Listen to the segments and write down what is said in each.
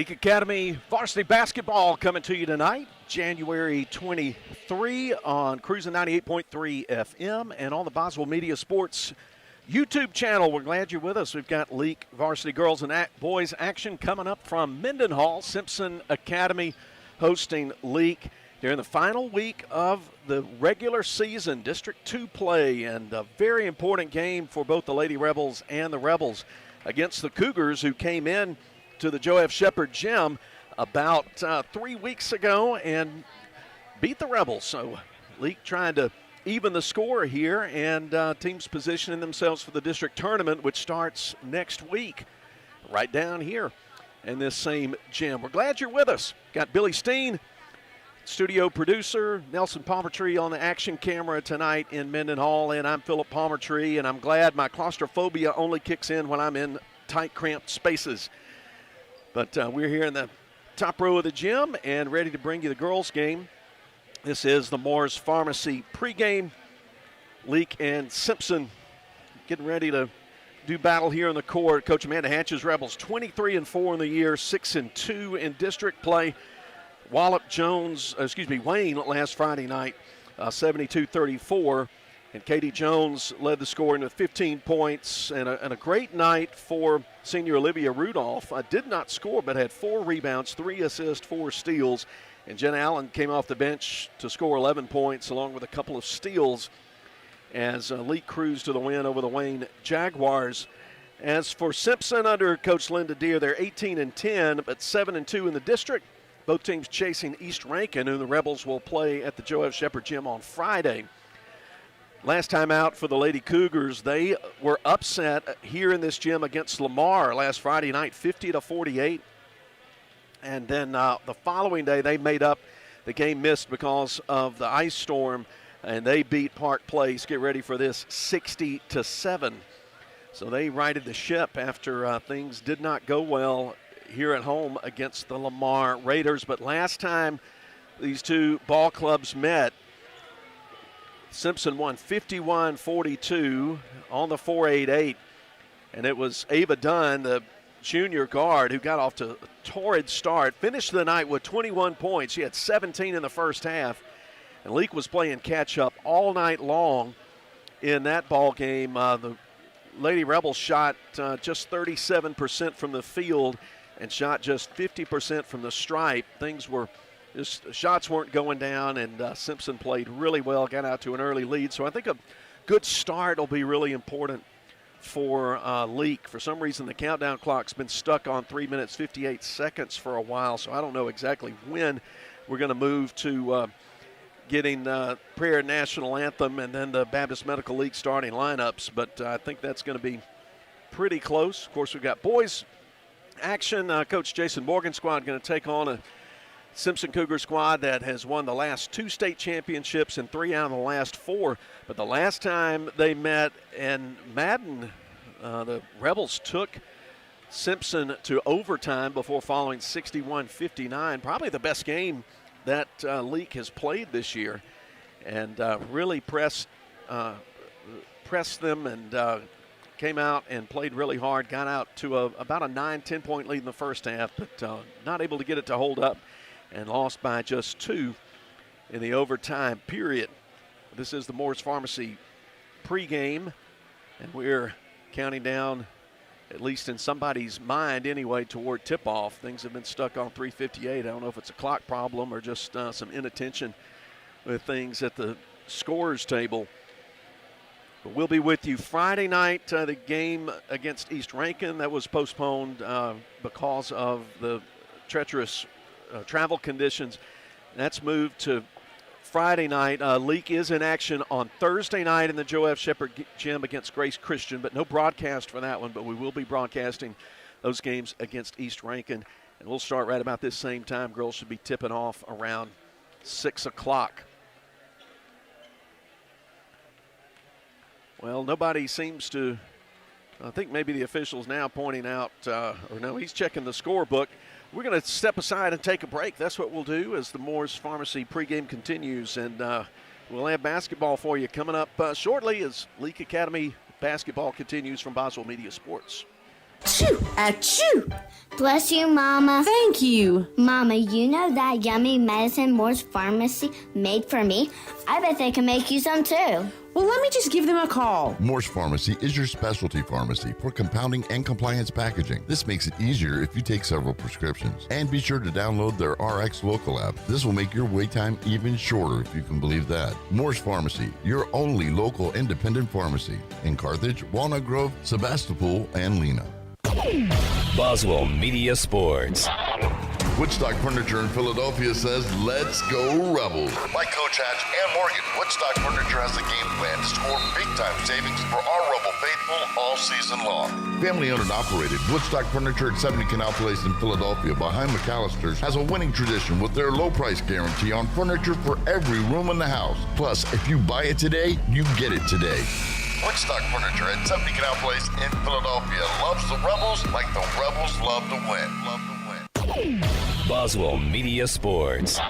Leake Academy varsity basketball coming to you tonight, January 23 on Cruising 98.3 FM and on the Boswell Media Sports YouTube channel. We're glad you're with us. We've got Leake varsity girls and boys action coming up from Mendenhall. Simpson Academy hosting Leake during the final week of the regular season, District 2 play, and a very important game for both the Lady Rebels and the Rebels against the Cougars, who came in to the Joe F. Shepard Gym about 3 weeks ago and beat the Rebels. So Leake trying to even the score here, and teams positioning themselves for the district tournament, which starts next week right down here in this same gym. We're glad you're with us. Got Billy Steen, studio producer, Nelson Palmertree on the action camera tonight in Mendenhall, and I'm Philip Palmertree, and I'm glad my claustrophobia only kicks in when I'm in tight, cramped spaces. But we're here in the top row of the gym and ready to bring you the girls' game. This is the Moore's Pharmacy pregame. Leake and Simpson getting ready to do battle here on the court. Coach Amanda Hatch's Rebels 23-4 in the year, 6-2 in district play. Wayne last Friday night, 72-34. And Katie Jones led the scoring with 15 points and a great night for senior Olivia Rudolph. Did not score but had 4 rebounds, 3 assists, 4 steals. And Jen Allen came off the bench to score 11 points along with a couple of steals as Leake cruised to the win over the Wayne Jaguars. As for Simpson under Coach Linda Deere, they're 18-10 but 7-2 in the district. Both teams chasing East Rankin, who the Rebels will play at the Joe F. Shepard Gym on Friday. Last time out for the Lady Cougars, they were upset here in this gym against Lamar last Friday night, 50-48. And then the following day, they made up the game missed because of the ice storm, and they beat Park Place. Get ready for this, 60-7. So they righted the ship after things did not go well here at home against the Lamar Raiders. But last time these two ball clubs met, Simpson won 51-42 on the 4-8-8, and it was Ava Dunn, the junior guard, who got off to a torrid start, finished the night with 21 points. She had 17 in the first half, and Leake was playing catch-up all night long in that ball game. The Lady Rebels shot just 37% from the field and shot just 50% from the stripe. Shots weren't going down, and Simpson played really well, got out to an early lead. So I think a good start will be really important for Leake. For some reason, the countdown clock's been stuck on 3 minutes, 58 seconds for a while, so I don't know exactly when we're going to move to getting prayer national anthem and then the Baptist Medical League starting lineups, but I think that's going to be pretty close. Of course, we've got boys action. Coach Jason Morgan's squad going to take on a Simpson Cougar squad that has won the last 2 state championships and 3 out of the last 4. But the last time they met in Madden, the Rebels took Simpson to overtime before falling 61-59. Probably the best game that Leake has played this year, and really pressed them and came out and played really hard. Got out to about a 9-10 point lead in the first half, but not able to get it to hold up, and lost by just 2 in the overtime period. This is the Moore's Pharmacy pregame, and we're counting down, at least in somebody's mind anyway, toward tip-off. Things have been stuck on 3:58. I don't know if it's a clock problem or just some inattention with things at the scorers table. But we'll be with you Friday night. The game against East Rankin, that was postponed because of the treacherous travel conditions. That's moved to Friday night. Leake is in action on Thursday night in the Joe F. Shepard Gym against Grace Christian, but no broadcast for that one. But we will be broadcasting those games against East Rankin, and we'll start right about this same time. Girls should be tipping off around 6 o'clock. Well, nobody seems to, I think maybe the official's now pointing out, or no, he's checking the scorebook. We're going to step aside and take a break. That's what we'll do as the Moore's Pharmacy pregame continues. And we'll have basketball for you coming up shortly as Leake Academy basketball continues from Boswell Media Sports. Achoo! Achoo! Bless you, Mama. Thank you. Mama, you know that yummy medicine Moore's Pharmacy made for me? I bet they can make you some too. Well, let me just give them a call. Moore's Pharmacy is your specialty pharmacy for compounding and compliance packaging. This makes it easier if you take several prescriptions. And be sure to download their RX Local app. This will make your wait time even shorter, if you can believe that. Moore's Pharmacy, your only local independent pharmacy in Carthage, Walnut Grove, Sebastopol, and Lena. Boswell Media Sports. Woodstock Furniture in Philadelphia says, let's go Rebels. Like Coach Hatch and Morgan, Woodstock Furniture has a game plan to score big-time savings for our Rebel faithful all season long. Family-owned and operated, Woodstock Furniture at 70 Canal Place in Philadelphia behind McAllister's has a winning tradition with their low price guarantee on furniture for every room in the house. Plus, if you buy it today, you get it today. Woodstock Furniture at 70 Canal Place in Philadelphia loves the Rebels like the Rebels love to win. Boswell Media Sports.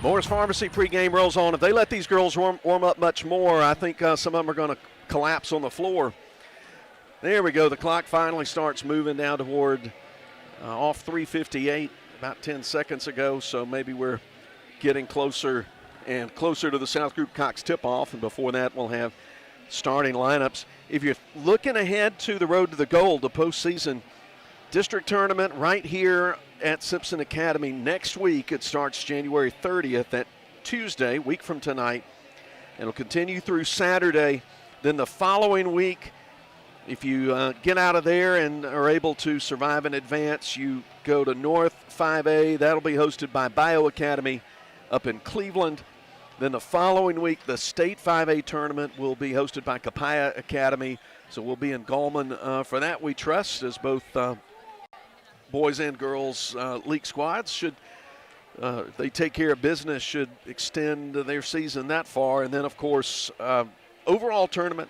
Moore's Pharmacy pregame rolls on. If they let these girls warm up much more, I think some of them are going to collapse on the floor. There we go. The clock finally starts moving down toward off 3:58 about 10 seconds ago, so maybe we're getting closer and closer to the South Group Cox tip-off, and before that we'll have starting lineups. If you're looking ahead to the road to the gold, the postseason district tournament right here at Simpson Academy next week. It starts January 30th, that Tuesday, week from tonight. It'll continue through Saturday. Then the following week, if you get out of there and are able to survive in advance, you go to North 5A. That'll be hosted by Bio Academy up in Cleveland. Then the following week, the State 5A tournament will be hosted by Capaya Academy. So we'll be in Gallman for that, we trust, as both boys and girls Leake squads should, if they take care of business, should extend their season that far. And then, of course, overall tournament,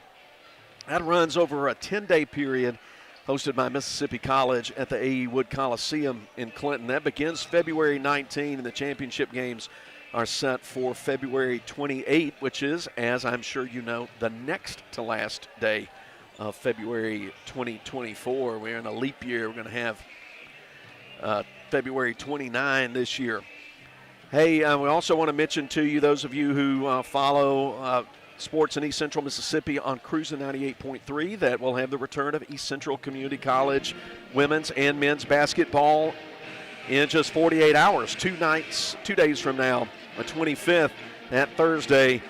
that runs over a 10-day period, hosted by Mississippi College at the A.E. Wood Coliseum in Clinton. That begins February 19, and the championship games are set for February 28, which is, as I'm sure you know, the next to last day of February 2024. We're in a leap year. We're going to have February 29 this year. Hey, we also want to mention to you, those of you who follow sports in East Central Mississippi on Cruising 98.3, that we'll have the return of East Central Community College women's and men's basketball in just 48 hours, 2 days from now, the 25th, that Thursday.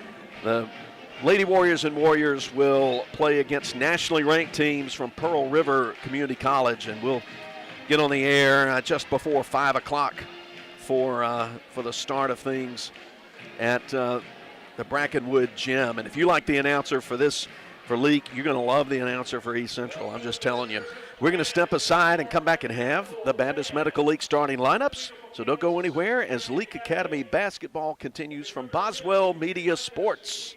The Lady Warriors and Warriors will play against nationally ranked teams from Pearl River Community College, and we'll get on the air just before 5 o'clock for the start of things at the Brackenwood Gym. And if you like the announcer for Leake, you're going to love the announcer for East Central. I'm just telling you. We're going to step aside and come back and have the Baptist Medical League starting lineups. So don't go anywhere as Leake Academy basketball continues from Boswell Media Sports.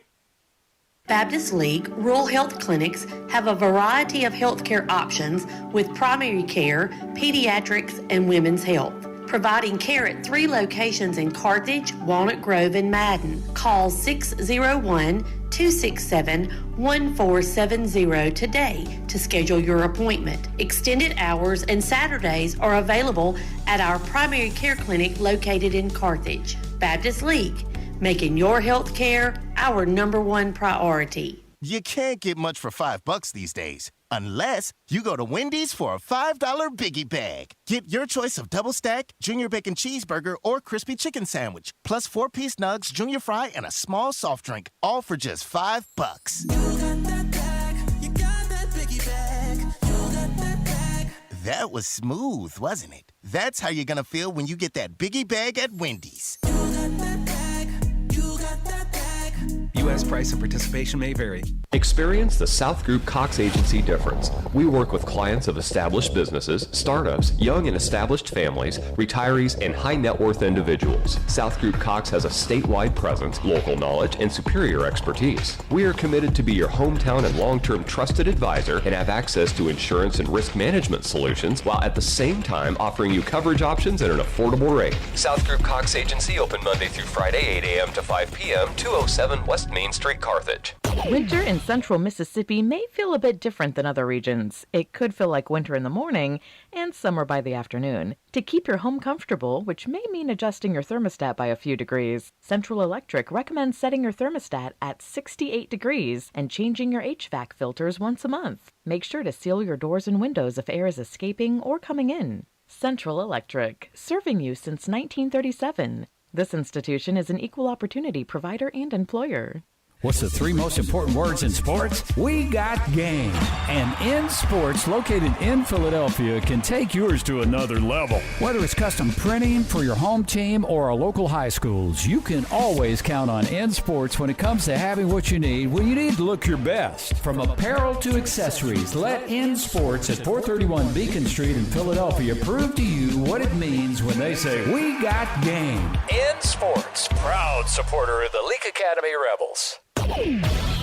Baptist League Rural Health Clinics have a variety of healthcare options with primary care, pediatrics, and women's health. Providing care at 3 locations in Carthage, Walnut Grove, and Madden. Call 601-267-1470 today to schedule your appointment. Extended hours and Saturdays are available at our primary care clinic located in Carthage. Baptist League, making your health care our #1 priority. You can't get much for $5 these days, unless you go to Wendy's for a $5 Biggie Bag. Get your choice of double stack, junior bacon cheeseburger, or crispy chicken sandwich, plus 4-piece nugs, junior fry, and a small soft drink, all for just $5. You got that bag, you got that Biggie Bag, you got that bag. That was smooth, wasn't it? That's how you're gonna feel when you get that Biggie Bag at Wendy's. You got that bag, you got that bag. U.S. price and participation may vary. Experience the South Group Cox Agency difference. We work with clients of established businesses, startups, young and established families, retirees, and high net worth individuals. South Group Cox has a statewide presence, local knowledge, and superior expertise. We are committed to be your hometown and long-term trusted advisor and have access to insurance and risk management solutions while at the same time offering you coverage options at an affordable rate. South Group Cox Agency open Monday through Friday, 8 a.m. to 5 p.m., 207 West Main Main Street, Carthage. Winter in central Mississippi may feel a bit different than other regions. It could feel like winter in the morning and summer by the afternoon. To keep your home comfortable, which may mean adjusting your thermostat by a few degrees, Central Electric recommends setting your thermostat at 68 degrees and changing your HVAC filters once a month. Make sure to seal your doors and windows if air is escaping or coming in. Central Electric, serving you since 1937. This institution is an equal opportunity provider and employer. What's the three most important words in sports? We got game. And In Sports, located in Philadelphia, can take yours to another level. Whether it's custom printing for your home team or our local high schools, you can always count on In Sports when it comes to having what you need when you need to look your best. From apparel to accessories, let In Sports at 431 Beacon Street in Philadelphia prove to you what it means when they say, we got game. In Sports, proud supporter of the Leake Academy Rebels.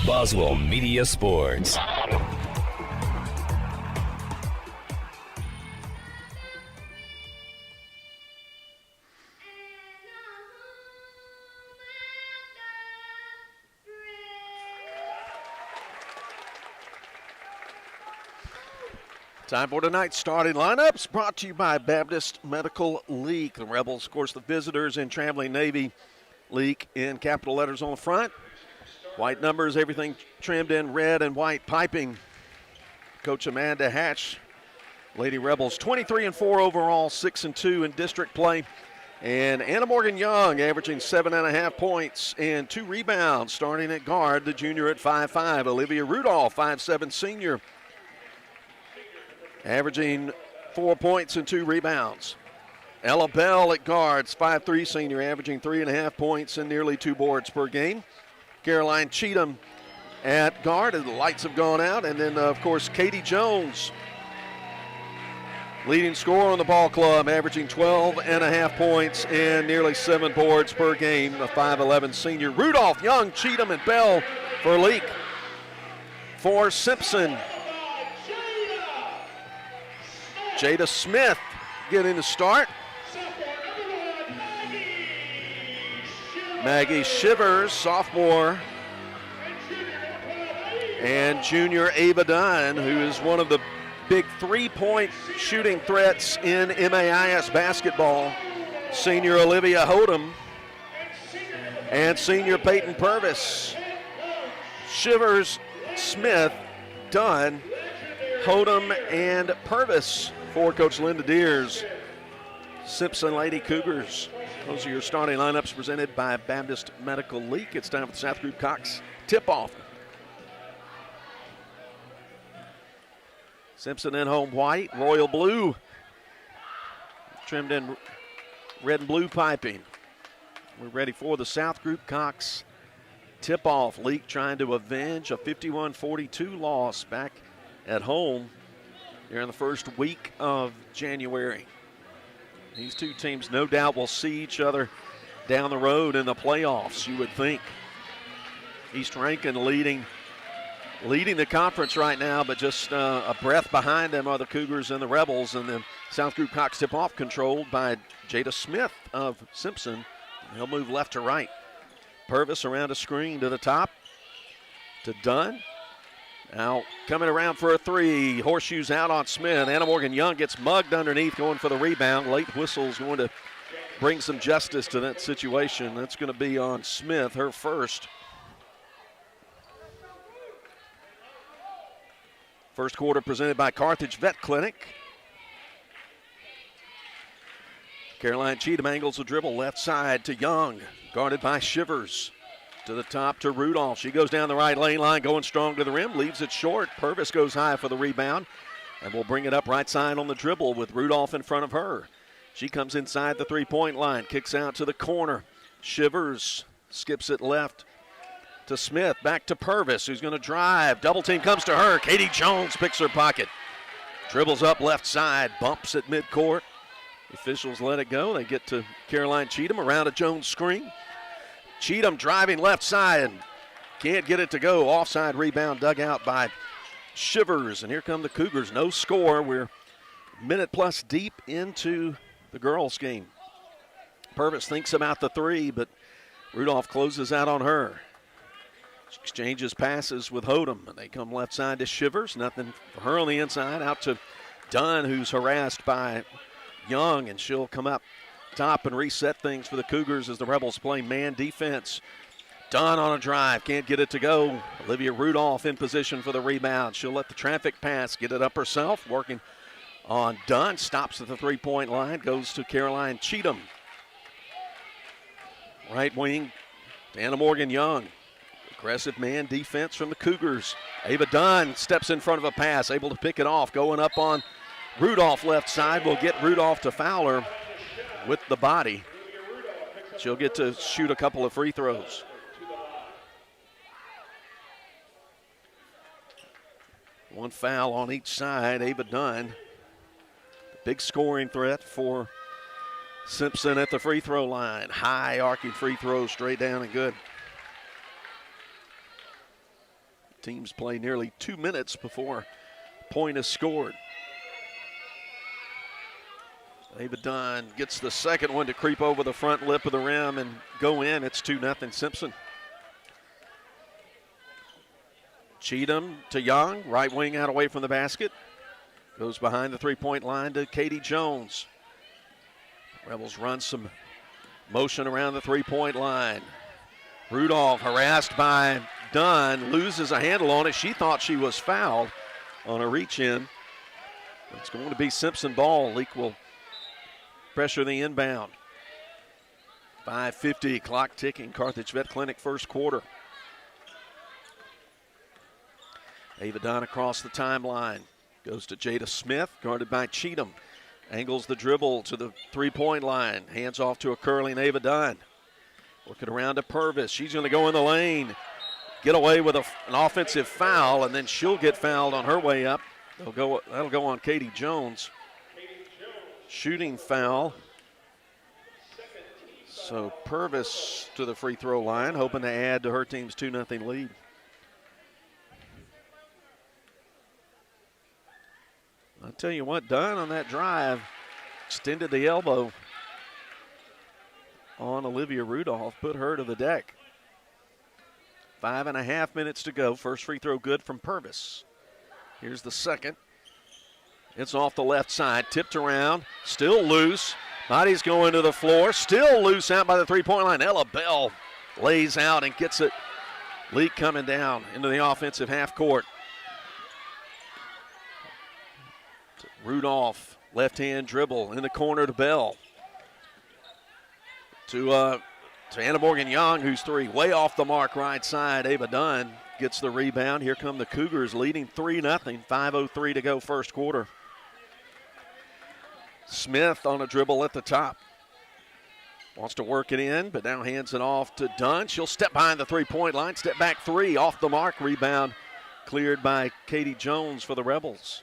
Boswell Media Sports. Time for tonight's starting lineups, brought to you by Baptist Medical Leake. The Rebels, of course, the visitors in Traveling Navy. Leake in capital letters on the front. White numbers, everything trimmed in red and white piping. Coach Amanda Hatch, Lady Rebels, 23-4 overall, 6-2 in district play. And Anna Morgan Young averaging 7.5 points and 2 rebounds, starting at guard, the junior at 5'5". Olivia Rudolph, 5'7", senior, averaging 4 points and 2 rebounds. Ella Bell at guards, 5'3", senior, averaging 3.5 points and nearly 2 boards per game. Caroline Cheatham at guard, and the lights have gone out. And then, of course, Katie Jones, leading scorer on the ball club, averaging 12.5 points and nearly 7 boards per game, a 5'11" senior. Rudolph, Young, Cheatham, and Bell for Leake. For Simpson, Jada Smith getting the start. Maggie Shivers, sophomore, and junior Ava Dunn, who is one of the big three-point shooting threats in MAIS basketball. Senior Olivia Hodem and senior Peyton Purvis. Shivers, Smith, Dunn, Hodem, and Purvis for Coach Linda Deers. Simpson Lady Cougars. Those are your starting lineups presented by Baptist Medical Leake. It's time for the South Group Cox tip-off. Simpson in home white, royal blue, trimmed in red and blue piping. We're ready for the South Group Cox tip-off. Leake trying to avenge a 51-42 loss back at home during the first week of January. These two teams no doubt will see each other down the road in the playoffs, you would think. East Rankin leading the conference right now, but just a breath behind them are the Cougars and the Rebels. And the South Group Cox tip-off controlled by Jada Smith of Simpson. He'll move left to right. Purvis around a screen to the top to Dunn. Now coming around for a three. Horseshoes out on Smith. Anna Morgan Young gets mugged underneath, going for the rebound. Late whistle's going to bring some justice to that situation. That's going to be on Smith, her first. First quarter presented by Carthage Vet Clinic. Caroline Cheatham angles the dribble left side to Young, guarded by Shivers. To the top to Rudolph. She goes down the right lane line, going strong to the rim, leaves it short. Purvis goes high for the rebound, and will bring it up right side on the dribble with Rudolph in front of her. She comes inside the three-point line, kicks out to the corner. Shivers skips it left to Smith, back to Purvis, who's going to drive. Double team comes to her. Katie Jones picks her pocket. Dribbles up left side, bumps at midcourt. The officials let it go. They get to Caroline Cheatham around a Jones screen. Cheatham driving left side and can't get it to go. Offside rebound dug out by Shivers. And here come the Cougars. No score. We're minute plus deep into the girls' game. Purvis thinks about the three, but Rudolph closes out on her. She exchanges passes with Hodum, and they come left side to Shivers. Nothing for her on the inside. Out to Dunn, who's harassed by Young, and she'll come up top and reset things for the Cougars as the Rebels play man defense. Dunn on a drive, can't get it to go. Olivia Rudolph in position for the rebound. She'll let the traffic pass, get it up herself, working on Dunn. Stops at the three-point line, goes to Caroline Cheatham. Right wing, Anna Morgan Young. Aggressive man defense from the Cougars. Ava Dunn steps in front of a pass, able to pick it off. Going up on Rudolph left side. Will get Rudolph to foul her with the body. She'll get to shoot a couple of free throws. One foul on each side. Ava Dunn, the big scoring threat for Simpson at the free throw line. High arcing free throws, straight down and good. Teams play nearly 2 minutes before a point is scored. Ava Dunn gets the second one to creep over the front lip of the rim and go in. It's 2-0 Simpson. Cheatham to Young, right wing out away from the basket. Goes behind the three-point line to Katie Jones. Rebels run some motion around the three-point line. Rudolph harassed by Dunn, loses a handle on it. She thought she was fouled on a reach-in. It's going to be Simpson ball. Leake will pressure the inbound. 5:50, clock ticking. Carthage Vet Clinic first quarter. Ava Dunn across the timeline. Goes to Jada Smith, guarded by Cheatham. Angles the dribble to the three-point line. Hands off to a curling Ava Dunn. Working around to Purvis. She's going to go in the lane. Get away with an offensive foul, and then she'll get fouled on her way up. That'll go on Katie Jones. Shooting foul. So Purvis to the free throw line, hoping to add to her team's 2-0 lead. I'll tell you what, Dunn on that drive extended the elbow on Olivia Rudolph, put her to the deck. 5.5 minutes to go. First free throw good from Purvis. Here's the second. It's off the left side, tipped around, still loose. Body's going to the floor, still loose out by the three-point line. Ella Bell lays out and gets it. Leake coming down into the offensive half court. Rudolph, left-hand dribble in the corner to Bell. To Anna Morgan Young, who's three, way off the mark right side. Ava Dunn gets the rebound. Here come the Cougars leading 3-0, 5:03 to go first quarter. Smith on a dribble at the top. Wants to work it in, but now hands it off to Dunn. She'll step behind the three-point line, step back three, off the mark, rebound cleared by Katie Jones for the Rebels.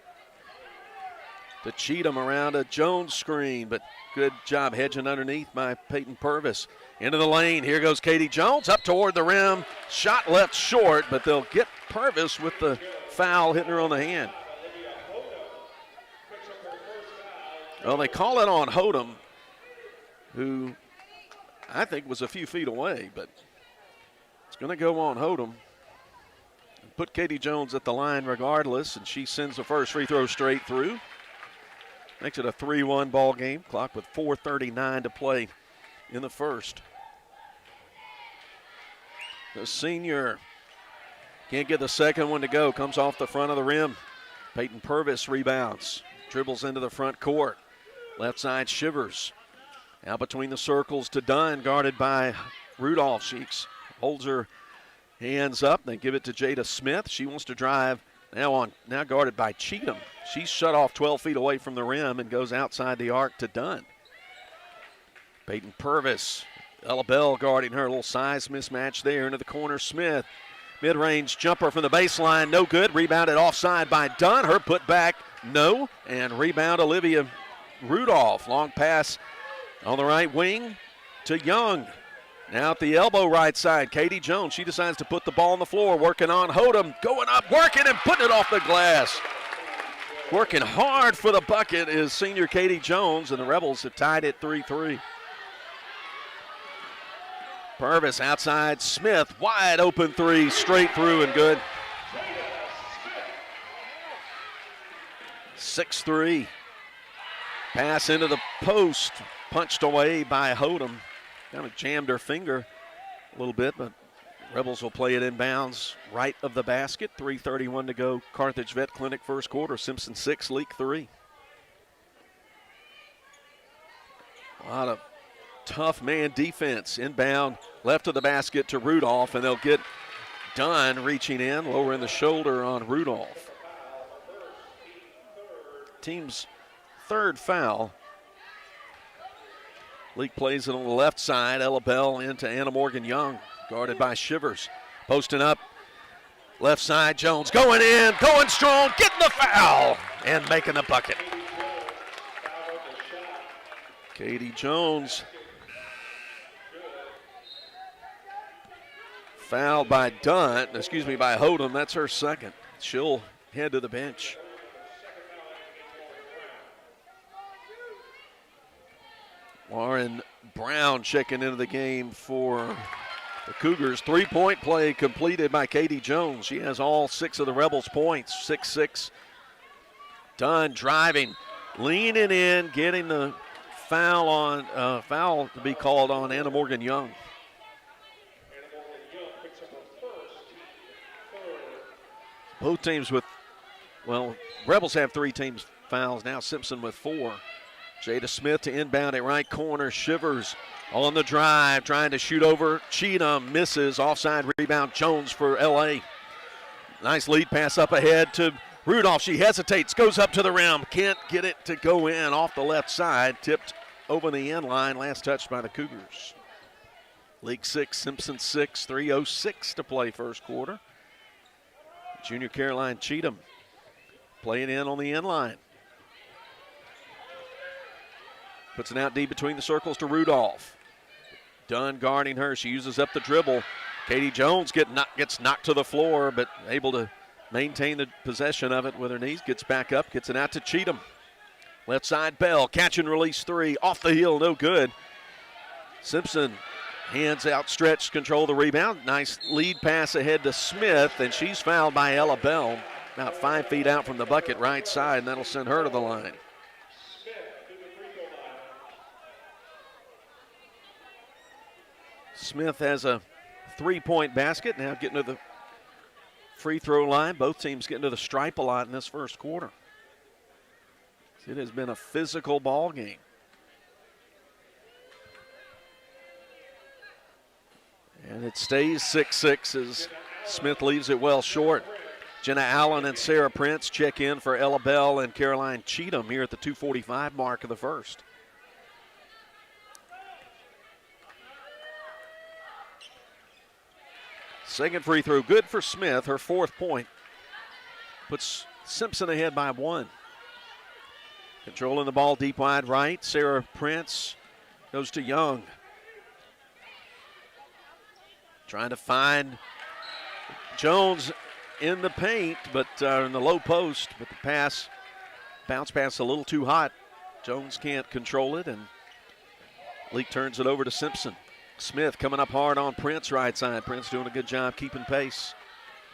To Cheatham around a Jones screen, but good job hedging underneath by Peyton Purvis. Into the lane, here goes Katie Jones, up toward the rim. Shot left short, but they'll get Purvis with the foul hitting her on the hand. Well, they call it on Hodum, who I think was a few feet away, but it's going to go on Hodum. Put Katie Jones at the line regardless, and she sends the first free throw straight through. Makes it a 3-1 ball game. Clock with 4:39 to play in the first. The senior can't get the second one to go. Comes off the front of the rim. Peyton Purvis rebounds. Dribbles into the front court. Left side Shivers. Out between the circles to Dunn, guarded by Rudolph. She holds her hands up. They give it to Jada Smith. She wants to drive. Now guarded by Cheatham. She's shut off 12 feet away from the rim and goes outside the arc to Dunn. Peyton Purvis, Ella Bell guarding her. A little size mismatch there into the corner. Smith, mid-range jumper from the baseline, no good. Rebounded offside by Dunn. Her put back, no. And rebound Olivia Rudolph. Long pass on the right wing to Young. Now at the elbow right side, Katie Jones. She decides to put the ball on the floor, working on Hodum, going up, working and putting it off the glass. Working hard for the bucket is senior Katie Jones, and the Rebels have tied it 3-3. Purvis outside, Smith, wide open three, straight through and good. 6-3. Pass into the post, punched away by Hodem. Kind of jammed her finger a little bit, but Rebels will play it inbounds right of the basket. 3:31 to go. Carthage Vet Clinic first quarter. Simpson 6, Leake 3. A lot of tough man defense. Inbound left of the basket to Rudolph, and they'll get Dunn reaching in, lowering the shoulder on Rudolph. Team's third foul. Leake plays it on the left side. Ella Bell into Anna Morgan Young, guarded by Shivers. Posting up, left side, Jones going in, going strong, getting the foul, and making the bucket. Katie Jones fouled by by Hodem. That's her second. She'll head to the bench. Lauren Brown checking into the game for the Cougars. 3-point play completed by Katie Jones. She has all 6 of the Rebels' points. 6-6. Dunn driving, leaning in, getting the foul to be called on Anna Morgan Young. Both teams Rebels have 3 teams fouls now. Simpson with 4. Jada Smith to inbound at right corner. Shivers on the drive, trying to shoot over Cheatham. Misses. Offside rebound. Jones for LA. Nice lead pass up ahead to Rudolph. She hesitates, goes up to the rim. Can't get it to go in off the left side. Tipped over the end line. Last touch by the Cougars. League 6, Simpson 6. 3:06 to play first quarter. Junior Caroline Cheatham playing in on the end line. Puts it out deep between the circles to Rudolph. Dunn guarding her. She uses up the dribble. Katie Jones gets knocked to the floor, but able to maintain the possession of it with her knees. Gets back up, gets it out to Cheatham. Left side, Bell. Catch and release 3. Off the heel, no good. Simpson, hands outstretched, control the rebound. Nice lead pass ahead to Smith, and she's fouled by Ella Bell. About 5 feet out from the bucket right side, and that'll send her to the line. Smith has a 3-point basket, now getting to the free throw line. Both teams getting to the stripe a lot in this first quarter. It has been a physical ball game. And it stays 6-6 as Smith leaves it well short. Jenna Allen and Sarah Prince check in for Ella Bell and Caroline Cheatham here at the 2:45 mark of the first. Second free throw, good for Smith, her 4th point. Puts Simpson ahead by 1. Controlling the ball deep wide right. Sarah Prince goes to Young. Trying to find Jones in the paint, but in the low post, but the bounce pass a little too hot. Jones can't control it, and Leake turns it over to Simpson. Smith coming up hard on Prince right side. Prince doing a good job keeping pace.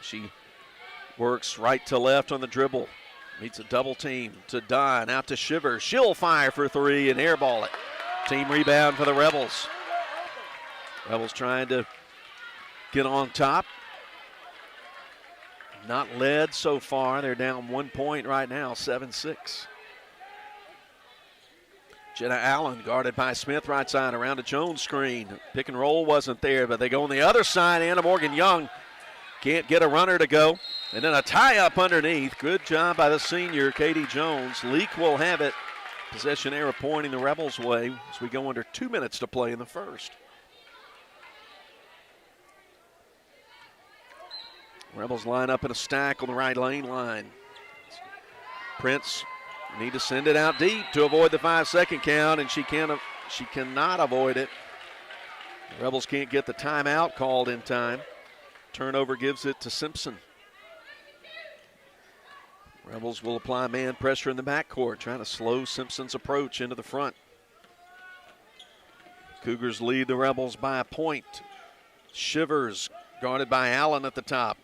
She works right to left on the dribble. Meets a double team to Dunn, out to Shivers. She'll fire for 3 and airball it. Team rebound for the Rebels. Rebels trying to get on top. Not led so far. They're down 1 point right now, 7-6. Jenna Allen guarded by Smith right side around a Jones screen. Pick and roll wasn't there, but they go on the other side. Anna Morgan Young can't get a runner to go. And then a tie-up underneath. Good job by the senior, Katie Jones. Leake will have it. Possession error pointing the Rebels' way as we go under 2 minutes to play in the first. Rebels line up in a stack on the right lane line. Prince need to send it out deep to avoid the 5-second count, and she cannot avoid it. The Rebels can't get the timeout called in time. Turnover gives it to Simpson. Rebels will apply man pressure in the backcourt, trying to slow Simpson's approach into the front. Cougars lead the Rebels by a point, Shivers guarded by Allen at the top.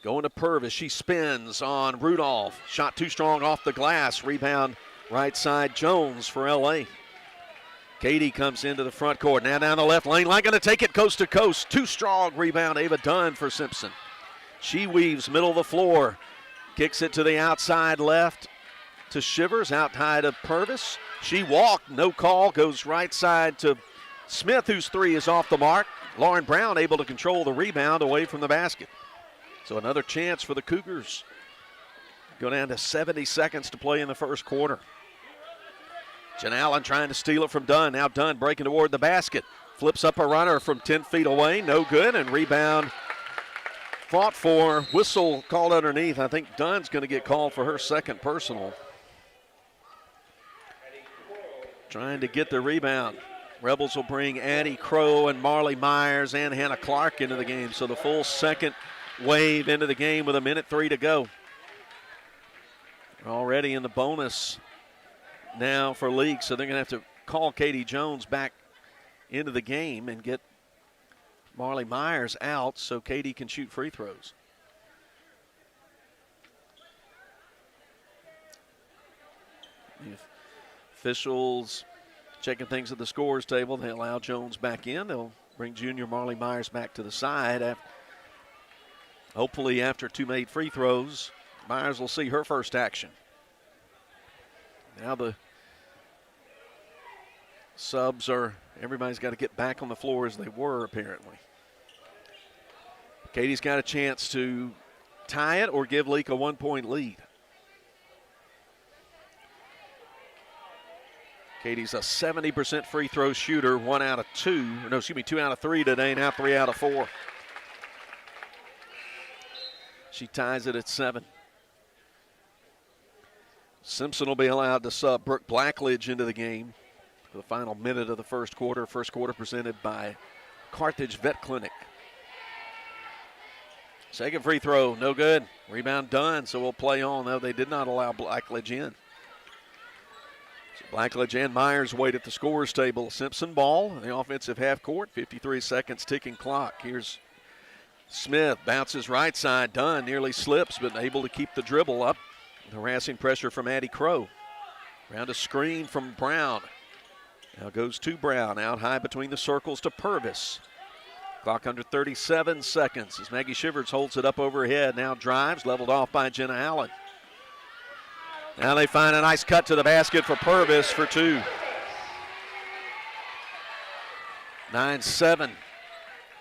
Going to Purvis. She spins on Rudolph. Shot too strong off the glass. Rebound right side Jones for L.A. Katie comes into the front court. Now down the left lane. Line going to take it coast to coast. Too strong. Rebound Ava Dunn for Simpson. She weaves middle of the floor. Kicks it to the outside left to Shivers. Out high to Purvis. She walked. No call. Goes right side to Smith, whose three is off the mark. Lauren Brown able to control the rebound away from the basket. So another chance for the Cougars. Go down to 70 seconds to play in the first quarter. Jen Allen trying to steal it from Dunn. Now Dunn breaking toward the basket. Flips up a runner from 10 feet away. No good. And rebound fought for. Whistle called underneath. I think Dunn's going to get called for her second personal. Trying to get the rebound. Rebels will bring Addie Crow and Marley Myers and Hannah Clark into the game. So the full second wave into the game with 1:03 to go. They're already in the bonus now for Leake, so they're going to have to call Katie Jones back into the game and get Marley Myers out so Katie can shoot free throws. The officials checking things at the scores table. They allow Jones back in. They'll bring junior Marley Myers back to the side. Hopefully after two made free throws, Myers will see her first action. Now the subs everybody's got to get back on the floor as they were apparently. Katie's got a chance to tie it or give Leake a 1-point lead. Katie's a 70% free throw shooter, 2 out of 3 today, now 3 out of 4. She ties it at 7. Simpson will be allowed to sub Brooke Blackledge into the game for the final minute of the first quarter. First quarter presented by Carthage Vet Clinic. Second free throw, no good. Rebound done, so we'll play on, though they did not allow Blackledge in. So Blackledge and Myers wait at the scorers table. Simpson ball, the offensive half court, 53 seconds ticking clock. Here's Smith, bounces right side. Dunn nearly slips, but able to keep the dribble up. Harassing pressure from Addie Crow. Around a screen from Brown. Now goes to Brown, out high between the circles to Purvis. Clock under 37 seconds as Maggie Shivers holds it up overhead. Now drives, leveled off by Jenna Allen. Now they find a nice cut to the basket for Purvis for 2. 9-7.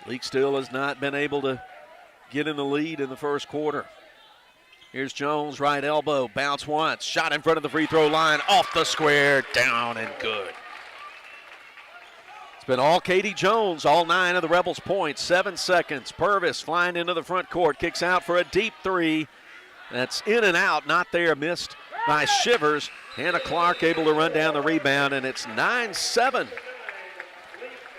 Leake still has not been able to get in the lead in the first quarter. Here's Jones, right elbow, bounce once, shot in front of the free throw line, off the square, down and good. It's been all Katie Jones, all 9 of the Rebels' points, 7 seconds. Purvis flying into the front court, kicks out for a deep 3. That's in and out, not there, missed by Shivers. Hannah Clark able to run down the rebound, and it's 9-7.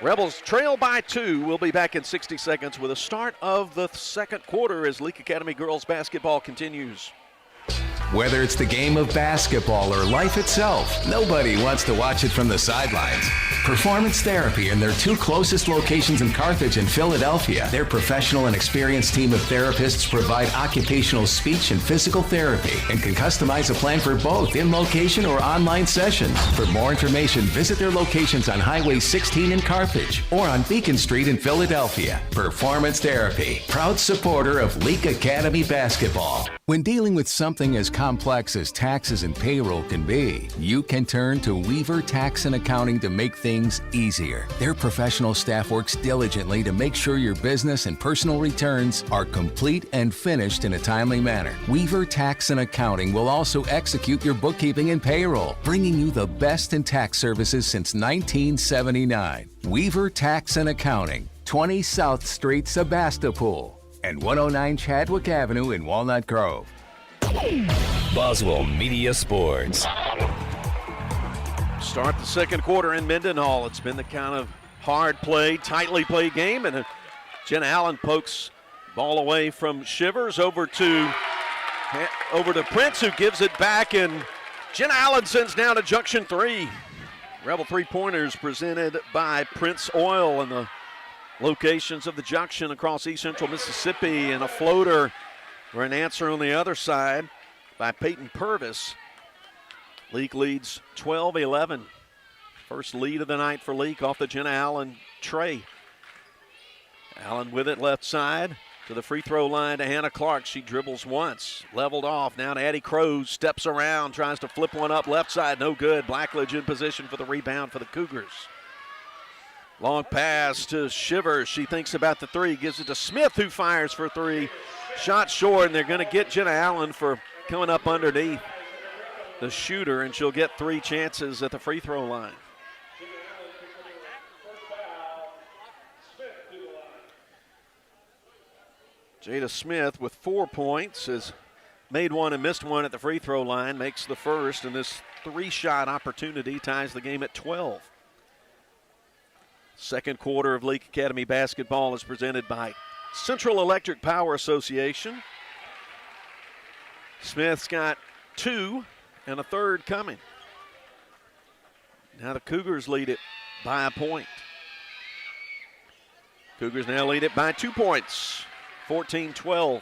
Rebels trail by 2. We'll be back in 60 seconds with a start of the second quarter as Leake Academy girls basketball continues. Whether it's the game of basketball or life itself, nobody wants to watch it from the sidelines. Performance Therapy and their 2 closest locations in Carthage and Philadelphia. Their professional and experienced team of therapists provide occupational speech and physical therapy and can customize a plan for both in-location or online sessions. For more information, visit their locations on Highway 16 in Carthage or on Beacon Street in Philadelphia. Performance Therapy, proud supporter of Leake Academy basketball. When dealing with something as complex as taxes and payroll can be, you can turn to Weaver Tax and Accounting to make things easier. Their professional staff works diligently to make sure your business and personal returns are complete and finished in a timely manner. Weaver Tax and Accounting will also execute your bookkeeping and payroll, bringing you the best in tax services since 1979. Weaver Tax and Accounting, 20 South Street, Sebastopol, and 109 Chadwick Avenue in Walnut Grove. Boswell Media Sports. Start the second quarter in Mendenhall. It's been the kind of hard play, tightly played game, and Jenna Allen pokes ball away from Shivers over to Prince, who gives it back, and Jenna Allen sends down to Junction 3. Rebel 3-pointers presented by Prince Oil, and the locations of the junction across east central Mississippi, and a floater for an answer on the other side by Peyton Purvis. Leake leads 12-11. First lead of the night for Leake off the Jenna Allen tray. Allen with it left side to the free throw line to Hannah Clark. She dribbles once, leveled off. Now to Addie Crows, steps around, tries to flip one up left side, no good. Blackledge in position for the rebound for the Cougars. Long pass to Shivers. She thinks about the three, gives it to Smith, who fires for three. Shot short, and they're going to get Jenna Allen for coming up underneath the shooter, and she'll get 3 chances at the free throw line. Jada Smith with 4 points has made one and missed one at the free throw line, makes the first, and this 3-shot opportunity ties the game at 12. Second quarter of Leake Academy basketball is presented by Central Electric Power Association. Smith's got 2 and a third coming. Now the Cougars lead it by a point. Cougars now lead it by 2 points. 14-12.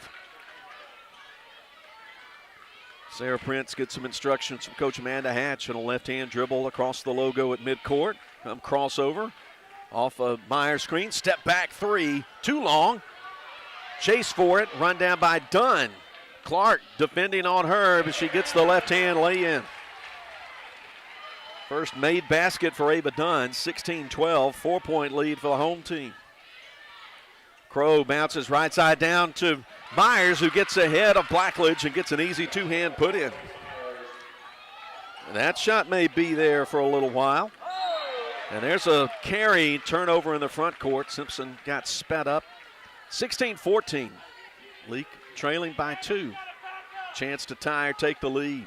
Sarah Prince gets some instructions from Coach Amanda Hatch on a left-hand dribble across the logo at midcourt. Come crossover off a Myers screen. Step back 3. Too long. Chase for it. Run down by Dunn. Clark defending on her, but she gets the left-hand lay-in. First made basket for Ava Dunn. 16-12. 4-point lead for the home team. Crow bounces right side down to Myers, who gets ahead of Blackledge and gets an easy 2-hand put in. That shot may be there for a little while. And there's a carry turnover in the front court. Simpson got sped up. 16-14. Leake trailing by 2. Chance to tie or take the lead.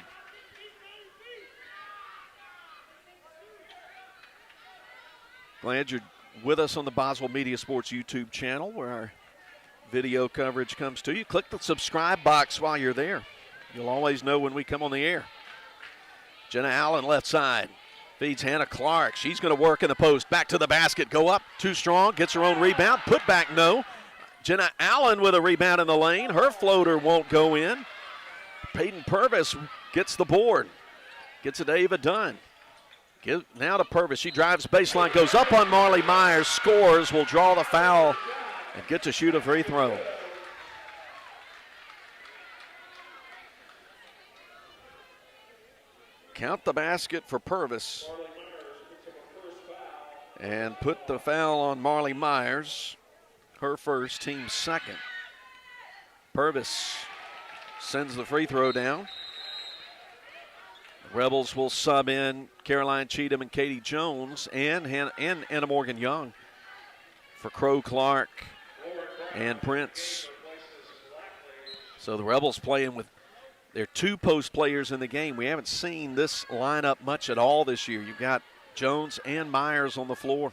Glad you're with us on the Boswell Media Sports YouTube channel, where our video coverage comes to you. Click the subscribe box while you're there. You'll always know when we come on the air. Jenna Allen left side. Feeds Hannah Clark. She's going to work in the post. Back to the basket. Go up. Too strong. Gets her own rebound. Put back, no. Jenna Allen with a rebound in the lane. Her floater won't go in. Peyton Purvis gets the board. Gets it to Ava Dunn. Now to Purvis. She drives baseline, goes up on Marley Myers, scores, will draw the foul, and get to shoot a free throw. Count the basket for Purvis. And put the foul on Marley Myers. Her first, team second. Purvis sends the free throw down. Rebels will sub in Caroline Cheatham and Katie Jones and Anna Morgan Young for Crow, Clark, and Prince. So the Rebels playing with their 2 post players in the game. We haven't seen this lineup much at all this year. You've got Jones and Myers on the floor.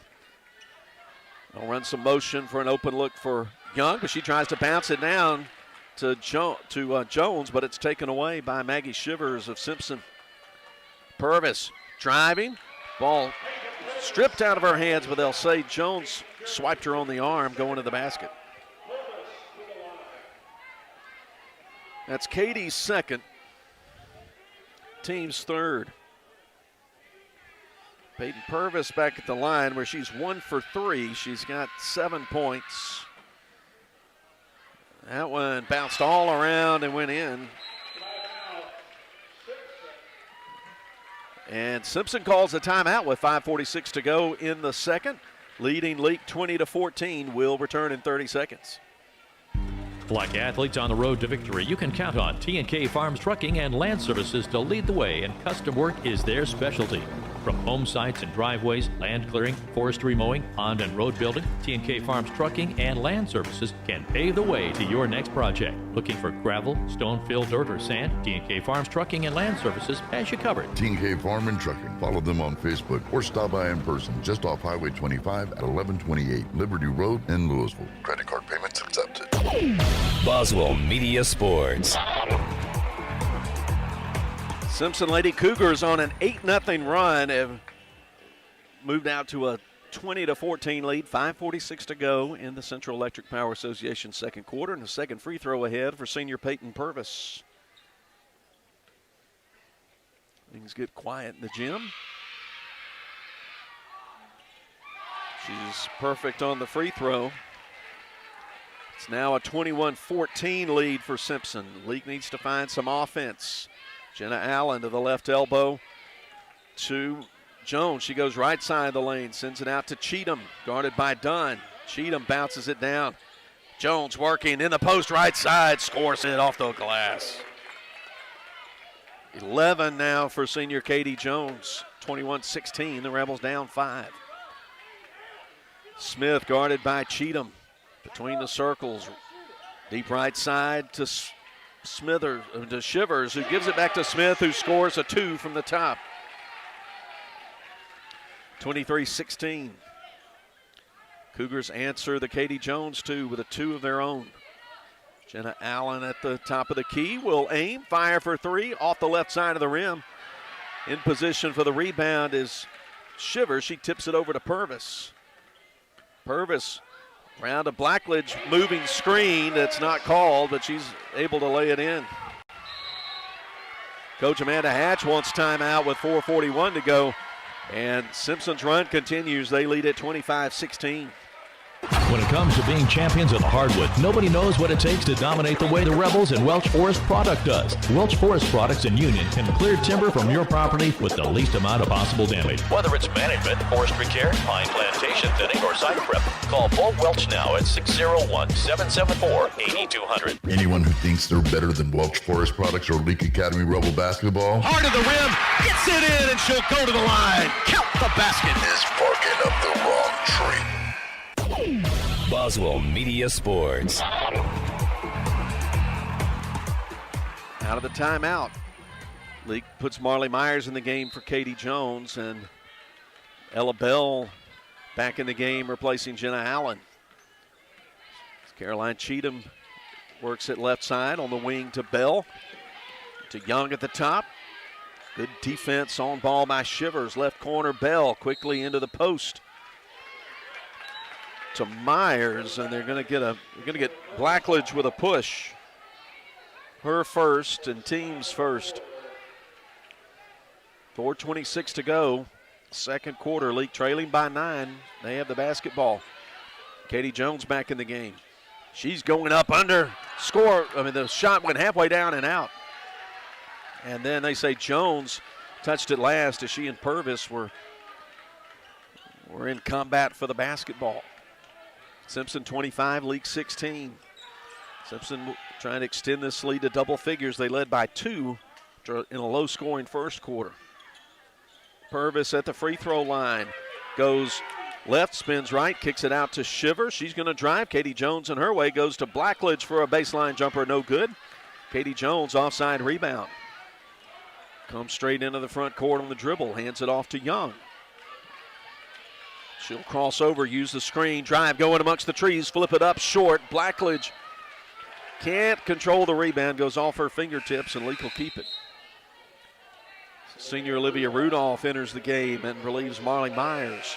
They'll run some motion for an open look for Young, but she tries to bounce it down to Jones, but it's taken away by Maggie Shivers of Simpson. Purvis driving, ball stripped out of her hands, but they'll say Jones swiped her on the arm going to the basket. That's Katie's second, team's third. Peyton Purvis back at the line where she's 1 for 3. She's got 7 points. That one bounced all around and went in. And Simpson calls a timeout with 5:46 to go in the second. Leading Leake 20-14. Will return in 30 seconds. Like athletes on the road to victory, you can count on T&K Farms Trucking and Land Services to lead the way, and custom work is their specialty. From home sites and driveways, land clearing, forestry mowing, pond and road building, T&K Farms Trucking and Land Services can pave the way to your next project. Looking for gravel, stone fill, dirt, or sand? T&K Farms Trucking and Land Services has you covered. T&K Farm and Trucking. Follow them on Facebook or stop by in person just off Highway 25 at 1128 Liberty Road in Louisville. Credit card payments accepted. Boswell Media Sports. Simpson Lady Cougars on an 8-0 run have moved out to a 20-14 lead, 5:46 to go in the Central Electric Power Association second quarter, and the second free throw ahead for senior Peyton Purvis. Things get quiet in the gym. She's perfect on the free throw. It's now a 21-14 lead for Simpson. Leake needs to find some offense. Jenna Allen to the left elbow to Jones. She goes right side of the lane, sends it out to Cheatham, guarded by Dunn. Cheatham bounces it down. Jones working in the post right side, scores it off the glass. 11 now for senior Katie Jones. 21-16, the Rebels down 5. Smith guarded by Cheatham. Between the circles, deep right side to Shivers, who gives it back to Smith, who scores a 2 from the top. 23-16. Cougars answer the Katie Jones 2 with a 2 of their own. Jenna Allen at the top of the key will aim, fire for 3 off the left side of the rim. In position for the rebound is Shivers. She tips it over to Purvis. Purvis around a Blackledge moving screen that's not called, but she's able to lay it in. Coach Amanda Hatch wants timeout with 4:41 to go, and Simpson's run continues. They lead at 25-16. When it comes to being champions of the hardwood, nobody knows what it takes to dominate the way the Rebels and Welch Forest Product does. Welch Forest Products in Union can clear timber from your property with the least amount of possible damage. Whether it's management, forestry care, pine plantation thinning, or site prep, call Paul Welch now at 601-774-8200. Anyone who thinks they're better than Welch Forest Products or Leake Academy Rebel basketball, Hard of the rim, gets it in, and she'll go to the line. Count the basket. is barking up the wrong tree. Boswell Media Sports. Out of the timeout. Leake puts Marley Myers in the game for Katie Jones, and Ella Bell back in the game replacing Jenna Allen. Caroline Cheatham works it left side on the wing to Bell. To Young at the top. Good defense on ball by Shivers. Left corner, Bell quickly into the post. To Myers, and they're going to get Blackledge with a push. Her first and team's first. 4:26 to go. Second quarter. Leake trailing by 9. They have the basketball. Katie Jones back in the game. She's going up under. Score. I mean, the shot went halfway down and out. And then they say Jones touched it last as she and Purvis were in combat for the basketball. Simpson 25, Leake 16. Simpson trying to extend this lead to double figures. They led by 2 in a low-scoring first quarter. Purvis at the free throw line. Goes left, spins right, kicks it out to Shiver. She's going to drive. Katie Jones in her way goes to Blackledge for a baseline jumper, no good. Katie Jones offside rebound. Comes straight into the front court on the dribble, hands it off to Young. She'll cross over, use the screen, drive, go in amongst the trees, flip it up short. Blackledge can't control the rebound, goes off her fingertips, and Leake will keep it. Senior Olivia Rudolph enters the game and relieves Marley Myers.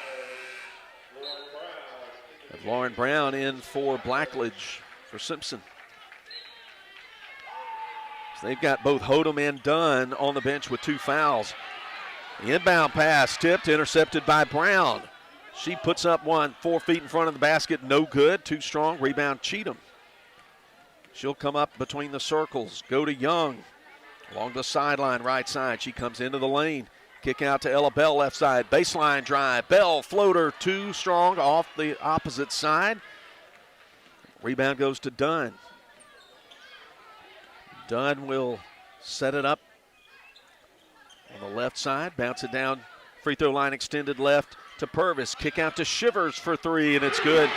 And Lauren Brown in for Blackledge for Simpson. So they've got both Hodem and Dunn on the bench with 2 fouls. The inbound pass tipped, intercepted by Brown. She puts up one 4 feet in front of the basket, no good, too strong. Rebound Cheatham. She'll come up between the circles, go to Young. Along the sideline, right side, she comes into the lane. Kick out to Ella Bell, left side, baseline drive. Bell, floater, too strong off the opposite side. Rebound goes to Dunn. Dunn will set it up on the left side, bounce it down, free throw line extended left to Purvis. Kick out to Shivers for 3, and it's good.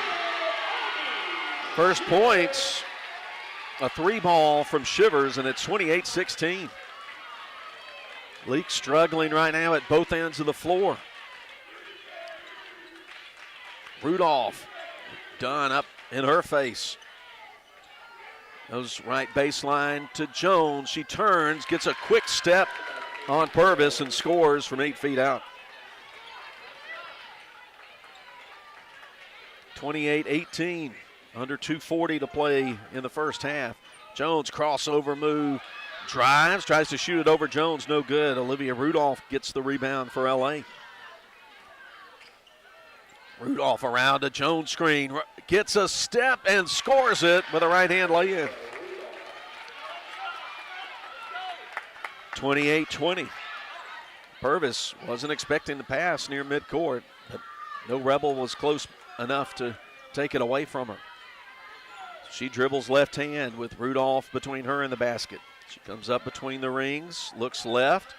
First points, a 3-ball from Shivers, and it's 28-16. Leake struggling right now at both ends of the floor. Rudolph, Dunn up in her face. Goes right baseline to Jones. She turns, gets a quick step on Purvis, and scores from 8 feet out. 28-18, under 2:40 to play in the first half. Jones crossover move, drives, tries to shoot it over Jones, no good. Olivia Rudolph gets the rebound for LA. Rudolph around a Jones screen, gets a step and scores it with a right-hand lay-in. 28-20. Purvis wasn't expecting the pass near midcourt, but no Rebel was close enough to take it away from her. She dribbles left hand with Rudolph between her and the basket. She comes up between the rings, looks left.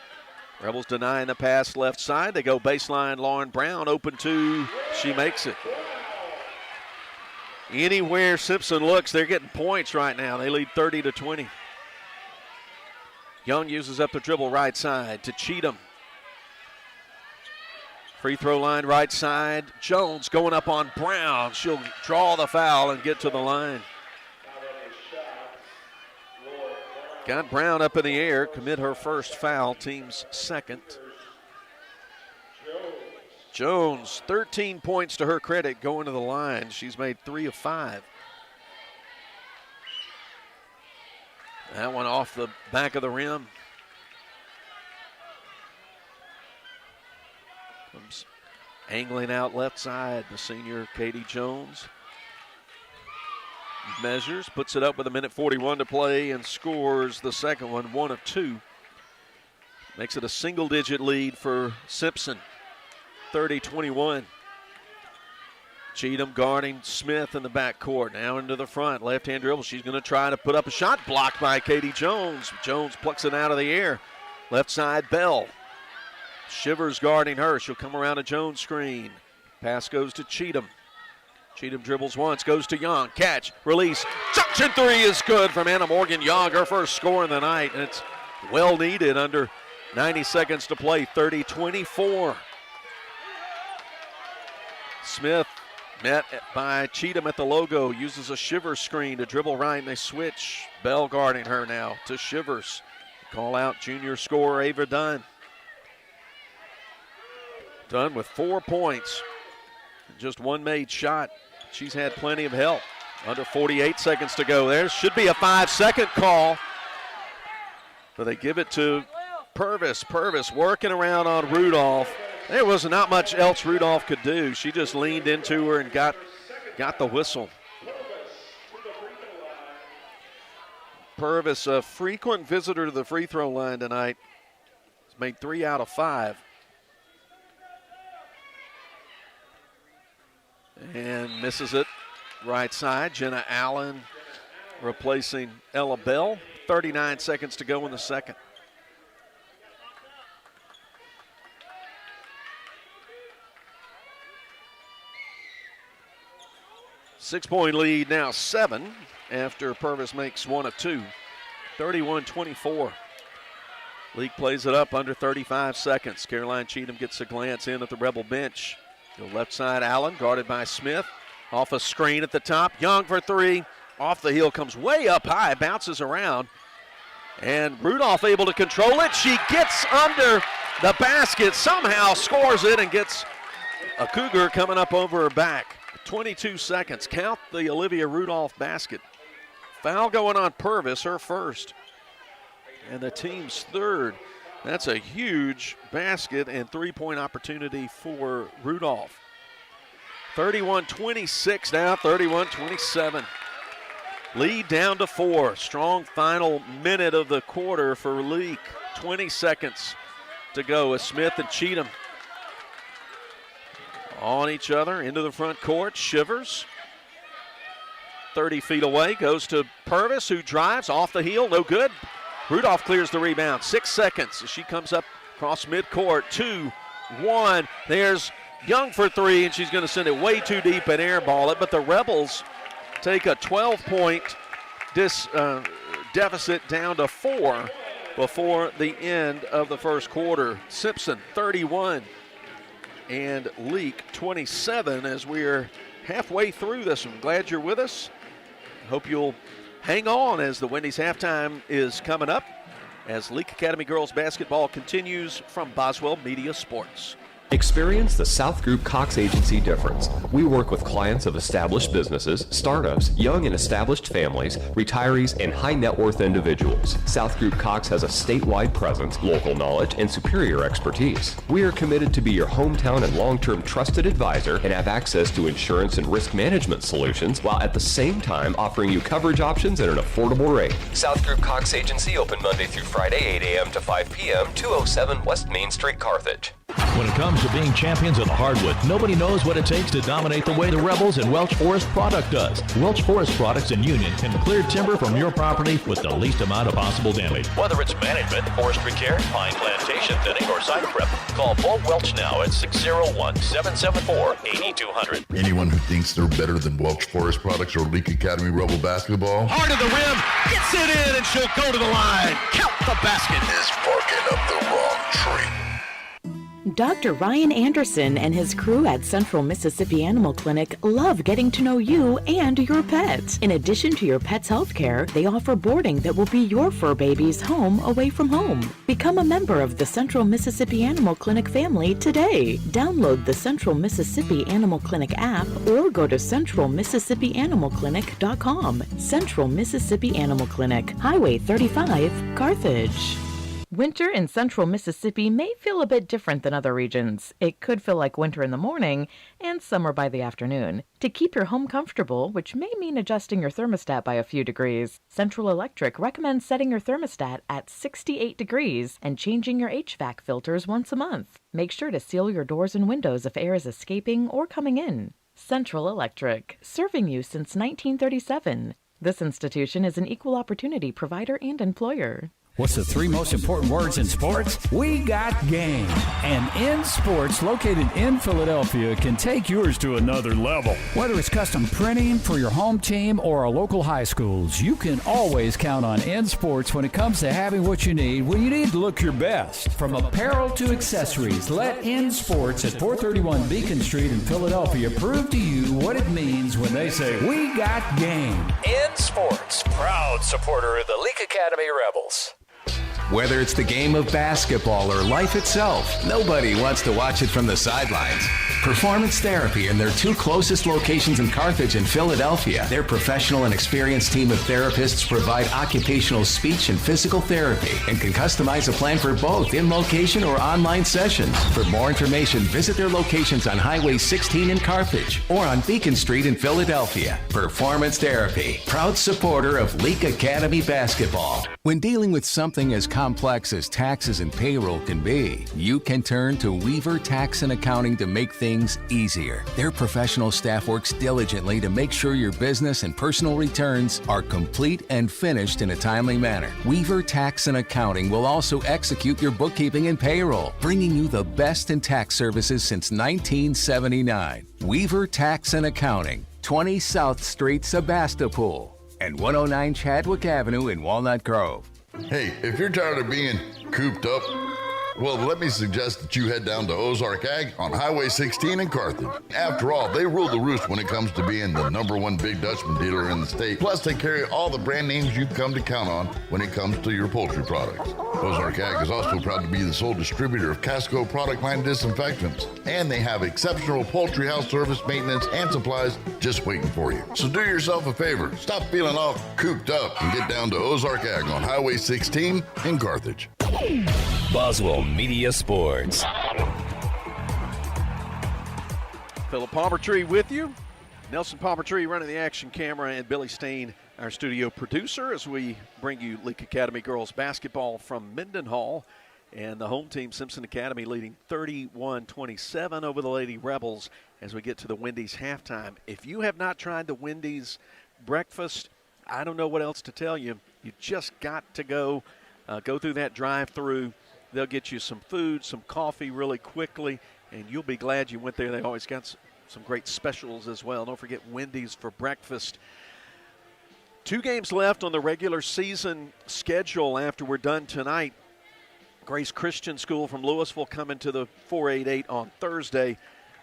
Rebels denying the pass left side. They go baseline. Lauren Brown open two. She makes it. Anywhere Simpson looks, they're getting points right now. They lead 30-20. Young uses up the dribble right side to Cheatham. Free throw line right side. Jones going up on Brown. She'll draw the foul and get to the line. Got Brown up in the air, commit her first foul, team's second. Jones, 13 points to her credit going to the line. She's made 3 of 5. That one off the back of the rim. Comes angling out left side, the senior Katie Jones. Measures, puts it up with 1:41 to play and scores the second one, 1 of 2. Makes it a single-digit lead for Simpson, 30-21. Cheatham guarding Smith in the backcourt. Now into the front, left-hand dribble. She's going to try to put up a shot, blocked by Katie Jones. Jones plucks it out of the air. Left side, Bell. Shivers guarding her. She'll come around a Jones screen. Pass goes to Cheatham. Cheatham dribbles once, goes to Young. Catch, release. Junction three is good from Anna Morgan Young. Her first score in the night, and it's well needed under 90 seconds to play, 30-24. Smith met by Cheatham at the logo, uses a Shivers screen to dribble right, and they switch. Bell guarding her now to Shivers. Call out junior scorer Ava Dunn. Dunn with 4 points. Just one made shot. She's had plenty of help. Under 48 seconds to go. There should be a 5-second call. But they give it to Purvis. Purvis working around on Rudolph. There was not much else Rudolph could do. She just leaned into her and got the whistle. Purvis, a frequent visitor to the free throw line tonight. He's made 3 out of 5. And misses it right side. Jenna Allen replacing Ella Bell. 39 seconds to go in the second. Six-point lead now, 7 after Purvis makes 1 of 2. 31-24. Leake plays it up under 35 seconds. Caroline Cheatham gets a glance in at the Rebel bench. Go left side, Allen, guarded by Smith. Off a screen at the top. Young for 3. Off the heel, comes way up high, bounces around. And Rudolph able to control it. She gets under the basket, somehow scores it, and gets a Cougar coming up over her back. 22 seconds. Count the Olivia Rudolph basket. Foul going on Purvis, her first. And the team's third. That's a huge basket and three-point opportunity for Rudolph. 31-26 now, 31-27. Lead down to 4. Strong final minute of the quarter for Leake. 20 seconds to go as Smith and Cheatham on each other into the front court. Shivers 30 feet away, goes to Purvis, who drives off the heel, no good. Rudolph clears the rebound. 6 seconds as she comes up across midcourt. 2-1. There's Young for 3, and she's going to send it way too deep and airball it. But the Rebels take a 12-point deficit down to 4 before the end of the first quarter. Simpson 31 and Leake 27 as we're halfway through this one. Glad you're with us. Hope you'll hang on as the Wendy's halftime is coming up as Leake Academy girls basketball continues from Boswell Media Sports. Experience the South Group Cox Agency difference. We work with clients of established businesses, startups, young and established families, retirees, and high net worth individuals. South Group Cox has a statewide presence, local knowledge, and superior expertise. We are committed to be your hometown and long-term trusted advisor and have access to insurance and risk management solutions while at the same time offering you coverage options at an affordable rate. South Group Cox Agency open Monday through Friday, 8 a.m. to 5 p.m., 207 West Main Street, Carthage. When it comes to being champions of the hardwood, nobody knows what it takes to dominate the way the Rebels and Welch Forest Product does. Welch Forest Products in Union can clear timber from your property with the least amount of possible damage. Whether it's management, forestry care, pine plantation thinning, or site prep, call Paul Welch now at 601-774-8200. Anyone who thinks they're better than Welch Forest Products or Leake Academy Rebel basketball Heart of the rim, gets it in, and she'll go to the line. Count the basket. is barking up the wrong tree. Dr. Ryan Anderson and his crew at Central Mississippi Animal Clinic love getting to know you and your pet. In addition to your pet's health care, they offer boarding that will be your fur baby's home away from home. Become a member of the Central Mississippi Animal Clinic family today. Download the Central Mississippi Animal Clinic app or go to centralmississippianimalclinic.com. Central Mississippi Animal Clinic, Highway 35, Carthage. Winter in central Mississippi may feel a bit different than other regions. It could feel like winter in the morning and summer by the afternoon. To keep your home comfortable, which may mean adjusting your thermostat by a few degrees, Central Electric recommends setting your thermostat at 68 degrees and changing your HVAC filters once a month. Make sure to seal your doors and windows if air is escaping or coming in. Central Electric, serving you since 1937. This institution is an equal opportunity provider and employer. What's the three most important words in sports? We got game. And In Sports, located in Philadelphia, can take yours to another level. Whether it's custom printing for your home team or our local high schools, you can always count on In Sports when it comes to having what you need when you need to look your best. From apparel to accessories, let In Sports at 431 Beacon Street in Philadelphia prove to you what it means when they say, we got game. In Sports, proud supporter of the Leake Academy Rebels. Whether it's the game of basketball or life itself, nobody wants to watch it from the sidelines. Performance Therapy and their two closest locations in Carthage and Philadelphia. Their professional and experienced team of therapists provide occupational speech and physical therapy and can customize a plan for both in location or online sessions. For more information, visit their locations on Highway 16 in Carthage or on Beacon Street in Philadelphia. Performance Therapy, proud supporter of Leake Academy basketball. When dealing with something as complex as taxes and payroll can be, you can turn to Weaver Tax and Accounting to make things easier. Their professional staff works diligently to make sure your business and personal returns are complete and finished in a timely manner. Weaver Tax and Accounting will also execute your bookkeeping and payroll, bringing you the best in tax services since 1979. Weaver Tax and Accounting, 20 South Street, Sebastopol, and 109 Chadwick Avenue in Walnut Grove. Hey, if you're tired of being cooped up, well, let me suggest that you head down to Ozark Ag on Highway 16 in Carthage. After all, they rule the roost when it comes to being the #1 Big Dutchman dealer in the state. Plus, they carry all the brand names you've come to count on when it comes to your poultry products. Ozark Ag is also proud to be the sole distributor of Casco product line disinfectants. And they have exceptional poultry house service, maintenance, and supplies just waiting for you. So do yourself a favor. Stop feeling all cooped up and get down to Ozark Ag on Highway 16 in Carthage. Boswell Media Sports. Philip Palmertree with you. Nelson Palmertree running the action camera, and Billy Steen, our studio producer, as we bring you Leake Academy girls basketball from Mendenhall. And the home team, Simpson Academy, leading 31-27 over the Lady Rebels as we get to the Wendy's halftime. If you have not tried the Wendy's breakfast, I don't know what else to tell you. You just got to go through that drive-through. They'll get you some food, some coffee really quickly, and you'll be glad you went there. They always got some great specials as well. Don't forget Wendy's for breakfast. 2 games left on the regular season schedule after we're done tonight. Grace Christian School from Louisville coming to the 488 on Thursday.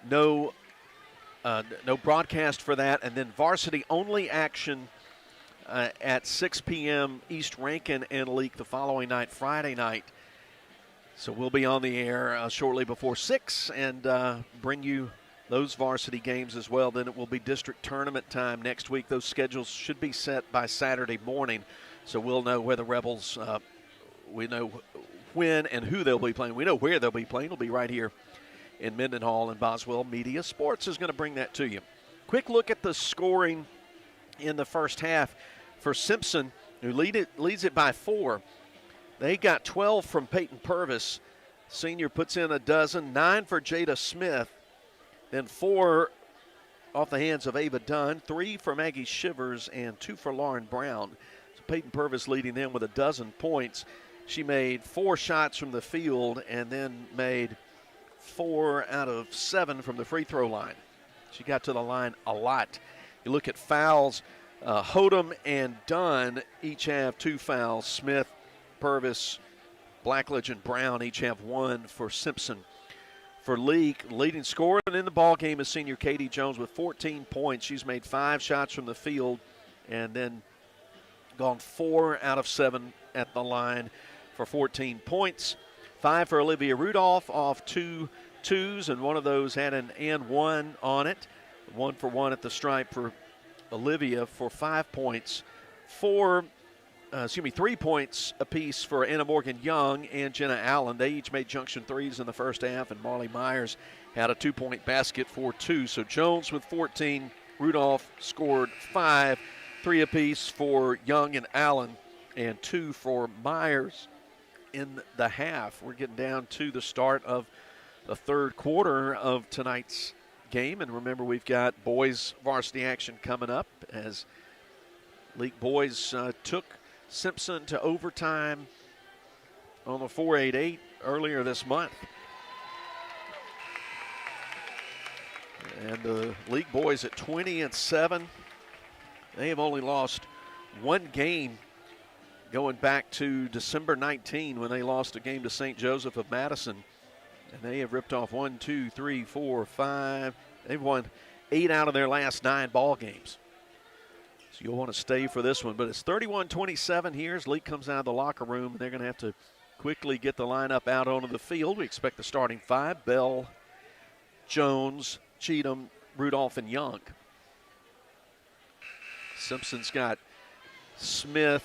No broadcast for that. And then varsity-only action at 6 p.m. East Rankin and Leake the following night, Friday night. So we'll be on the air shortly before 6 and bring you those varsity games as well. Then it will be district tournament time next week. Those schedules should be set by Saturday morning, so we'll know where the Rebels, we know when and who they'll be playing. We know where they'll be playing. It'll be right here in Mendenhall, and Boswell Media Sports is going to bring that to you. Quick look at the scoring in the first half for Simpson, who leads it by 4. They got 12 from Peyton Purvis. Senior puts in a dozen, 9 for Jada Smith, then 4 off the hands of Ava Dunn, 3 for Maggie Shivers, and 2 for Lauren Brown. So Peyton Purvis leading them with a dozen points. She made 4 shots from the field and then made 4 out of 7 from the free throw line. She got to the line a lot. You look at fouls, Hodum and Dunn each have 2 fouls. Smith, Purvis, Blackledge, and Brown each have 1 for Simpson. For Leake, leading scorer in the ball game is senior Katie Jones with 14 points. She's made 5 shots from the field and then gone 4 out of 7 at the line for 14 points. 5 for Olivia Rudolph off 2 twos, and one of those had an and 1 on it. 1 for 1 at the stripe for Olivia for 5 points. 3 points apiece for Anna Morgan Young and Jenna Allen. They each made junction threes in the first half, and Marley Myers had a 2-point basket for 2. So Jones with 14, Rudolph scored 5, 3 apiece for Young and Allen, and 2 for Myers in the half. We're getting down to the start of the third quarter of tonight's game, and remember we've got boys varsity action coming up as League boys took Simpson to overtime on the 4-8-8 earlier this month. And the League boys at 20-7. They have only lost 1 game going back to December 19 when they lost a game to St. Joseph of Madison. And they have ripped off 1, 2, 3, 4, 5. They've won 8 out of their last 9 ball games. So you'll want to stay for this one. But it's 31-27 here as Leake comes out of the locker room. They're going to have to quickly get the lineup out onto the field. We expect the starting 5, Bell, Jones, Cheatham, Rudolph, and Young. Simpson's got Smith,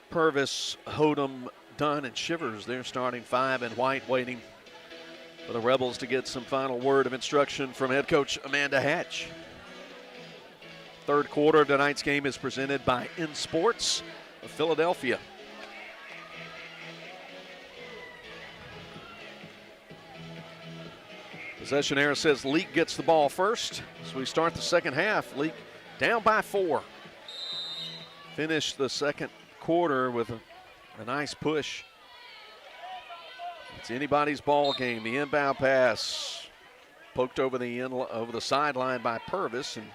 Purvis, Hodum, Dunn, and Shivers. They're starting 5, and White waiting for the Rebels to get some final word of instruction from head coach Amanda Hatch. Third quarter of tonight's game is presented by In Sports of Philadelphia. Possession error says Leake gets the ball first. So we start the second half. Leake down by 4. Finish the second quarter with a nice push. It's anybody's ball game. The inbound pass poked over the sideline by Purvis, and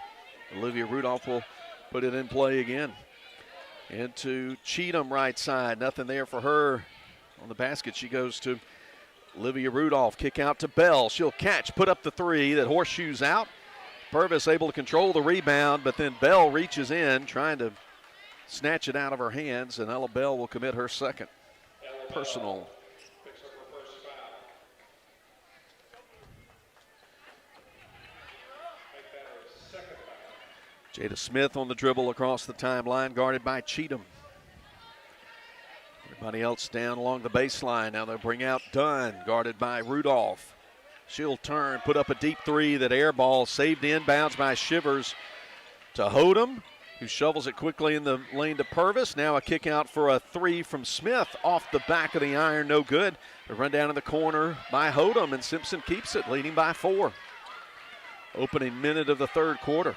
Olivia Rudolph will put it in play again. Into Cheatham right side. Nothing there for her on the basket. She goes to Olivia Rudolph. Kick out to Bell. She'll catch, put up the 3 that horseshoes out. Purvis able to control the rebound, but then Bell reaches in trying to snatch it out of her hands, and Ella Bell will commit her second personal. Jada Smith on the dribble across the timeline, guarded by Cheatham. Everybody else down along the baseline. Now they'll bring out Dunn, guarded by Rudolph. She'll turn, put up a deep 3 that air ball, saved inbounds by Shivers to Hodum, who shovels it quickly in the lane to Purvis. Now a kick out for a 3 from Smith off the back of the iron, no good. A run down in the corner by Hodum, and Simpson keeps it, leading by 4. Opening minute of the third quarter.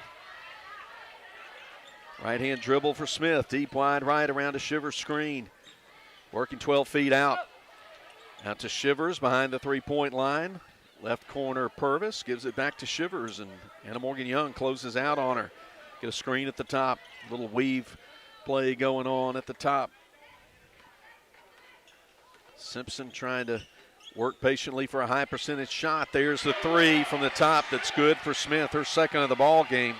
Right-hand dribble for Smith, deep wide right around a Shivers screen. Working 12 feet out. Out to Shivers behind the 3-point line. Left corner Purvis gives it back to Shivers, and Anna Morgan Young closes out on her. Get a screen at the top. Little weave play going on at the top. Simpson trying to work patiently for a high percentage shot. There's the 3 from the top that's good for Smith, her second of the ball game.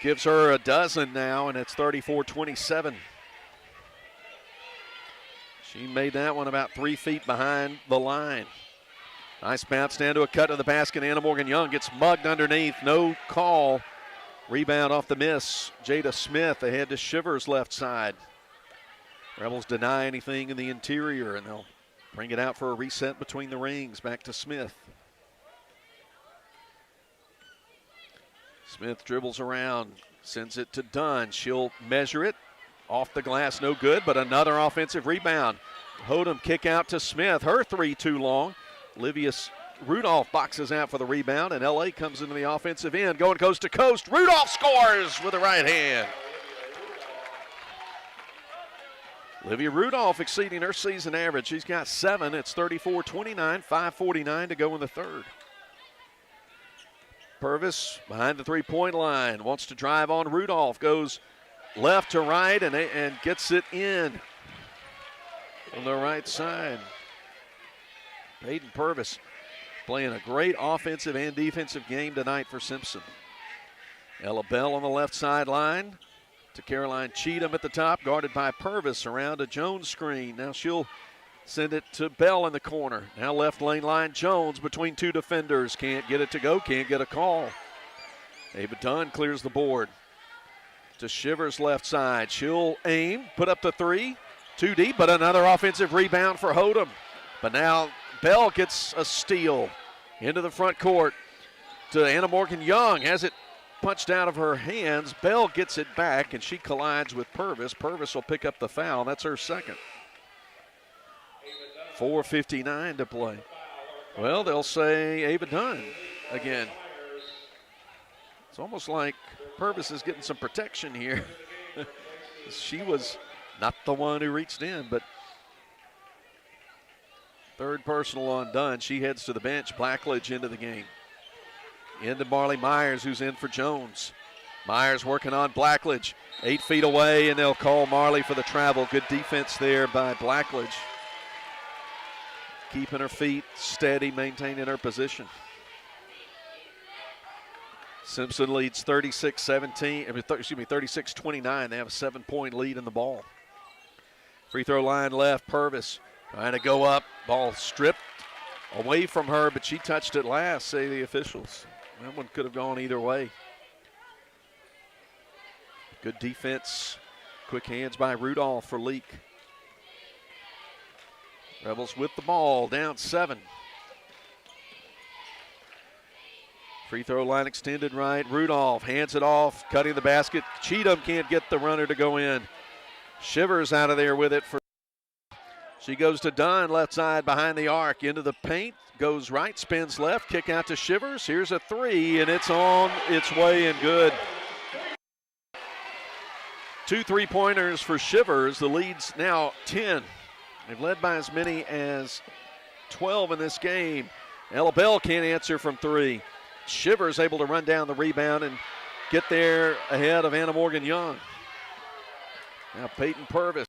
Gives her a dozen now, and it's 34-27. She made that one about 3 feet behind the line. Nice bounce down to a cut to the basket. Anna Morgan Young gets mugged underneath. No call. Rebound off the miss. Jada Smith ahead to Shivers left side. Rebels deny anything in the interior, and they'll bring it out for a reset between the rings. Back to Smith. Smith dribbles around, sends it to Dunn. She'll measure it. Off the glass, no good, but another offensive rebound. Hodem kick out to Smith. Her three too long. Olivia Rudolph boxes out for the rebound, and LA comes into the offensive end, going coast to coast. Rudolph scores with the right hand. Olivia Rudolph exceeding her season average. She's got 7. It's 34-29, 5:49 to go in the third. Purvis behind the three-point line, wants to drive on Rudolph, goes left to right and gets it in on the right side. Peyton Purvis playing a great offensive and defensive game tonight for Simpson. Ella Bell on the left sideline to Caroline Cheatham at the top, guarded by Purvis around a Jones screen. Now she'll send it to Bell in the corner. Now left lane line, Jones between two defenders. Can't get it to go, can't get a call. Ava Dunn clears the board. To Shivers left side. She'll aim, put up the three. Too deep, but another offensive rebound for Hodem. But now Bell gets a steal into the front court to Anna Morgan Young. Has it punched out of her hands. Bell gets it back, and she collides with Purvis. Purvis will pick up the foul. That's her second. 4:59 to play. Well, they'll say Ava Dunn again. It's almost like Purvis is getting some protection here. She was not the one who reached in, but third personal on Dunn. She heads to the bench. Blackledge into the game. Into Marley Myers, who's in for Jones. Myers working on Blackledge. 8 feet away, and they'll call Marley for the travel. Good defense there by Blackledge. Keeping her feet steady, maintaining her position. Simpson leads 36-29. They have a 7-point lead in the ball. Free throw line left, Purvis trying to go up. Ball stripped away from her, but she touched it last, say the officials. That one could have gone either way. Good defense. Quick hands by Rudolph for Leake. Rebels with the ball, down 7. Free throw line extended right. Rudolph hands it off, cutting the basket. Cheatham can't get the runner to go in. Shivers out of there with it. She goes to Dunn, left side behind the arc, into the paint, goes right, spins left, kick out to Shivers. Here's a three, and it's on its way and good. 2 3-pointers for Shivers. The lead's now 10. They've led by as many as 12 in this game. Ella Bell can't answer from 3. Shivers able to run down the rebound and get there ahead of Anna Morgan Young. Now Peyton Purvis.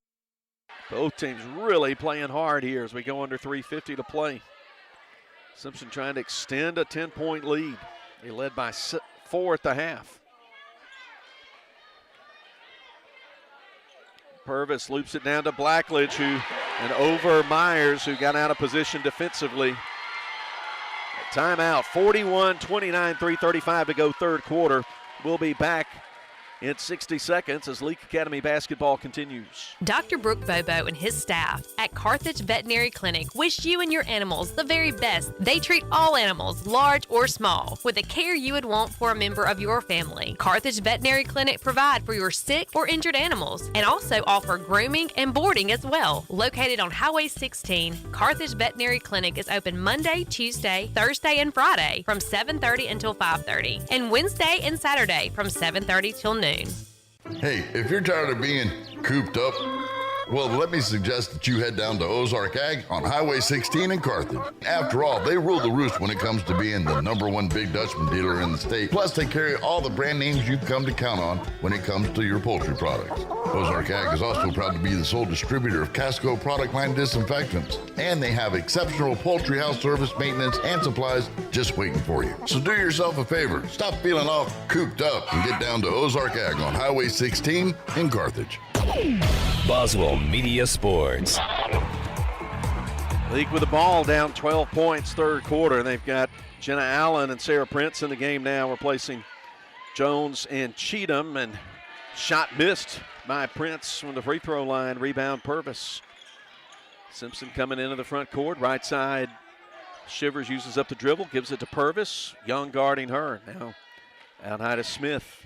Both teams really playing hard here as we go under 3:50 to play. Simpson trying to extend a 10-point lead. They led by 4 at the half. Purvis loops it down to Blackledge, and over Myers, who got out of position defensively. Timeout, 41-29, 3:35 to go third quarter. We'll be back in 60 seconds as Leake Academy basketball continues. Dr. Brooke Bobo and his staff at Carthage Veterinary Clinic wish you and your animals the very best. They treat all animals, large or small, with the care you would want for a member of your family. Carthage Veterinary Clinic provide for your sick or injured animals and also offer grooming and boarding as well. Located on Highway 16, Carthage Veterinary Clinic is open Monday, Tuesday, Thursday, and Friday from 7:30 until 5:30, and Wednesday and Saturday from 7:30 till noon. Hey, if you're tired of being cooped up, well, let me suggest that you head down to Ozark Ag on Highway 16 in Carthage. After all, they rule the roost when it comes to being the #1 Big Dutchman dealer in the state. Plus, they carry all the brand names you've come to count on when it comes to your poultry products. Ozark Ag is also proud to be the sole distributor of Casco product line disinfectants. And they have exceptional poultry house service, maintenance, and supplies just waiting for you. So do yourself a favor. Stop feeling all cooped up and get down to Ozark Ag on Highway 16 in Carthage. Boswell Media Sports. Leake with the ball, down 12 points, third quarter. They've got Jenna Allen and Sarah Prince in the game now, replacing Jones and Cheatham. And shot missed by Prince from the free throw line. Rebound Purvis. Simpson coming into the front court. Right side, Shivers uses up the dribble, gives it to Purvis. Young guarding her. Now out high to Smith.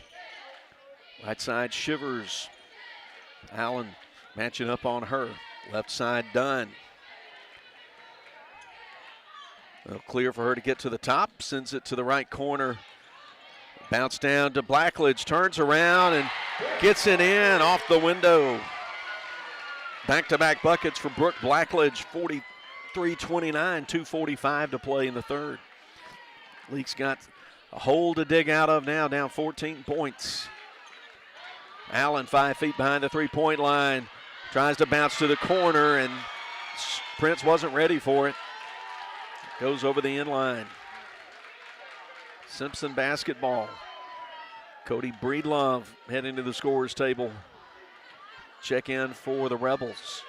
Right side, Shivers. Allen matching up on her. Left side, Dunn. Clear for her to get to the top. Sends it to the right corner. Bounce down to Blackledge. Turns around and gets it in off the window. Back-to-back buckets for Brooke Blackledge. 43-29, 2:45 to play in the third. Leake's got a hole to dig out of now, down 14 points. Allen 5 feet behind the three-point line. Tries to bounce to the corner, and Prince wasn't ready for it. Goes over the inline. Simpson basketball. Cody Breedlove heading to the scorer's table. Check in for the Rebels.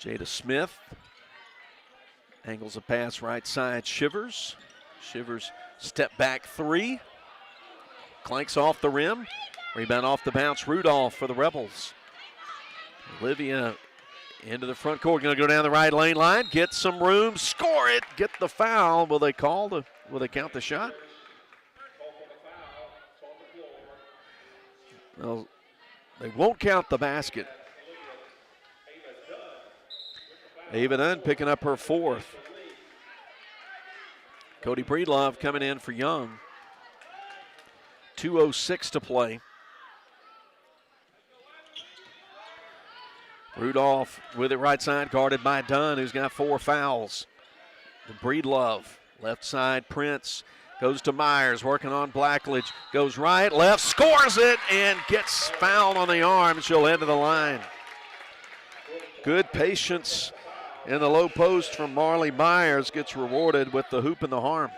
Jada Smith. Angles a pass right side, Shivers. Shivers step back three. Clanks off the rim. Rebound off the bounce, Rudolph for the Rebels. Olivia into the front court, going to go down the right lane line, get some room, score it, get the foul. Will they count the shot? Well, they won't count the basket. Ava Dunn picking up her fourth. Cody Breedlove coming in for Young. 2:06 to play. Rudolph with it right side, guarded by Dunn, who's got 4 fouls. The Breedlove, left side, Prince goes to Myers, working on Blackledge. Goes right, left, scores it, and gets fouled on the arm. She'll head to the line. Good patience in the low post from Marley Myers. Gets rewarded with the hoop and the harm.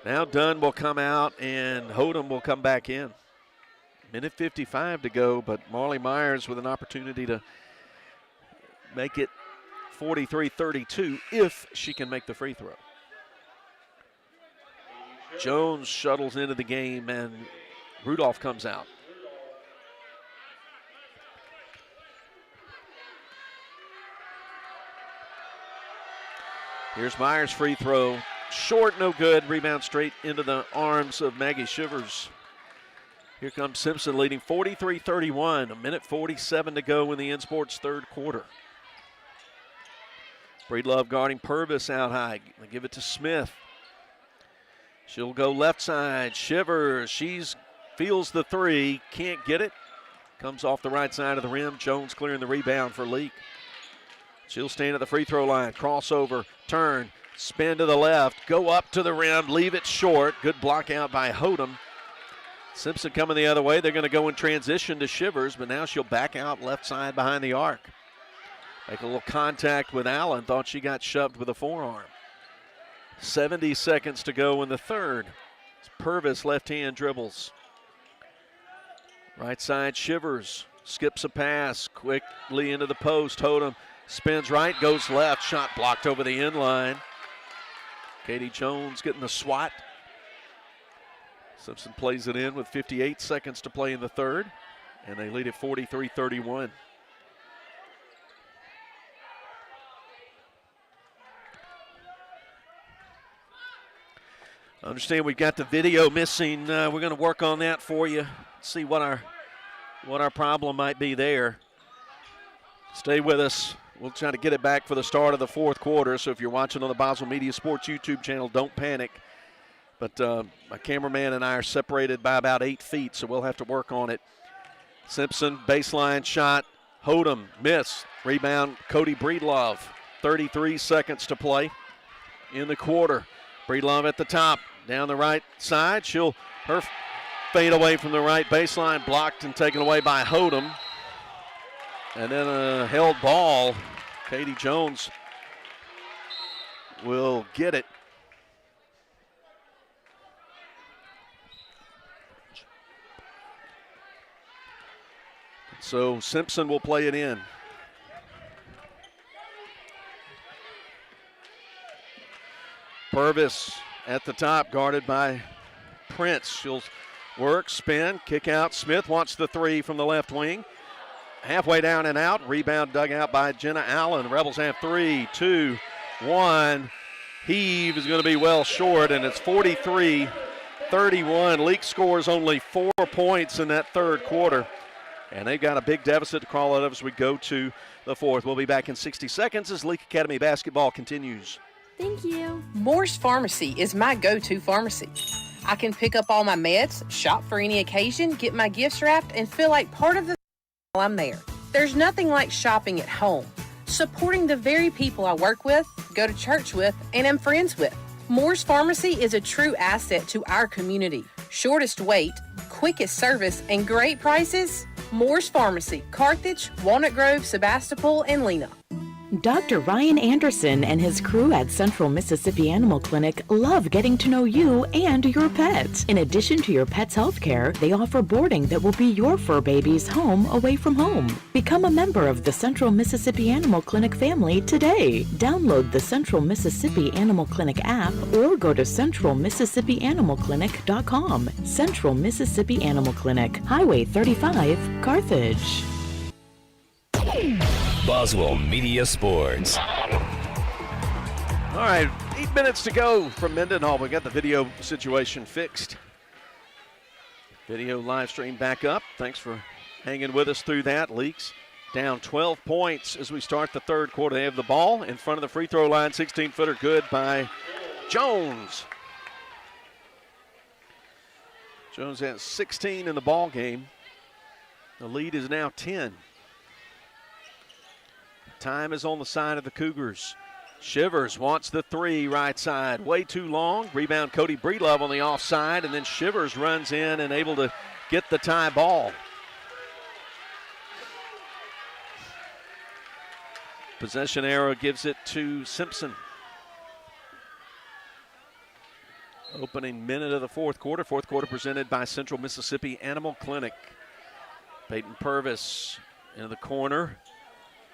Now Dunn will come out, and Hodem will come back in. Minute 55 to go, but Marley Myers with an opportunity to make it 43-32 if she can make the free throw. Jones shuttles into the game, and Rudolph comes out. Here's Myers' free throw. Short, no good. Rebound straight into the arms of Maggie Shivers. Here comes Simpson leading 43-31. A minute 47 to go in the InSports third quarter. Breedlove guarding Purvis out high. They give it to Smith. She'll go left side. Shivers. Feels the three. Can't get it. Comes off the right side of the rim. Jones clearing the rebound for Leake. She'll stand at the free throw line. Crossover. Turn. Spin to the left. Go up to the rim. Leave it short. Good block out by Hodem. Simpson coming the other way. They're going to go in transition to Shivers, but now she'll back out left side behind the arc. Make a little contact with Allen. Thought she got shoved with a forearm. 70 seconds to go in the third. Purvis left hand dribbles. Right side, Shivers. Skips a pass quickly into the post. Hodem spins right, goes left. Shot blocked over the inline. Katie Jones getting the swat. Simpson plays it in with 58 seconds to play in the third, and they lead at 43-31. I understand we've got the video missing. We're going to work on that for you. See what our problem might be there. Stay with us. We'll try to get it back for the start of the fourth quarter. So if you're watching on the Boswell Media Sports YouTube channel, don't panic. But my cameraman and I are separated by about 8 feet, so we'll have to work on it. Simpson, baseline shot. Hodem, miss. Rebound, Cody Breedlove. 33 seconds to play in the quarter. Breedlove at the top, down the right side. Her fade away from the right baseline, blocked and taken away by Hodem. And then a held ball. Katie Jones will get it. So Simpson will play it in. Purvis at the top, guarded by Prince. She'll work, spin, kick out. Smith wants the three from the left wing. Halfway down and out. Rebound dug out by Jenna Allen. Rebels have 3, 2, 1. Heave is going to be well short, and it's 43-31. Leake scores only 4 points in that third quarter, and they've got a big deficit to crawl out of as we go to the fourth. We'll be back in 60 seconds as Leake Academy basketball continues. Thank you. Moore's Pharmacy is my go-to pharmacy. I can pick up all my meds, shop for any occasion, get my gifts wrapped, and feel like part of the while I'm there. There's nothing like shopping at home, supporting the very people I work with, go to church with, and am friends with. Moore's Pharmacy is a true asset to our community. Shortest wait, quickest service, and great prices. Moore's Pharmacy, Carthage, Walnut Grove, Sebastopol, and Lena. Dr. Ryan Anderson and his crew at Central Mississippi Animal Clinic love getting to know you and your pets. In addition to your pet's health care, they offer boarding that will be your fur baby's home away from home. Become a member of the Central Mississippi Animal Clinic family today. Download the Central Mississippi Animal Clinic app or go to centralmississippianimalclinic.com. Central Mississippi Animal Clinic, Highway 35, Carthage. Boswell Media Sports. All right, 8 minutes to go from Mendenhall. We got the video situation fixed. Video live stream back up. Thanks for hanging with us through that. Leaks down 12 points as we start the third quarter. They have the ball in front of the free throw line. 16-footer good by Jones. Jones has 16 in the ball game. The lead is now 10. Time is on the side of the Cougars. Shivers wants the three right side. Way too long. Rebound Cody Breedlove on the offside, and then Shivers runs in and able to get the tie ball. Possession arrow gives it to Simpson. Opening minute of the fourth quarter. Fourth quarter presented by Central Mississippi Animal Clinic. Peyton Purvis into the corner.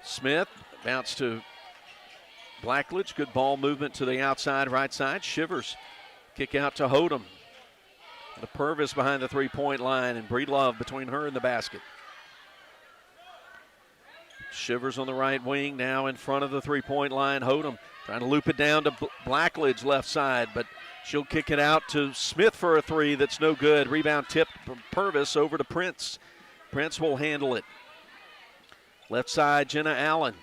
Smith bounce to Blackledge. Good ball movement to the outside right side. Shivers kick out to Hodem. The Purvis behind the three-point line, and Breedlove between her and the basket. Shivers on the right wing, now in front of the three-point line. Hodem trying to loop it down to Blackledge left side, but she'll kick it out to Smith for a three that's no good. Rebound tipped from Purvis over to Prince. Prince will handle it. Left side, Jenna Allen.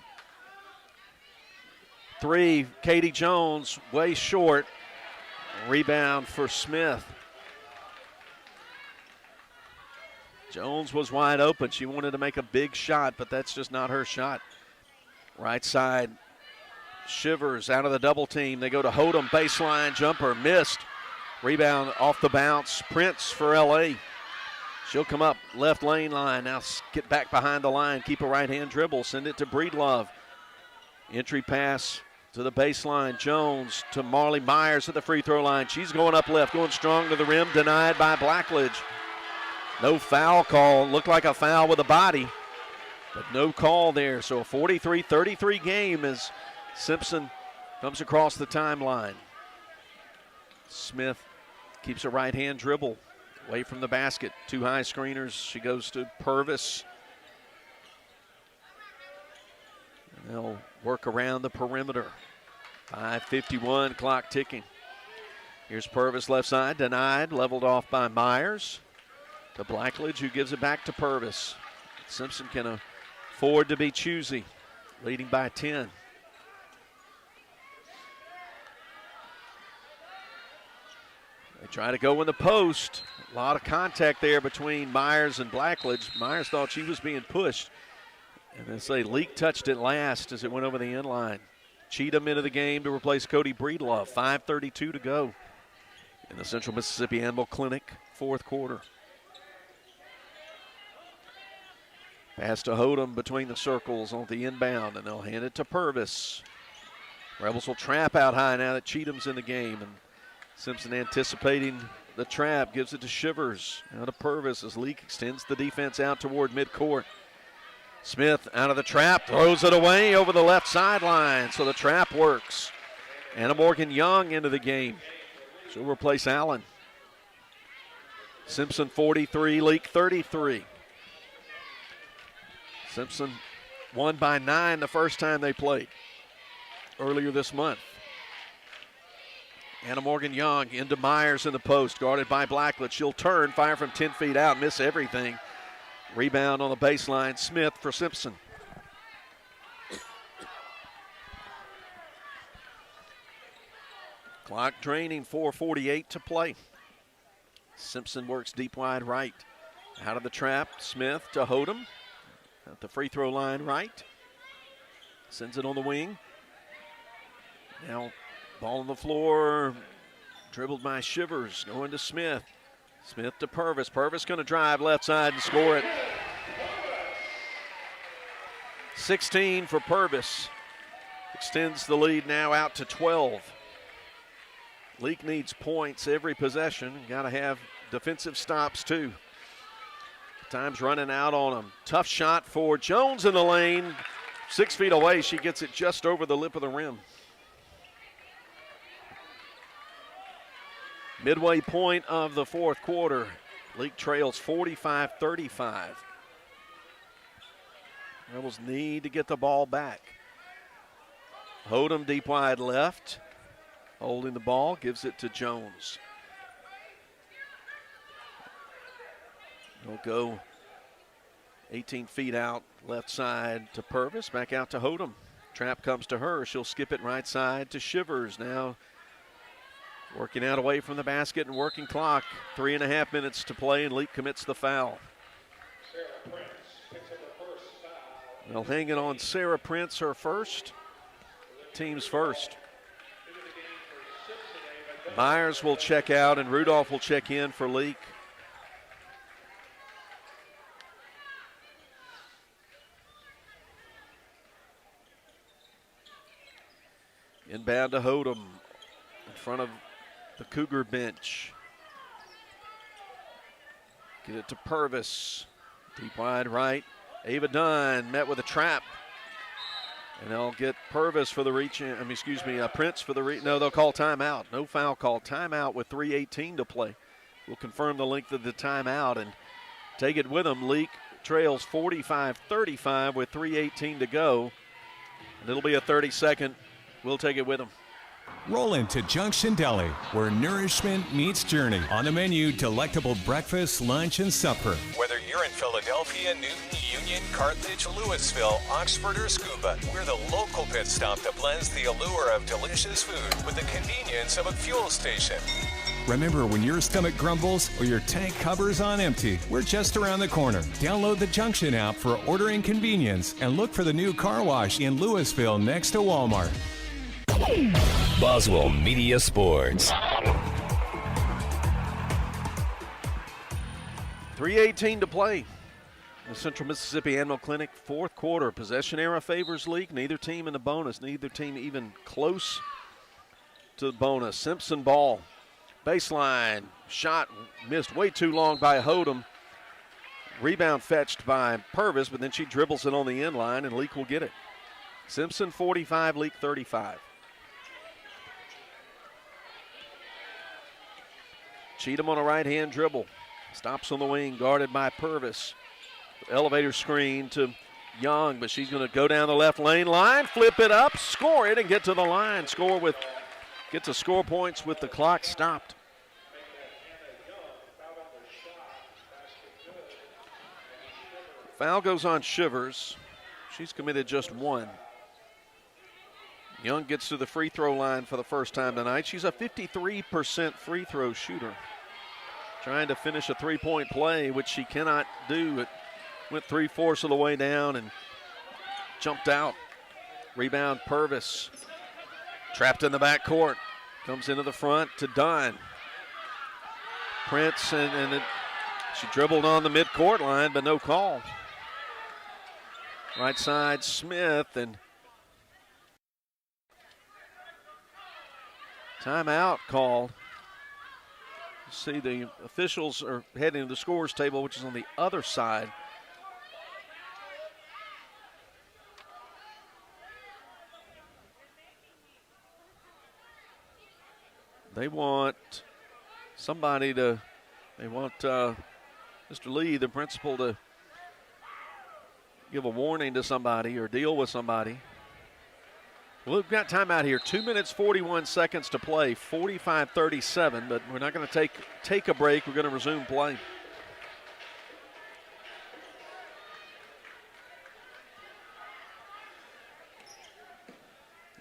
Three, Katie Jones, way short. Rebound for Smith. Jones was wide open. She wanted to make a big shot, but that's just not her shot. Right side, Shivers out of the double team. They go to Hodem, baseline jumper, missed. Rebound off the bounce. Prince for LA. She'll come up left lane line. Now get back behind the line. Keep a right-hand dribble. Send it to Breedlove. Entry pass to the baseline. Jones to Marley Myers at the free throw line. She's going up left, going strong to the rim. Denied by Blackledge. No foul call. Looked like a foul with a body, but no call there. So a 43-33 game as Simpson comes across the timeline. Smith keeps a right-hand dribble. Away from the basket, two high screeners. She goes to Purvis. And they'll work around the perimeter. 5:51, clock ticking. Here's Purvis left side, denied, leveled off by Myers. To Blackledge, who gives it back to Purvis. Simpson can afford to be choosy, leading by 10. They try to go in the post. A lot of contact there between Myers and Blackledge. Myers thought she was being pushed. And they say Leake touched it last as it went over the end line. Cheatham into the game to replace Cody Breedlove. 5:32 to go in the Central Mississippi Animal Clinic fourth quarter. Pass to Hodem between the circles on the inbound, and they'll hand it to Purvis. Rebels will trap out high now that Cheatham's in the game, and Simpson anticipating the trap, gives it to Shivers. Now to Purvis as Leake extends the defense out toward midcourt. Smith out of the trap, throws it away over the left sideline, so the trap works. Anna Morgan Young into the game. She'll replace Allen. Simpson 43, Leake 33. Simpson won by 9 the first time they played earlier this month. Anna Morgan Young into Myers in the post, guarded by Blackledge. She'll turn, fire from 10 feet out, miss everything. Rebound on the baseline, Smith for Simpson. Clock draining, 4:48 to play. Simpson works deep wide right. Out of the trap, Smith to Hodem. At the free throw line right. Sends it on the wing. Now ball on the floor. Dribbled by Shivers. Going to Smith. Smith to Purvis. Purvis going to drive left side and score it. 16 for Purvis. Extends the lead now out to 12. Leake needs points every possession. Got to have defensive stops too. Time's running out on him. Tough shot for Jones in the lane. 6 feet away. She gets it just over the lip of the rim. Midway point of the fourth quarter. Leake trails 45-35. Rebels need to get the ball back. Hodem deep wide left. Holding the ball, gives it to Jones. He'll go 18 feet out, left side to Purvis, back out to Hodem. Trap comes to her. She'll skip it right side to Shivers. Now working out away from the basket and working clock. 3.5 minutes to play, and Leake commits the foul. Well, hanging on Sarah Prince, her first. Team's first. Myers will check out, and Rudolph will check in for Leake. Inbound to Hodem in front of the Cougar bench. Get it to Purvis. Deep wide right. Ava Dunn met with a trap. And they'll get Purvis for the reach. Prince for the reach. No, they'll call timeout. No foul call. Timeout with 3:18 to play. We'll confirm the length of the timeout and take it with them. Leake trails 45-35 with 3:18 to go. And it'll be a 30-second. We'll take it with them. Roll into Junction Deli, where nourishment meets journey. On the menu, delectable breakfast, lunch, and supper. Whether you're in Philadelphia, Newton, Union, Carthage, Louisville, Oxford, or Scuba, we're the local pit stop that blends the allure of delicious food with the convenience of a fuel station. Remember, when your stomach grumbles or your tank covers on empty, we're just around the corner. Download the Junction app for ordering convenience and look for the new car wash in Louisville next to Walmart. Boswell Media Sports. 3:18 to play. The Central Mississippi Animal Clinic fourth quarter. Possession era favors Leake. Neither team in the bonus. Neither team even close to the bonus. Simpson ball. Baseline. Shot missed way too long by Hodem. Rebound fetched by Purvis, but then she dribbles it on the end line, and Leake will get it. Simpson 45, Leake 35. Cheatham on a right-hand dribble. Stops on the wing, guarded by Purvis. Elevator screen to Young, but she's going to go down the left lane line, flip it up, score it, and get to the line. Get to score points with the clock stopped. Foul goes on Shivers. She's committed just one. Young gets to the free throw line for the first time tonight. She's a 53% free throw shooter. Trying to finish a three-point play, which she cannot do. It went 3/4 of the way down and jumped out. Rebound Purvis. Trapped in the backcourt. Comes into the front to Dunn. Prince, she dribbled on the midcourt line, but no call. Right side, Smith, and timeout called. See, the officials are heading to the scores table, which is on the other side. They want somebody to, they want Mr. Lee, the principal, to give a warning to somebody or deal with somebody. Well, we've got time out here. 2 minutes, 41 seconds to play, 45-37, but we're not going to take a break. We're going to resume play.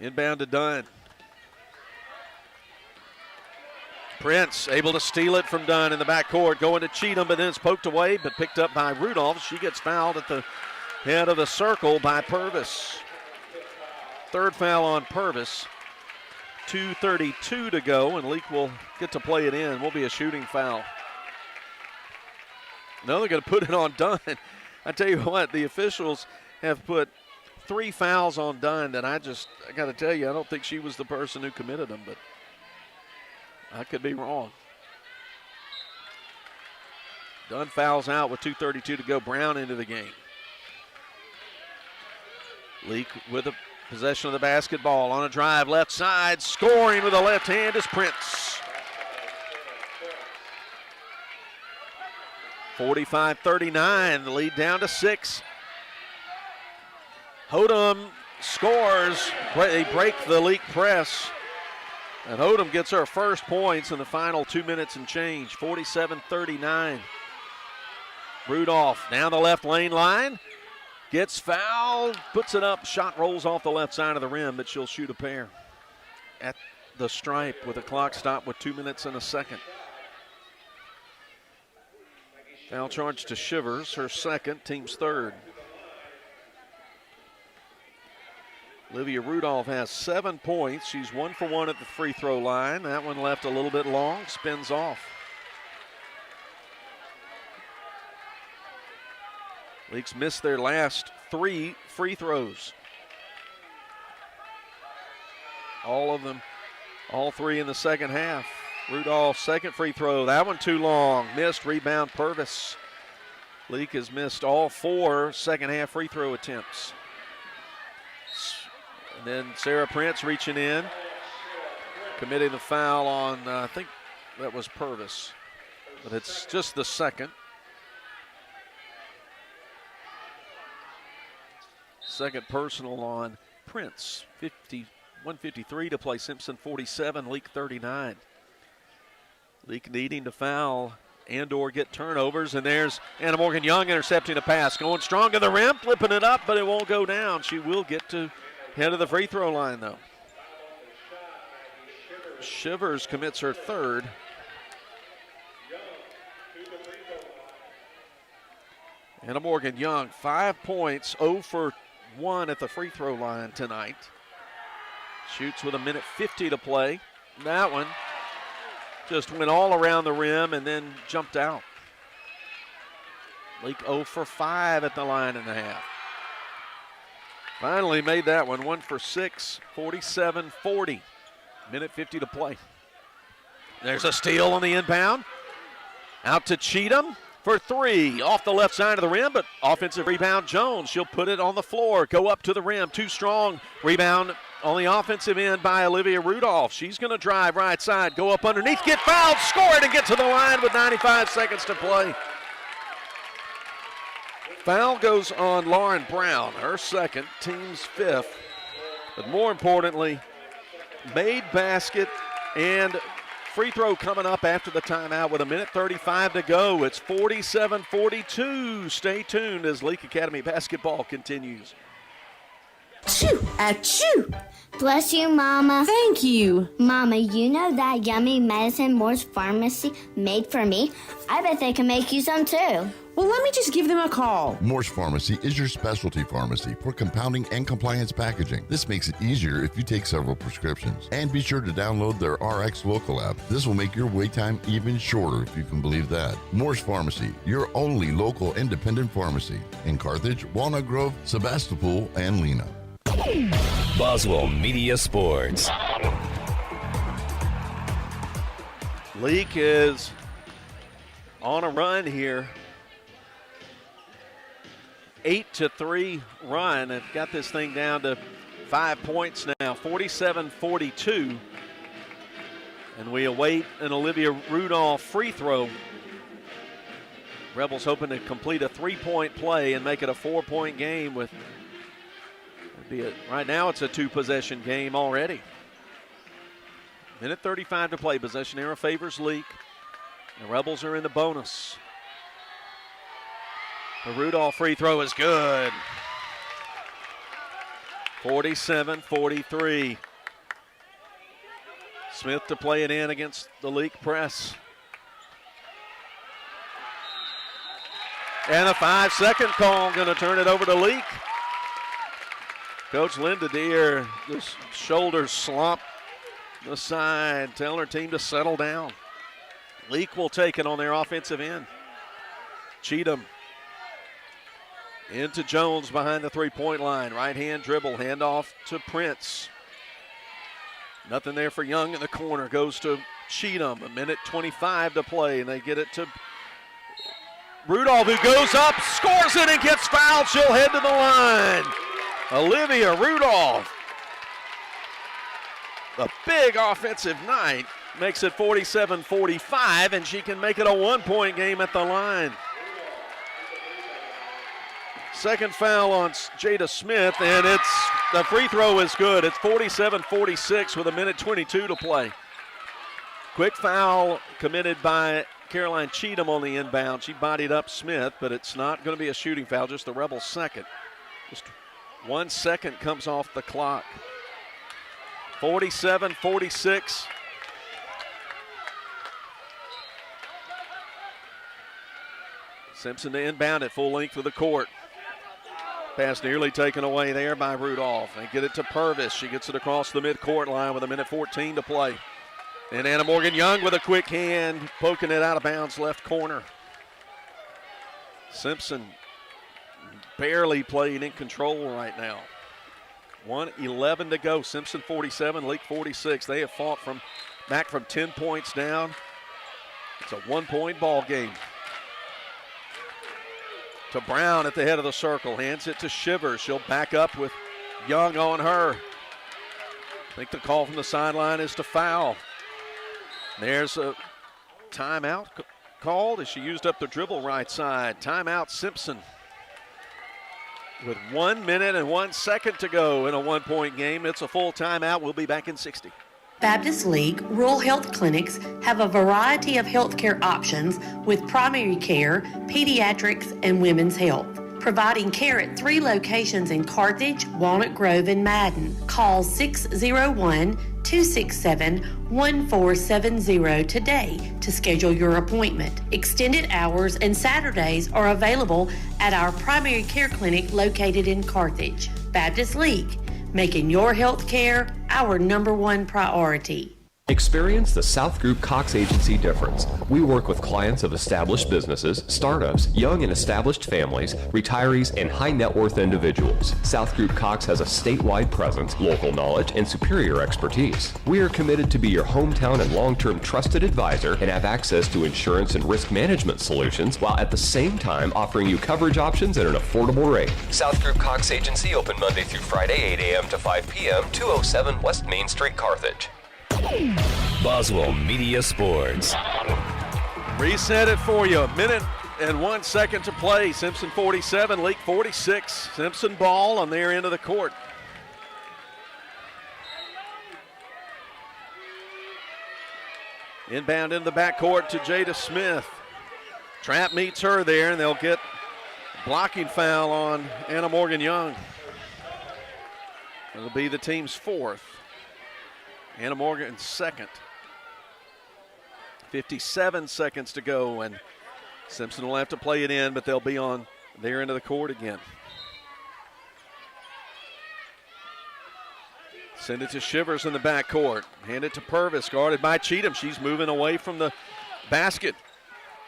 Inbound to Dunn. Prince able to steal it from Dunn in the backcourt, going to Cheatham, but then it's poked away, but picked up by Rudolph. She gets fouled at the head of the circle by Purvis. Third foul on Purvis. 2:32 to go, and Leake will get to play it in. Will be a shooting foul. No, they're going to put it on Dunn. I tell you what, the officials have put 3 fouls on Dunn that I got to tell you, I don't think she was the person who committed them, but I could be wrong. Dunn fouls out with 2:32 to go. Brown into the game. Leake with a possession of the basketball on a drive, left side, scoring with a left hand is Prince. 45-39, the lead down to 6. Hodum scores. They break the Leake press. And Hodum gets her first points in the final 2 minutes and change. 47-39. Rudolph down the left lane line. Gets fouled, puts it up, shot rolls off the left side of the rim, but she'll shoot a pair at the stripe with a clock stop with 2 minutes and a second. Foul charge to Shivers, her second, team's third. Olivia Rudolph has 7 points. She's 1 for 1 at the free throw line. That one left a little bit long, spins off. Leaks missed their last 3 free throws. All of them, all 3 in the second half. Rudolph's second free throw, that one too long. Missed, rebound Purvis. Leake has missed all 4 second half free throw attempts. And then Sarah Prince reaching in, committing the foul on, I think that was Purvis. But it's just the second. Second personal on Prince. 1:53 to play. Simpson 47, Leake 39. Leake needing to foul and or get turnovers, and there's Anna Morgan Young intercepting a pass. Going strong to the rim, flipping it up, but it won't go down. She will get to head of the free throw line, though. Shivers commits her third. Anna Morgan Young, 5 points, 0 for 1 at the free throw line tonight. Shoots with 1:50 to play. That one just went all around the rim and then jumped out. Leake 0 for 5 at the line and a half. Finally made that one, 1 for 6, 47-40. 1:50 to play. There's a steal on the inbound. Out to Cheatham for 3, off the left side of the rim, but offensive rebound Jones. She'll put it on the floor, go up to the rim, too strong. Rebound on the offensive end by Olivia Rudolph. She's going to drive right side, go up underneath, get fouled, score it, and get to the line with 95 seconds to play. Foul goes on Lauren Brown, her second, team's 5th. But more importantly, made basket and free throw coming up after the timeout with 1:35 to go. It's 47-42. Stay tuned as Leake Academy basketball continues. Achoo! Achoo! Bless you, Mama. Thank you. Mama, you know that yummy medicine Moore's Pharmacy made for me? I bet they can make you some too. Well, let me just give them a call. Morse Pharmacy is your specialty pharmacy for compounding and compliance packaging. This makes it easier if you take several prescriptions. And be sure to download their RX Local app. This will make your wait time even shorter, if you can believe that. Morse Pharmacy, your only local independent pharmacy in Carthage, Walnut Grove, Sebastopol, and Lena. Boswell Media Sports. Leake is on a run here. 8-3 run and got this thing down to 5 points now. 47-42. And we await an Olivia Rudolph free throw. Rebels hoping to complete a 3-point play and make it a 4-point game with, right now it's a 2-possession game already. Minute 35 to play. Possession arrow favors Leake. The Rebels are in the bonus. The Rudolph free throw is good. 47-43. Smith to play it in against the Leake press. And a 5-second call, going to turn it over to Leake. Coach Linda Deere, just shoulders slump the side, telling her team to settle down. Leake will take it on their offensive end. Cheatham into Jones behind the three-point line. Right-hand dribble, handoff to Prince. Nothing there for Young in the corner. Goes to Cheatham. A minute 25 to play, and they get it to Rudolph, who goes up, scores it, and gets fouled. She'll head to the line. Olivia Rudolph. A big offensive night. Makes it 47-45, and she can make it a 1-point game at the line. Second foul on Jada Smith, and the free throw is good. It's 47-46 with a minute 22 to play. Quick foul committed by Caroline Cheatham on the inbound. She bodied up Smith, but it's not going to be a shooting foul, just the Rebels' second. Just 1 second comes off the clock. 47-46. Simpson to inbound at full length of the court. Pass nearly taken away there by Rudolph. They get it to Purvis. She gets it across the midcourt line with a minute 14 to play. And Anna Morgan Young with a quick hand, poking it out of bounds left corner. Simpson barely playing in control right now. 1:11 to go. Simpson 47, Leake 46. They have fought back from 10 points down. It's a 1-point ball game. To Brown at the head of the circle. Hands it to Shivers. She'll back up with Young on her. I think the call from the sideline is to foul. There's a timeout called as she used up the dribble right side. Timeout Simpson. With 1 minute and 1 second to go in a 1-point game. It's a full timeout. We'll be back in 60. Baptist League Rural Health Clinics have a variety of healthcare options with primary care, pediatrics, and women's health. Providing care at 3 locations in Carthage, Walnut Grove, and Madden. Call 601-267-1470 today to schedule your appointment. Extended hours and Saturdays are available at our primary care clinic located in Carthage. Baptist League, making your health care our #1 priority. Experience the South Group Cox Agency difference. We work with clients of established businesses, startups, young and established families, retirees, and high net worth individuals. South Group Cox has a statewide presence, local knowledge, and superior expertise. We are committed to be your hometown and long-term trusted advisor and have access to insurance and risk management solutions while at the same time offering you coverage options at an affordable rate. South Group Cox Agency open Monday through Friday, 8 a.m. to 5 p.m., 207 West Main Street, Carthage. Boswell Media Sports. Reset it for you. A minute and 1 second to play. Simpson 47, Leake 46. Simpson ball on their end of the court. Inbound in the backcourt to Jada Smith. Trapp meets her there, and they'll get a blocking foul on Anna Morgan Young. It'll be the team's 4th. Anna Morgan second. 57 seconds to go, and Simpson will have to play it in, but they'll be on their end of the court again. Send it to Shivers in the backcourt. Hand it to Purvis, guarded by Cheatham. She's moving away from the basket,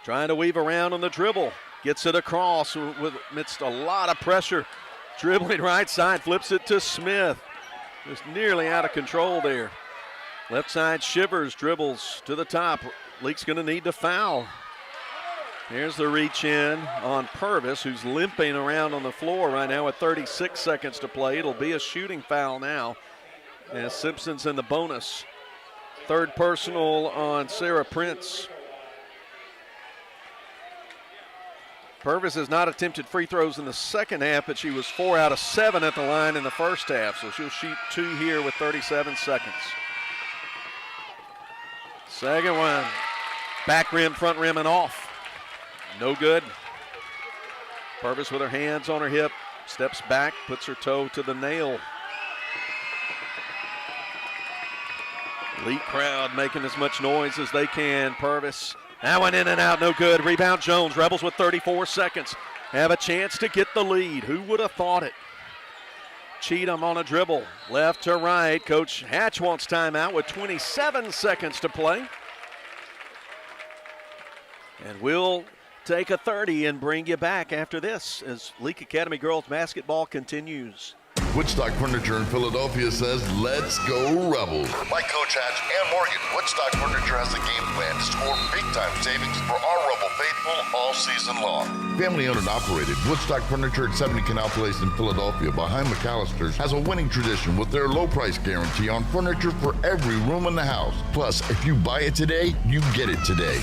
trying to weave around on the dribble. Gets it across amidst a lot of pressure. Dribbling right side, flips it to Smith. Just nearly out of control there. Left side, Shivers dribbles to the top. Leake's going to need to foul. Here's the reach in on Purvis, who's limping around on the floor right now with 36 seconds to play. It'll be a shooting foul now as Simpson's in the bonus. Third personal on Sarah Prince. Purvis has not attempted free throws in the second half, but she was 4 out of 7 at the line in the first half, so she'll shoot 2 here with 37 seconds. Second one, back rim, front rim, and off. No good. Purvis with her hands on her hip, steps back, puts her toe to the nail. Leake crowd making as much noise as they can. Purvis, that one in and out, no good. Rebound Jones. Rebels with 34 seconds. Have a chance to get the lead. Who would have thought it? Cheatham on a dribble, left to right. Coach Hatch wants timeout with 27 seconds to play. And we'll take a 30 and bring you back after this as Leake Academy girls basketball continues. Woodstock Furniture in Philadelphia says, let's go Rebels. Like Coach Hatch and Morgan, Woodstock Furniture has a game plan to score big-time savings for our Rebel faithful all season long. Family-owned and operated, Woodstock Furniture at 70 Canal Place in Philadelphia behind McAllister's has a winning tradition with their low price guarantee on furniture for every room in the house. Plus, if you buy it today, you get it today.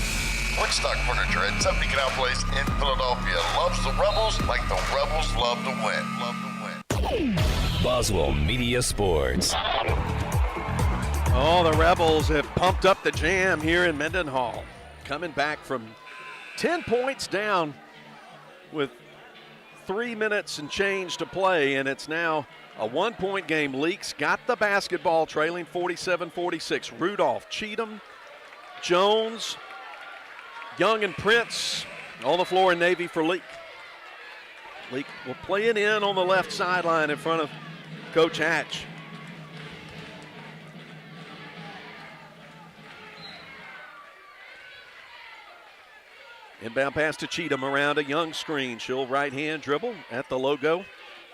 Woodstock Furniture at 70 Canal Place in Philadelphia loves the Rebels like the Rebels love to win. Boswell Media Sports. Oh, the Rebels have pumped up the jam here in Mendenhall. Coming back from 10 points down with 3 minutes and change to play, and it's now a 1-point game. Leake's got the basketball, trailing 47-46. Rudolph, Cheatham, Jones, Young, and Prince on the floor in Navy for Leake. Leake will play it in on the left sideline in front of Coach Hatch. Inbound pass to Cheatham around a Young screen. She'll right-hand dribble at the logo.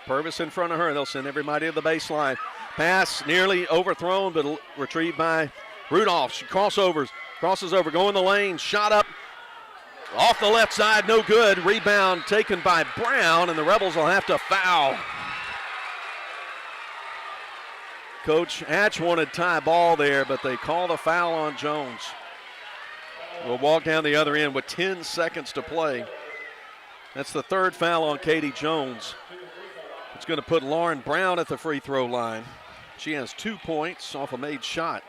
Purvis in front of her. They'll send everybody to the baseline. Pass nearly overthrown, but retrieved by Rudolph. She crosses over, going the lane, shot up. Off the left side, no good. Rebound taken by Brown, and the Rebels will have to foul. Coach Hatch wanted tie ball there, but they call the foul on Jones. We'll walk down the other end with 10 seconds to play. That's the third foul on Katie Jones. It's going to put Lauren Brown at the free throw line. She has 2 points off a made shot.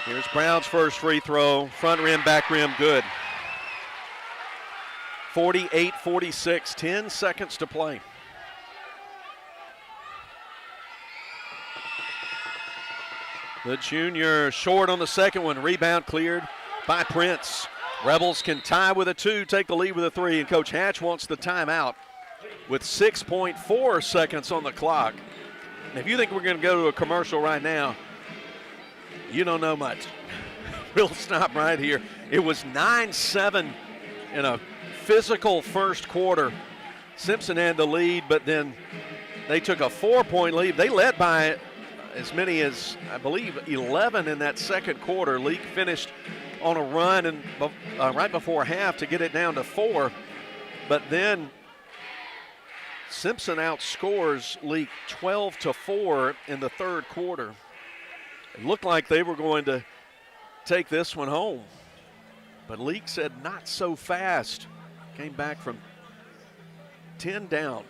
Here's Brown's first free throw. Front rim, back rim, good. 48-46, 10 seconds to play. The junior short on the second one. Rebound cleared by Prince. Rebels can tie with a 2, take the lead with a 3, and Coach Hatch wants the timeout with 6.4 seconds on the clock. And if you think we're going to go to a commercial right now, you don't know much. We'll stop right here. It was 9-7 in a physical first quarter. Simpson had the lead, but then they took a 4-point lead. They led by as many as, I believe, 11 in that second quarter. Leake finished on a run and right before half to get it down to 4. But then Simpson outscores Leake 12-4 in the third quarter. It looked like they were going to take this one home. But Leake said not so fast. Came back from 10 down.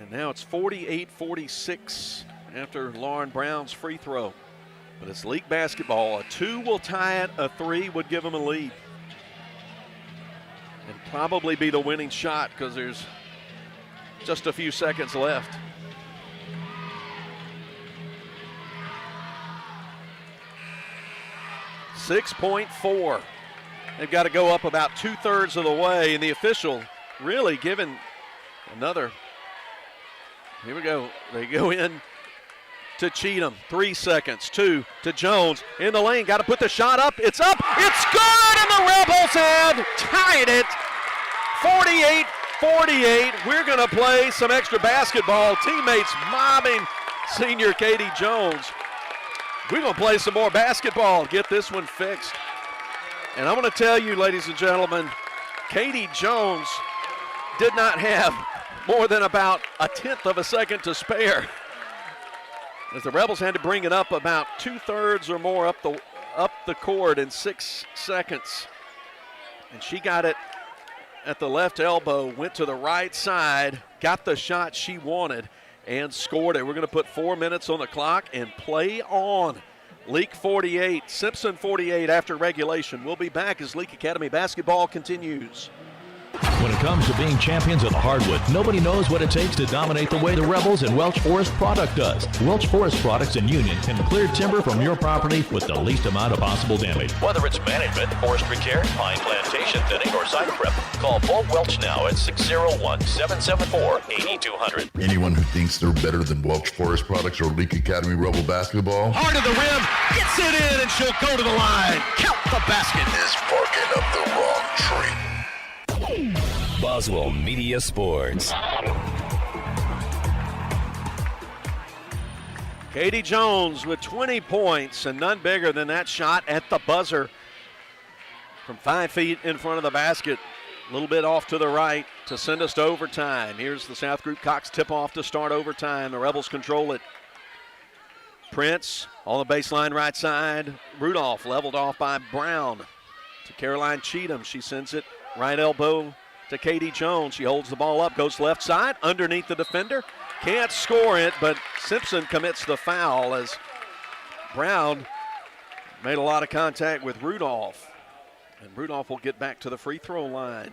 And now it's 48-46 after Lauren Brown's free throw. But it's Leake basketball. A 2 will tie it, a 3 would give them a lead. And probably be the winning shot because there's just a few seconds left. .4. They've got to go up about 2/3 of the way, and the official really giving another. Here we go. They go in to Cheatham. 3 seconds. 2 to Jones. In the lane. Got to put the shot up. It's up. It's good. And the Rebels had tied it. 48-48. We're going to play some extra basketball. Teammates mobbing senior Katie Jones. We're going to play some more basketball. Get this one fixed. And I'm going to tell you, ladies and gentlemen, Katie Jones did not have more than about a tenth of a second to spare, as the Rebels had to bring it up about 2/3 or more up the court in 6 seconds. And she got it at the left elbow, went to the right side, got the shot she wanted, and scored it. We're going to put 4 minutes on the clock and play on. Leake 48, Simpson 48 after regulation. We'll be back as Leake Academy basketball continues. When it comes to being champions of the hardwood, nobody knows what it takes to dominate the way the Rebels and Welch Forest Product does. Welch Forest Products in Union can clear timber from your property with the least amount of possible damage. Whether it's management, forestry care, pine plantation thinning, or site prep, call Paul Welch now at 601-774-8200. Anyone who thinks they're better than Welch Forest Products or Leake Academy Rebel basketball Heart of the rim, gets it in, and she'll go to the line. Count the basket. is barking up the wrong tree. Boswell Media Sports. Katie Jones with 20 points and none bigger than that shot at the buzzer from 5 feet in front of the basket. A little bit off to the right to send us to overtime. Here's the South Group Cox tip-off to start overtime. The Rebels control it. Prince on the baseline right side. Rudolph leveled off by Brown to Caroline Cheatham. She sends it right elbow to Katie Jones. She holds the ball up, goes left side, underneath the defender. Can't score it, but Simpson commits the foul as Brown made a lot of contact with Rudolph. And Rudolph will get back to the free throw line.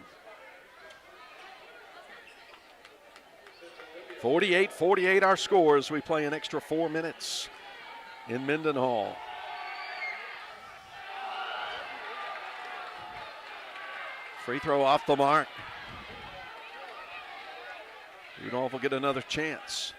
48-48 our score as we play an extra 4 minutes in Mendenhall. Free throw off the mark. Rudolph will get another chance.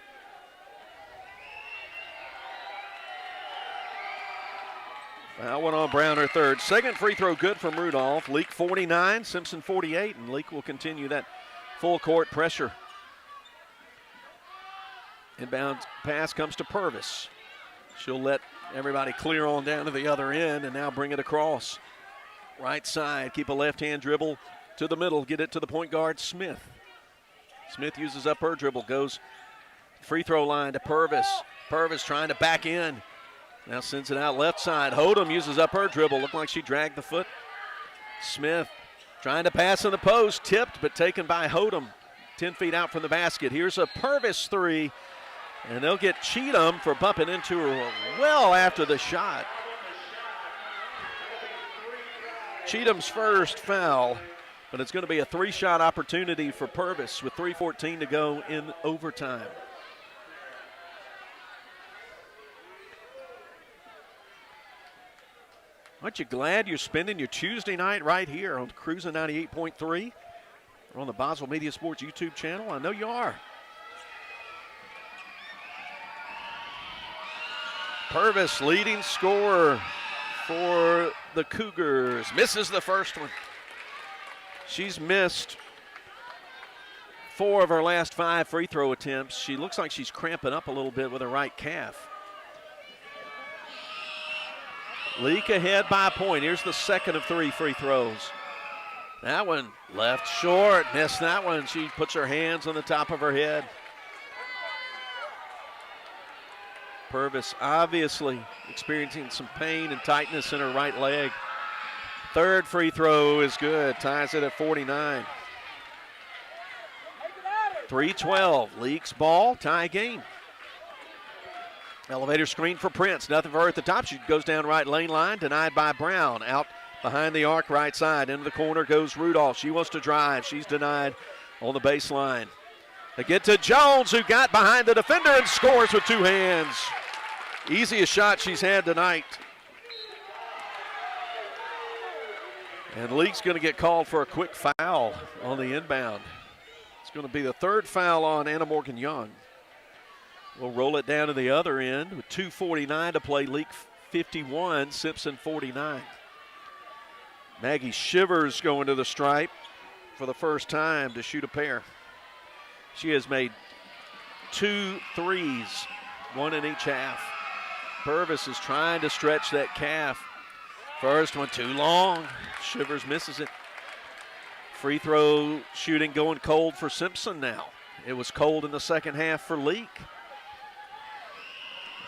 Foul went on Brown, her third. Second free throw good from Rudolph. Leake 49, Simpson 48, and Leake will continue that full court pressure. Inbound pass comes to Purvis. She'll let everybody clear on down to the other end and now bring it across. Right side, keep a left-hand dribble to the middle, get it to the point guard, Smith. Smith uses up her dribble, goes free throw line to Purvis. Purvis trying to back in. Now sends it out left side. Hodem uses up her dribble. Looked like she dragged the foot. Smith trying to pass in the post, tipped but taken by Hodem. 10 feet out from the basket. Here's a Purvis three, and they'll get Cheatham for bumping into her well after the shot. Cheatham's first foul, but it's going to be a 3-shot opportunity for Purvis with 3:14 to go in overtime. Aren't you glad you're spending your Tuesday night right here on Cruising 98.3 or on the Boswell Media Sports YouTube channel? I know you are. Purvis, leading scorer for the Cougars, misses the first one. She's missed 4 of her last 5 free throw attempts. She looks like she's cramping up a little bit with her right calf. Leake ahead by a point. Here's the second of 3 free throws. That one left short, missed that one. She puts her hands on the top of her head. Purvis obviously experiencing some pain and tightness in her right leg. Third free throw is good, ties it at 49. 3:12, Leake's ball, tie game. Elevator screen for Prince, nothing for her at the top. She goes down right lane line, denied by Brown. Out behind the arc right side, into the corner goes Rudolph. She wants to drive, she's denied on the baseline. They get to Jones, who got behind the defender and scores with 2 hands. Easiest shot she's had tonight. And Leake's going to get called for a quick foul on the inbound. It's going to be the 3rd foul on Anna Morgan Young. We'll roll it down to the other end with 2:49 to play. Leake 51, Simpson 49. Maggie Shivers going to the stripe for the first time to shoot a pair. She has made 2 threes, 1 in each half. Purvis is trying to stretch that calf. First one too long. Shivers misses it. Free throw shooting going cold for Simpson now. It was cold in the second half for Leake.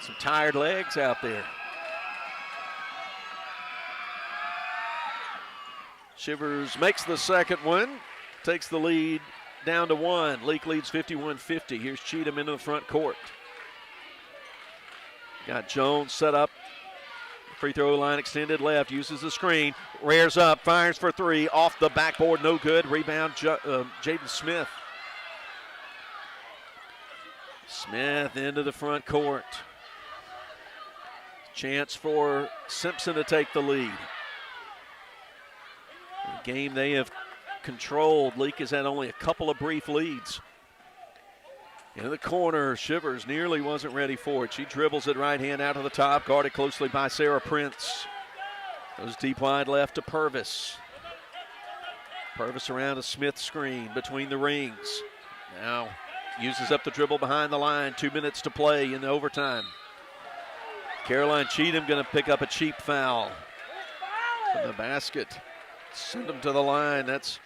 Some tired legs out there. Shivers makes the second one, takes the lead down to 1. Leake leads 51-50. Here's Cheatham into the front court. Got Jones set up. Free throw line extended left, uses the screen, rears up, fires for 3, off the backboard, no good. Rebound, Jaden Smith. Smith into the front court. Chance for Simpson to take the lead. The game they have controlled. Leake has had only a couple of brief leads. Into the corner, Shivers nearly wasn't ready for it. She dribbles it right hand out to the top, guarded closely by Sarah Prince. Goes deep wide left to Purvis. Purvis around a Smith screen between the rings. Now uses up the dribble behind the line. 2 minutes to play in the overtime. Caroline Cheatham going to pick up a cheap foul from the basket. Send them to the line. That's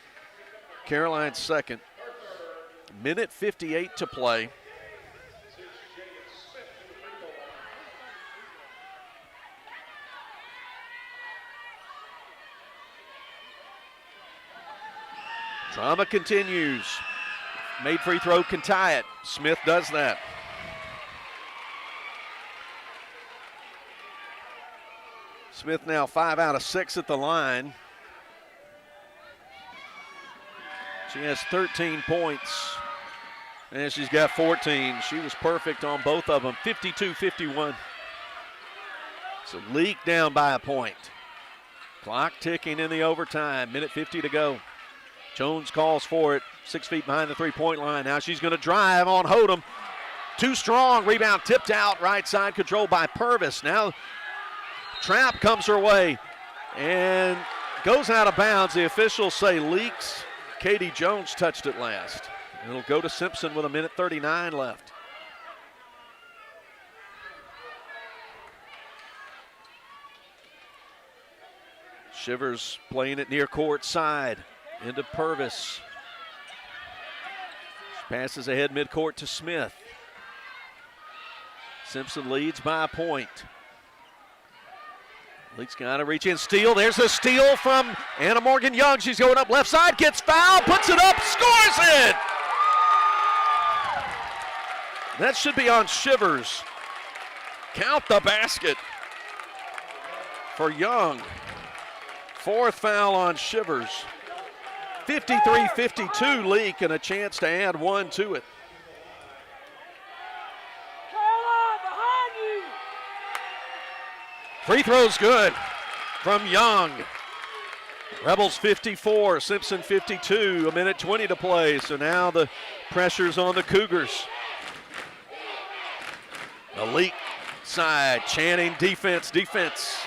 Caroline's second. Minute 58 to play. Drama continues. Made free throw can tie it. Smith does that. Smith now 5 out of 6 at the line. She has 13 points, and she's got 14. She was perfect on both of them, 52-51. So Leake down by a point. Clock ticking in the overtime, minute 50 to go. Jones calls for it, 6 feet behind the three-point line. Now she's going to drive on Hodem. Too strong, rebound tipped out, right side controlled by Purvis. Now trap comes her way and goes out of bounds. The officials say Leake's Katie Jones touched it last. It'll go to Simpson with a minute 39 left. Shivers playing it near court side into Purvis. She passes ahead midcourt to Smith. Simpson leads by a point. Leake's got to reach in, steal. There's a steal from Anna Morgan Young. She's going up left side, gets fouled, puts it up, scores it! That should be on Shivers. Count the basket for Young. 4th foul on Shivers. 53-52 Leake, and a chance to add 1 to it. Free throw's good from Young. Rebels 54, Simpson 52, a minute 20 to play. So now the pressure's on the Cougars. The Leake side chanting defense, defense.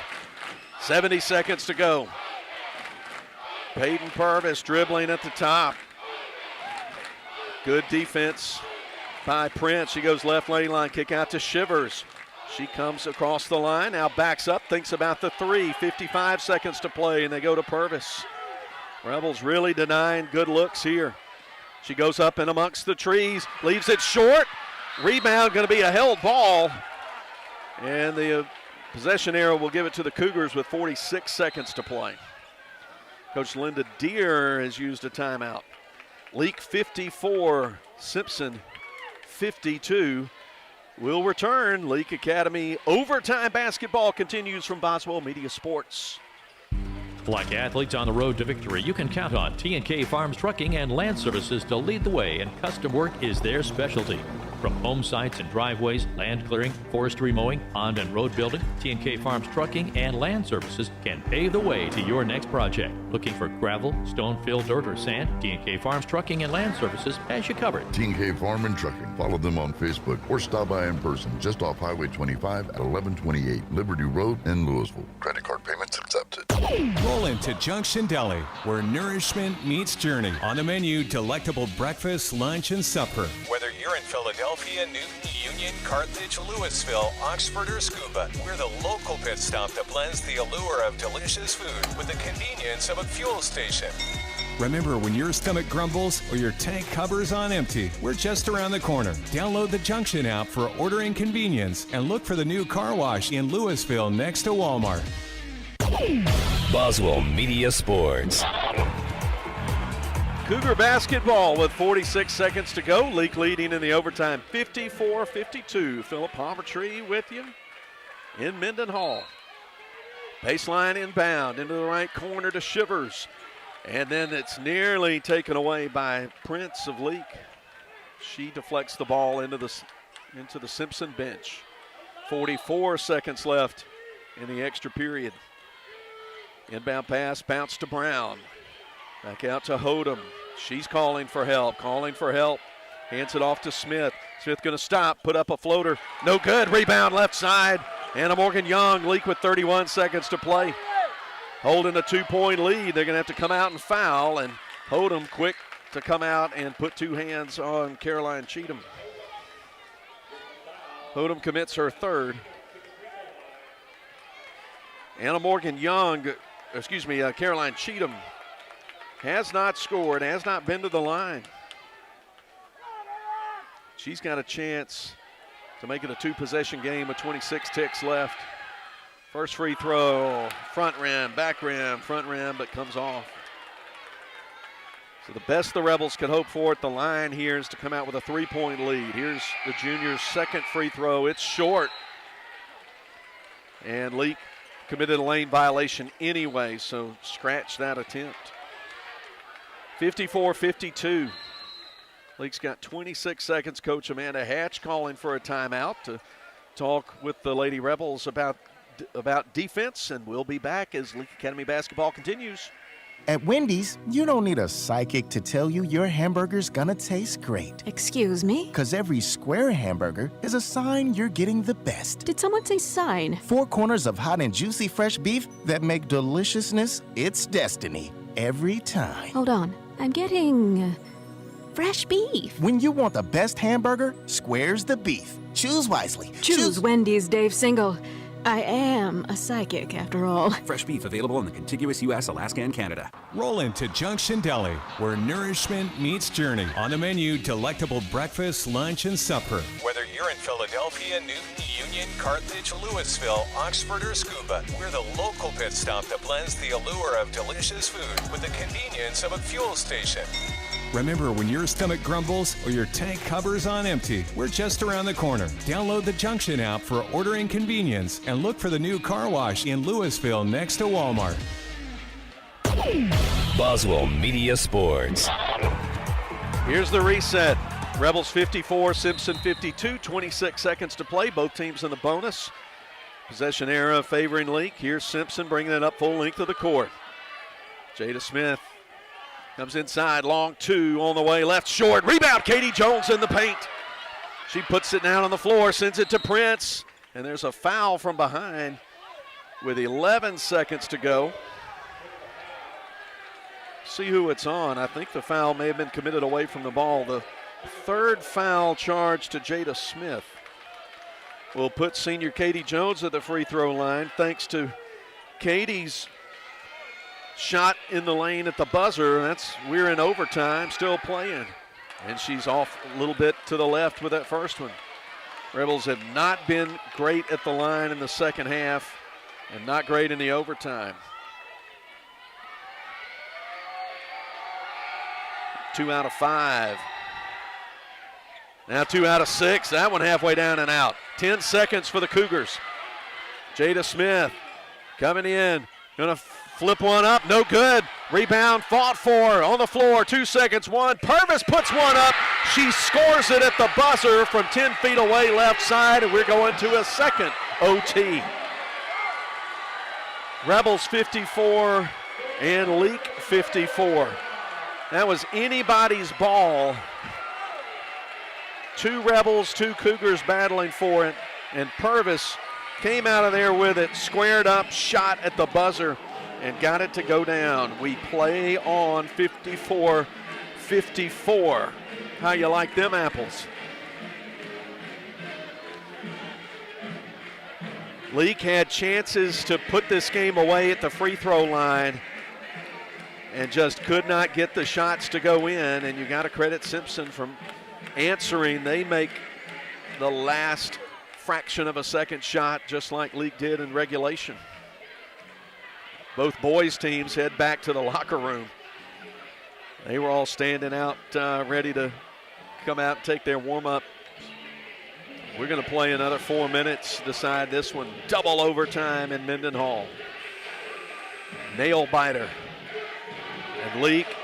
70 seconds to go. Peyton Purvis dribbling at the top. Good defense by Prince. She goes left lane line, kick out to Shivers. She comes across the line, now backs up, thinks about the 3. 55 seconds to play, and they go to Purvis. Rebels really denying good looks here. She goes up and amongst the trees, leaves it short. Rebound going to be a held ball. And the possession arrow will give it to the Cougars with 46 seconds to play. Coach Linda Deere has used a timeout. Leake 54, Simpson 52. We'll return. Leake Academy overtime basketball continues from Boswell Media Sports. Like athletes on the road to victory, you can count on T&K Farms Trucking and Land Services to lead the way, and custom work is their specialty. From home sites and driveways, land clearing, forestry mowing, pond and road building, T&K Farms Trucking and Land Services can pave the way to your next project. Looking for gravel, stone, fill, dirt, or sand? T&K Farms Trucking and Land Services has you covered. T&K Farm and Trucking. Follow them on Facebook or stop by in person just off Highway 25 at 1128 Liberty Road in Louisville. Credit card payments accepted. Roll into Junction Deli, where nourishment meets journey. On the menu, delectable breakfast, lunch, and supper. Whether you're in Philadelphia, Newton, Union, Carthage, Louisville, Oxford, or Scuba, we're the local pit stop that blends the allure of delicious food with the convenience of a fuel station. Remember, when your stomach grumbles or your tank cover's on empty, we're just around the corner. Download the Junction app for ordering convenience and look for the new car wash in Louisville next to Walmart. Boswell Media Sports. Cougar basketball with 46 seconds to go. Leake leading in the overtime 54-52. Philip Povertree with you in Mendenhall. Baseline inbound into the right corner to Shivers. And then it's nearly taken away by Prince of Leake. She deflects the ball into the Simpson bench. 44 seconds left in the extra period. Inbound pass, bounce to Brown. Back out to Hodem. She's calling for help. Hands it off to Smith. Smith going to stop, put up a floater. No good. Rebound left side. Anna Morgan Young, Leake with 31 seconds to play. Holding a 2-point lead. They're going to have to come out and foul, and Hodem quick to come out and put two hands on Caroline Cheatham. Hodem commits her third. Caroline Cheatham has not scored, has not been to the line. She's got a chance to make it a two-possession game with 26 ticks left. First free throw, front rim, back rim, front rim, but comes off. So the best the Rebels could hope for at the line here is to come out with a 3-point lead. Here's the junior's second free throw. It's short. And Leake committed a lane violation anyway, so scratch that attempt. 54-52. Leake's got 26 seconds. Coach Amanda Hatch calling for a timeout to talk with the Lady Rebels about defense, and we'll be back as Leake Academy basketball continues. At Wendy's, you don't need a psychic to tell you your hamburger's gonna taste great. Excuse me? Because every square hamburger is a sign you're getting the best. Did someone say sign? 4 corners of hot and juicy fresh beef that make deliciousness its destiny every time. Hold on. I'm getting fresh beef. When you want the best hamburger, square's the beef. Choose wisely. Choose Wendy's, Dave Single. I am a psychic, after all. Fresh beef available in the contiguous U.S., Alaska, and Canada. Roll into Junction Deli, where nourishment meets journey. On the menu, delectable breakfast, lunch, and supper. Whether you're in Philadelphia, Newton, Union, Carthage, Louisville, Oxford, or Scuba, we're the local pit stop that blends the allure of delicious food with the convenience of a fuel station. Remember, when your stomach grumbles or your tank cover's on empty, we're just around the corner. Download the Junction app for ordering convenience and look for the new car wash in Louisville next to Walmart. Boswell Media Sports. Here's the reset. Rebels 54, Simpson 52, 26 seconds to play. Both teams in the bonus. Possession era favoring Leake. Here's Simpson bringing it up full length of the court. Jada Smith comes inside, long two on the way, left short. Rebound, Katie Jones in the paint. She puts it down on the floor, sends it to Prince, and there's a foul from behind with 11 seconds to go. See who it's on. I think the foul may have been committed away from the ball. The third foul charge to Jada Smith will put senior Katie Jones at the free throw line, thanks to Katie's shot in the lane at the buzzer. We're in overtime, still playing. And she's off a little bit to the left with that first one. Rebels have not been great at the line in the second half and not great in the overtime. 2 out of 5. Now 2 out of 6. That one halfway down and out. 10 seconds for the Cougars. Jada Smith coming in. Gonna flip one up, no good. Rebound fought for on the floor, 2 seconds, one. Purvis puts one up. She scores it at the buzzer from 10 feet away left side, and we're going to a second OT. Rebels 54 and Leake 54. That was anybody's ball. 2 Rebels, 2 Cougars battling for it, and Purvis came out of there with it, squared up, shot at the buzzer, and got it to go down. We play on 54-54. How you like them apples? Leake had chances to put this game away at the free throw line, and just could not get the shots to go in. And you got to credit Simpson from answering. They make the last fraction of a second shot, just like Leake did in regulation. Both boys' teams head back to the locker room. They were all standing out, ready to come out and take their warm-up. We're going to play another 4 minutes, decide this one. Double overtime in Mendenhall. Nail biter. And Leake,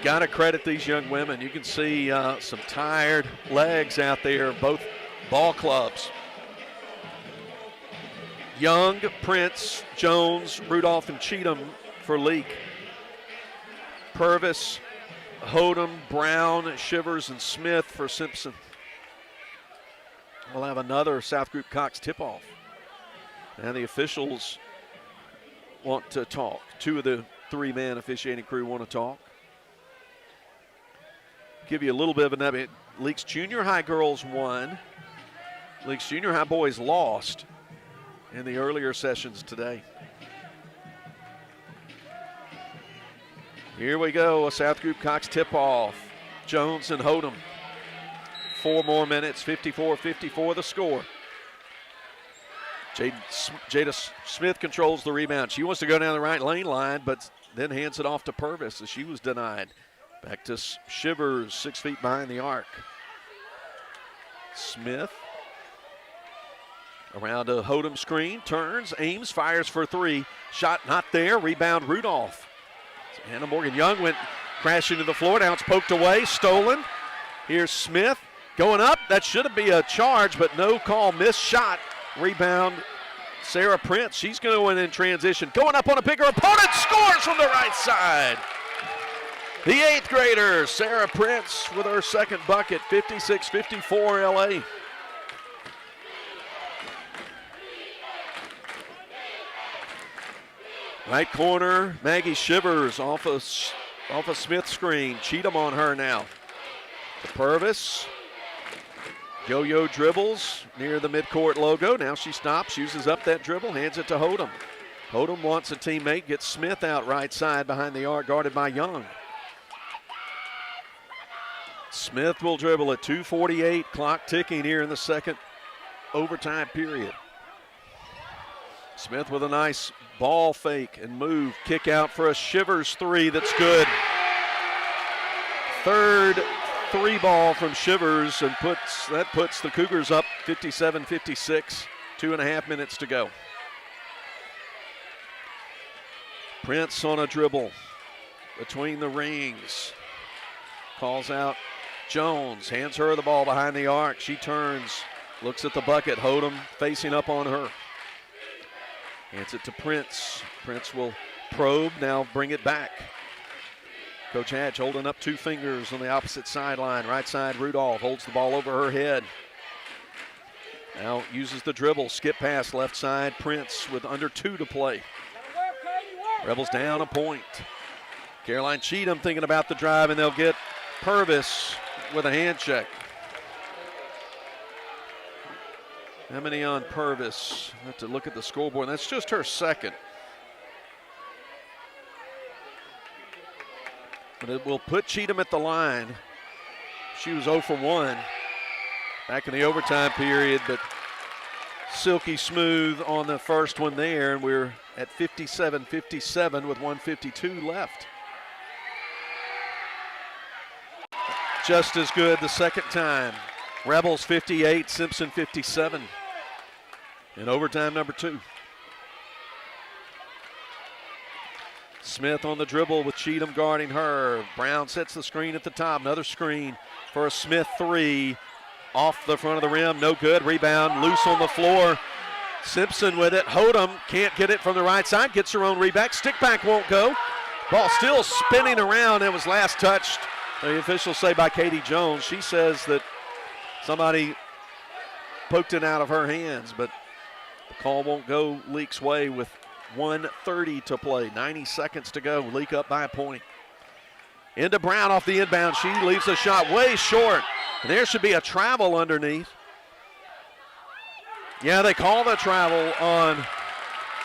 got to credit these young women. You can see some tired legs out there, both ball clubs. Young, Prince, Jones, Rudolph, and Cheatham for Leake. Purvis, Hodem, Brown, Shivers, and Smith for Simpson. We'll have another South Group Cox tip-off. And the officials want to talk. 2 of the 3-man officiating crew want to talk. Give you a little bit of an update. Leake's junior high girls won. League's junior high boys lost in the earlier sessions today. Here we go, a South Group Cox tip-off. Jones and Hodem. 4 more minutes, 54-54 the score. Jada Smith controls the rebound. She wants to go down the right lane line, but then hands it off to Purvis as she was denied. Back to Shivers, 6 feet behind the arc. Smith around a Hodem screen, turns, aims, fires for 3. Shot not there, rebound Rudolph. So Hannah Morgan-Young went crashing to the floor, now it's poked away, stolen. Here's Smith going up, that should be a charge, but no call, missed shot. Rebound, Sarah Prince, she's going in transition, going up on a bigger opponent, scores from the right side. The 8th grader, Sarah Prince, with her second bucket, 56-54 LA. Right corner, Maggie Shivers off a Smith screen. Cheatham on her now. To Purvis. Yo-yo dribbles near the midcourt logo. Now she stops, uses up that dribble, hands it to Hodem. Hodem wants a teammate, gets Smith out right side behind the arc, guarded by Young. Smith will dribble at 2:48, clock ticking here in the second overtime period. Smith with a nice ball fake and move, kick out for a Shivers 3 that's good. Third 3 ball from Shivers and puts the Cougars up 57-56, 2.5 minutes to go. Prince on a dribble between the rings, calls out Jones, hands her the ball behind the arc. She turns, looks at the bucket. Hodem facing up on her. Hands it to Prince. Prince will probe, now bring it back. Coach Hatch holding up 2 fingers on the opposite sideline. Right side, Rudolph holds the ball over her head. Now uses the dribble, skip pass left side. Prince with under 2 to play. Rebels down a point. Caroline Cheatham thinking about the drive, and they'll get Purvis with a hand check. How many on Purvis? I have to look at the scoreboard. That's just her second. But it will put Cheatham at the line. She was 0 for 1 back in the overtime period, but silky smooth on the first one there, and we're at 57-57 with 1:52 left. Just as good the second time. Rebels 58, Simpson 57 in overtime number 2. Smith on the dribble with Cheatham guarding her. Brown sets the screen at the top. Another screen for a Smith 3. Off the front of the rim, no good. Rebound, loose on the floor. Simpson with it. Hodem can't get it from the right side. Gets her own rebound. Stick back won't go. Ball still spinning around. It was last touched, the officials say, by Katie Jones. She says that somebody poked it out of her hands, but the call won't go Leake's way with 1:30 to play. 90 seconds to go. Leake up by a point. Into Brown off the inbound. She leaves a shot way short. And there should be a travel underneath. Yeah, they call the travel on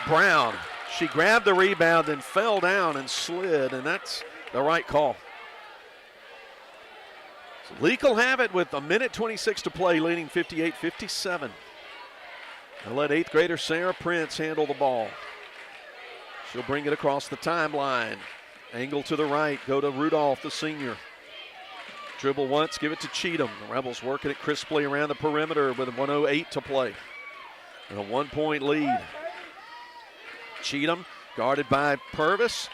Brown. She grabbed the rebound, then fell down and slid, and that's the right call. So Leake will have it with 1:26 to play, leading 58-57. They'll let 8th grader Sarah Prince handle the ball. She'll bring it across the timeline. Angle to the right, go to Rudolph, the senior. Dribble once, give it to Cheatham. The Rebels working it crisply around the perimeter with 1:08 to play. And a 1-point lead. Cheatham guarded by Purvis.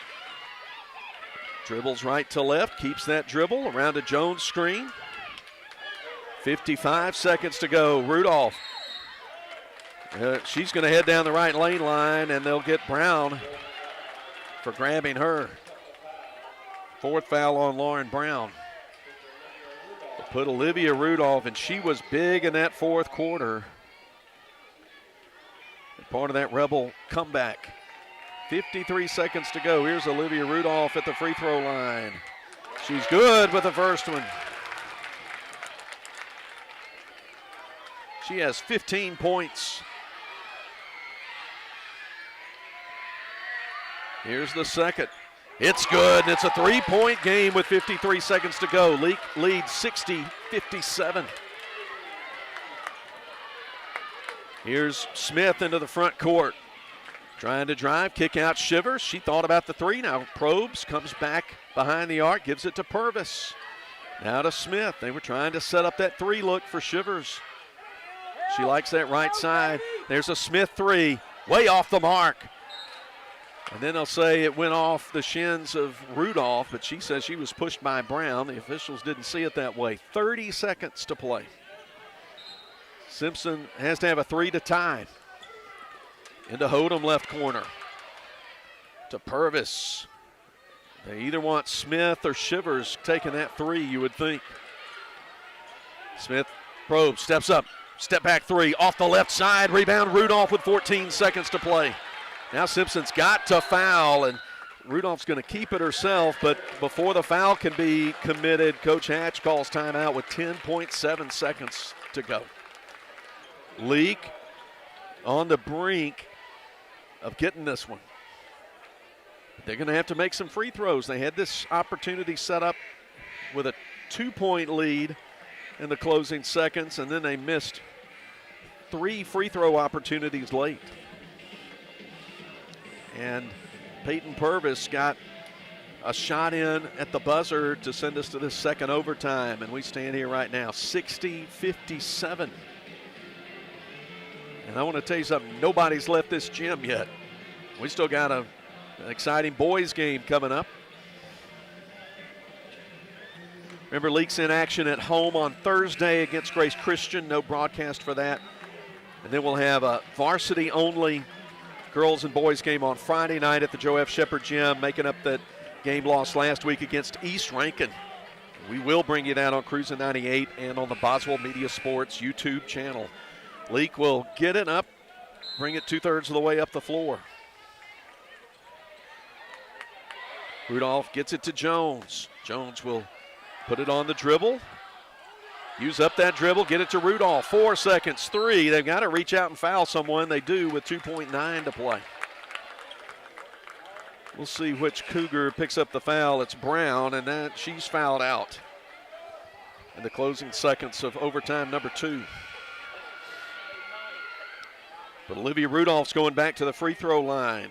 Dribbles right to left, keeps that dribble around a Jones screen. 55 seconds to go. Rudolph. She's going to head down the right lane line, and they'll get Brown for grabbing her. 4th foul on Lauren Brown. They'll put Olivia Rudolph, and she was big in that 4th quarter. And part of that Rebel comeback. 53 seconds to go. Here's Olivia Rudolph at the free throw line. She's good with the first one. She has 15 points. Here's the second. It's good. It's a 3-point game with 53 seconds to go. Leake leads 60-57. Here's Smith into the front court. Trying to drive, kick out Shivers. She thought about the 3. Now probes, comes back behind the arc, gives it to Purvis. Now to Smith. They were trying to set up that 3 look for Shivers. She likes that right side. There's a Smith 3, way off the mark. And then they'll say it went off the shins of Rudolph, but she says she was pushed by Brown. The officials didn't see it that way. 30 seconds to play. Simpson has to have a 3 to tie. Into Hodem left corner. To Purvis. They either want Smith or Shivers taking that 3, you would think. Smith probes, steps up, step back 3, off the left side, rebound Rudolph with 14 seconds to play. Now Simpson's got to foul, and Rudolph's going to keep it herself, but before the foul can be committed, Coach Hatch calls timeout with 10.7 seconds to go. Leake on the brink of getting this one. They're going to have to make some free throws. They had this opportunity set up with a 2-point lead in the closing seconds, and then they missed 3 free throw opportunities late. And Peyton Purvis got a shot in at the buzzer to send us to this second overtime, and we stand here right now, 60-57. And I want to tell you something, nobody's left this gym yet. We still got an exciting boys game coming up. Remember, Leake's in action at home on Thursday against Grace Christian. No broadcast for that. And then we'll have a varsity-only girls and boys game on Friday night at the Joe F. Shepherd Gym, making up that game lost last week against East Rankin. We will bring you that on Cruising 98 and on the Boswell Media Sports YouTube channel. Leake will get it up, bring it 2/3 of the way up the floor. Rudolph gets it to Jones. Jones will put it on the dribble. Use up that dribble, get it to Rudolph. 4 seconds, 3. They've got to reach out and foul someone. They do with 2.9 to play. We'll see which Cougar picks up the foul. It's Brown, and that she's fouled out in the closing seconds of overtime number 2. But Olivia Rudolph's going back to the free throw line.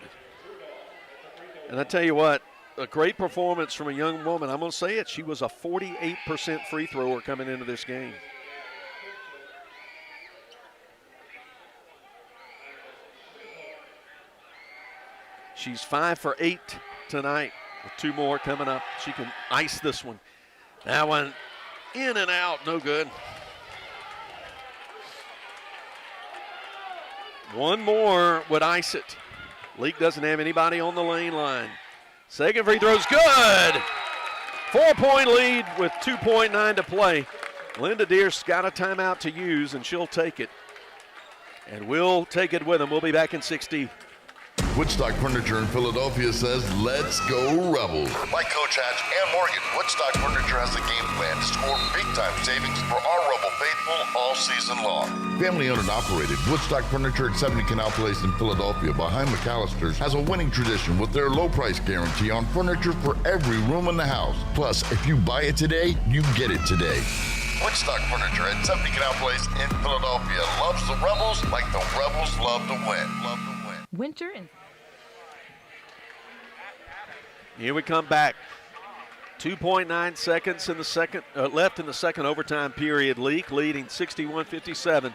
And I tell you what, a great performance from a young woman. I'm going to say it. She was a 48% free thrower coming into this game. She's 5 for 8 tonight with 2 more coming up. She can ice this one. That one in and out, no good. One more would ice it. Leake doesn't have anybody on the lane line. Second free throw's good. 4-point lead with 2.9 to play. Linda Deer's got a timeout to use, and she'll take it. And we'll take it with them. We'll be back in 60. Woodstock Furniture in Philadelphia says, let's go Rebels. Like Coach Hatch and Morgan, Woodstock Furniture has a game plan to score big-time savings for our Rebel faithful all season long. Family-owned and operated, Woodstock Furniture at 70 Canal Place in Philadelphia behind McAllister's has a winning tradition with their low price guarantee on furniture for every room in the house. Plus, if you buy it today, you get it today. Woodstock Furniture at 70 Canal Place in Philadelphia loves the Rebels like the Rebels love to win. Winter and here we come back. 2.9 seconds in the second left in the second overtime period. Leake leading 61-57.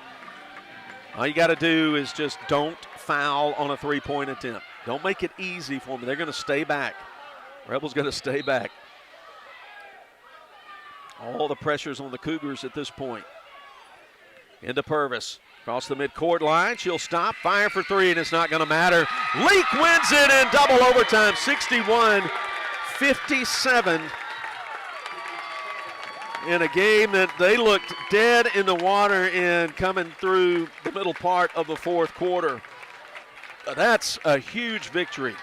All you got to do is just don't foul on a three-point attempt. Don't make it easy for them. They're going to stay back. Rebels going to stay back. All the pressures on the Cougars at this point. Into Purvis. Across the midcourt line. She'll stop. Fire for three, and it's not going to matter. Leake wins it in double overtime. 61-57. In a game that they looked dead in the water in coming through the middle part of the fourth quarter. That's a huge victory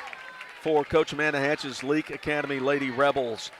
for Coach Amanda Hatch's Leake Academy Lady Rebels.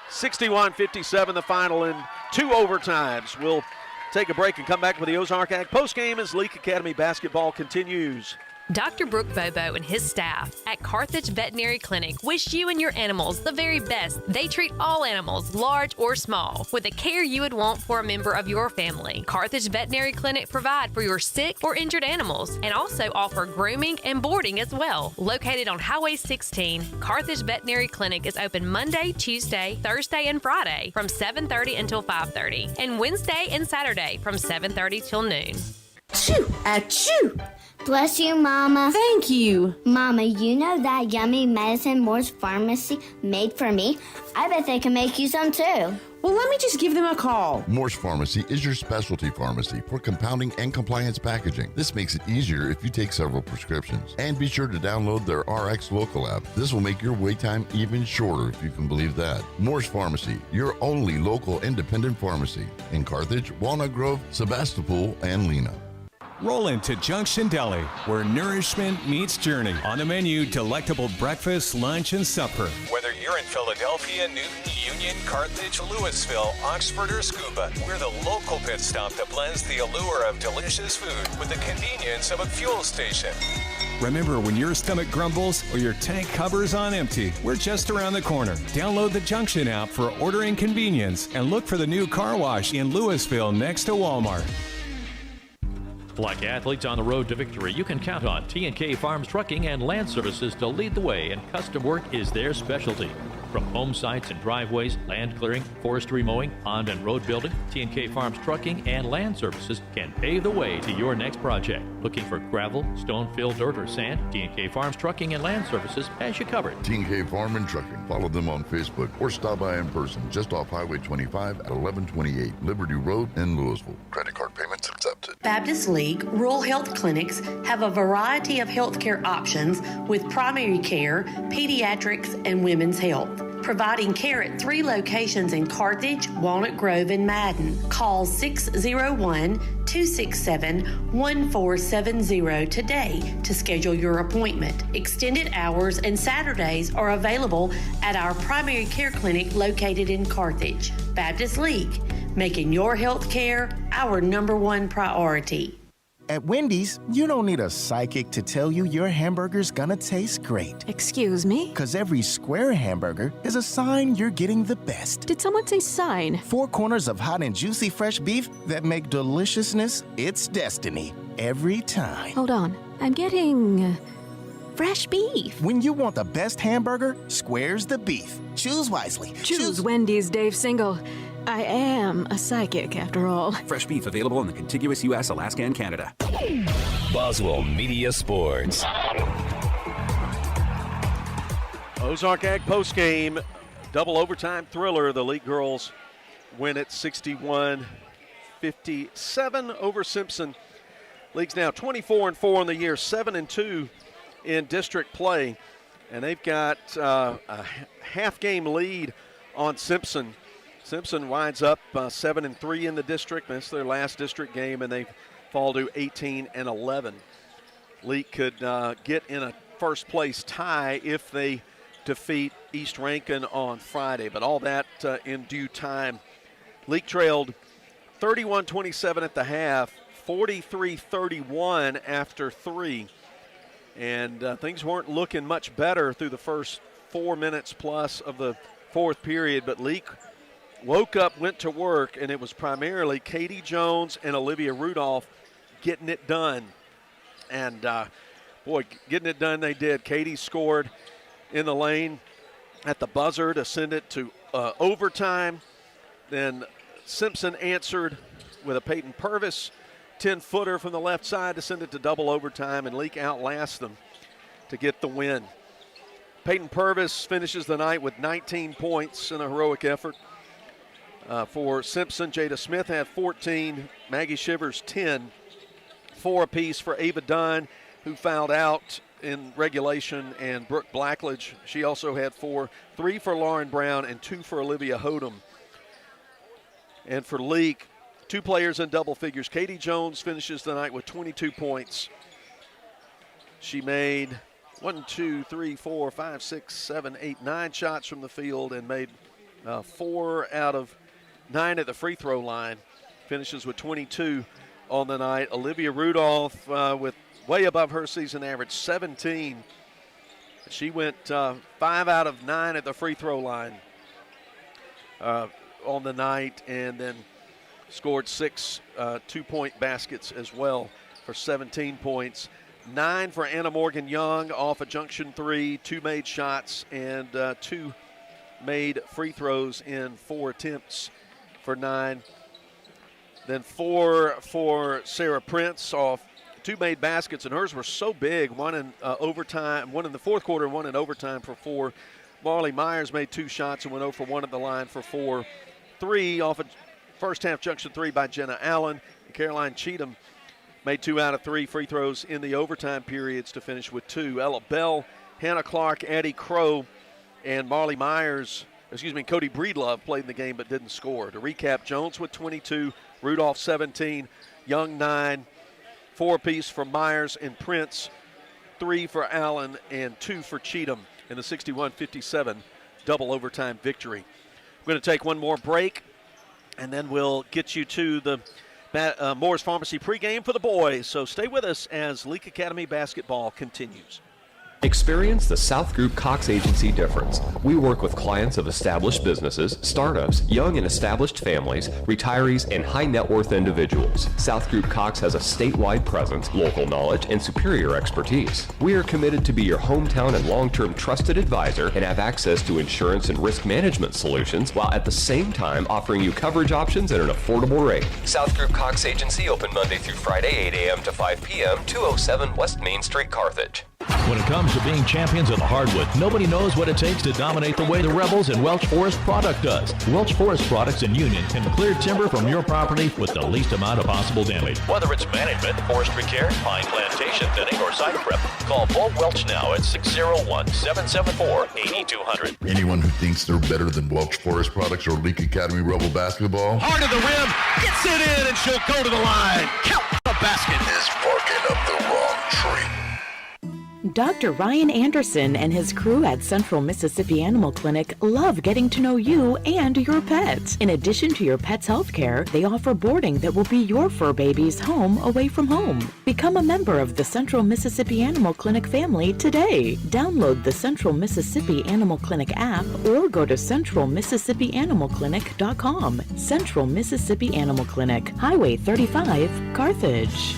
61-57 the final in two overtimes. We'll take a break and come back with the Ozark Ag postgame as Leake Academy basketball continues. Dr. Brooke Bobo and his staff at Carthage Veterinary Clinic wish you and your animals the very best. They treat all animals, large or small, with the care you would want for a member of your family. Carthage Veterinary Clinic provide for your sick or injured animals and also offer grooming and boarding as well. Located on Highway 16, Carthage Veterinary Clinic is open Monday, Tuesday, Thursday, and Friday from 7:30 until 5:30, and Wednesday and Saturday from 7:30 till noon. Achoo! Achoo! Bless you, Mama. Thank you. Mama, you know that yummy medicine Moore's Pharmacy made for me? I bet they can make you some too. Well, let me just give them a call. Morse Pharmacy is your specialty pharmacy for compounding and compliance packaging. This makes it easier if you take several prescriptions. And be sure to download their RX Local app. This will make your wait time even shorter, if you can believe that. Morse Pharmacy, your only local independent pharmacy in Carthage, Walnut Grove, Sebastopol, and Lena. Roll into Junction Deli, where nourishment meets journey. On the menu, delectable breakfast, lunch, and supper. Whether you're in Philadelphia, Newton, Union, Carthage, Louisville, Oxford, or Scuba, we're the local pit stop that blends the allure of delicious food with the convenience of a fuel station. Remember, when your stomach grumbles or your tank covers on empty, we're just around the corner. Download the Junction app for ordering convenience and look for the new car wash in Louisville next to Walmart. Like athletes on the road to victory, you can count on T&K Farms Trucking and Land Services to lead the way, and custom work is their specialty. From home sites and driveways, land clearing, forestry mowing, pond and road building, T&K Farms Trucking and Land Services can pave the way to your next project. Looking for gravel, stone, fill, dirt, or sand? T&K Farms Trucking and Land Services has you covered. T&K Farm and Trucking. Follow them on Facebook or stop by in person just off Highway 25 at 1128 Liberty Road in Louisville. Credit card payments accepted. Baptist League Rural Health Clinics have a variety of healthcare options with primary care, pediatrics, and women's health. Providing care at 3 locations in Carthage, Walnut Grove, and Madden. Call 601-267-1470 today to schedule your appointment. Extended hours and Saturdays are available at our primary care clinic located in Carthage. Baptist League, making your health care our #1 priority. At Wendy's, you don't need a psychic to tell you your hamburger's gonna taste great. Excuse me? Because every square hamburger is a sign you're getting the best. Did someone say sign? 4 corners of hot and juicy fresh beef that make deliciousness its destiny every time. Hold on. I'm getting fresh beef. When you want the best hamburger, square's the beef. Choose wisely. Choose Wendy's, Dave Single. I am a psychic, after all. Fresh beef available in the contiguous U.S., Alaska, and Canada. Boswell Media Sports. Ozark Ag postgame, double overtime thriller. The Leake girls win at 61-57 over Simpson. League's now 24-4 in the year, 7-2 in district play, and they've got a half-game lead on Simpson. Simpson winds up 7-3 in the district. That's their last district game, and they fall to 18-11. Leake could get in a first place tie if they defeat East Rankin on Friday. But all that in due time. Leake trailed 31-27 at the half, 43-31 after 3. And things weren't looking much better through the first 4 minutes plus of the fourth period. But Leake woke up, went to work, and it was primarily Katie Jones and Olivia Rudolph getting it done. And, boy, getting it done they did. Katie scored in the lane at the buzzer to send it to overtime. Then Simpson answered with a Peyton Purvis 10-footer from the left side to send it to double overtime, and Leake outlasts them to get the win. Peyton Purvis finishes the night with 19 points in a heroic effort. For Simpson, Jada Smith had 14, Maggie Shivers 10, 4 apiece for Ava Dunn, who fouled out in regulation, and Brooke Blackledge, she also had 4, 3 for Lauren Brown and 2 for Olivia Hodem. And for Leake, 2 players in double figures. Katie Jones finishes the night with 22 points. She made 9 shots from the field and made 4 out of 9 at the free throw line. Finishes with 22 on the night. Olivia Rudolph with way above her season average, 17. She went 5 out of 9 at the free throw line on the night, and then scored 6 two-point baskets as well for 17 points. 9 for Anna Morgan Young off a junction 3, 2 made shots, and 2 made free throws in 4 attempts for 9. Then 4 for Sarah Prince off 2 made baskets, and hers were so big, 1 in overtime, 1 in the fourth quarter, and 1 in overtime for 4. Marley Myers made 2 shots and went 0 for 1 at the line for 4. 3 off a first half junction 3 by Jenna Allen. And Caroline Cheatham made 2 out of 3 free throws in the overtime periods to finish with 2. Ella Bell, Hannah Clark, Addie Crow, and Cody Breedlove played in the game but didn't score. To recap, Jones with 22, Rudolph 17, Young 9, 4 apiece for Myers and Prince, 3 for Allen, and 2 for Cheatham in the 61-57 double overtime victory. We're going to take one more break, and then we'll get you to the Moore's Pharmacy pregame for the boys. So stay with us as Leake Academy basketball continues. Experience the South Group Cox Agency difference. We work with clients of established businesses, startups, young and established families, retirees, and high net worth individuals. South Group Cox has a statewide presence, local knowledge, and superior expertise. We are committed to be your hometown and long-term trusted advisor and have access to insurance and risk management solutions while at the same time offering you coverage options at an affordable rate. South Group Cox Agency open Monday through Friday, 8 a.m. to 5 p.m., 207 West Main Street, Carthage. When it comes to being champions of the hardwood, nobody knows what it takes to dominate the way the Rebels and Welch Forest Product does. Welch Forest Products in Union can clear timber from your property with the least amount of possible damage. Whether it's management, forestry care, pine plantation thinning, or site prep, call Paul Welch now at 601-774-8200. Anyone who thinks they're better than Welch Forest Products or Leake Academy Rebel basketball, Heart of the rim, gets it in, and she'll go to the line. Count the basket. is barking up the wrong tree. Dr. Ryan Anderson and his crew at Central Mississippi Animal Clinic love getting to know you and your pets. In addition to your pet's health care, they offer boarding that will be your fur baby's home away from home. Become a member of the Central Mississippi Animal Clinic family today. Download the Central Mississippi Animal Clinic app or go to centralmississippianimalclinic.com. Central Mississippi Animal Clinic, Highway 35, Carthage.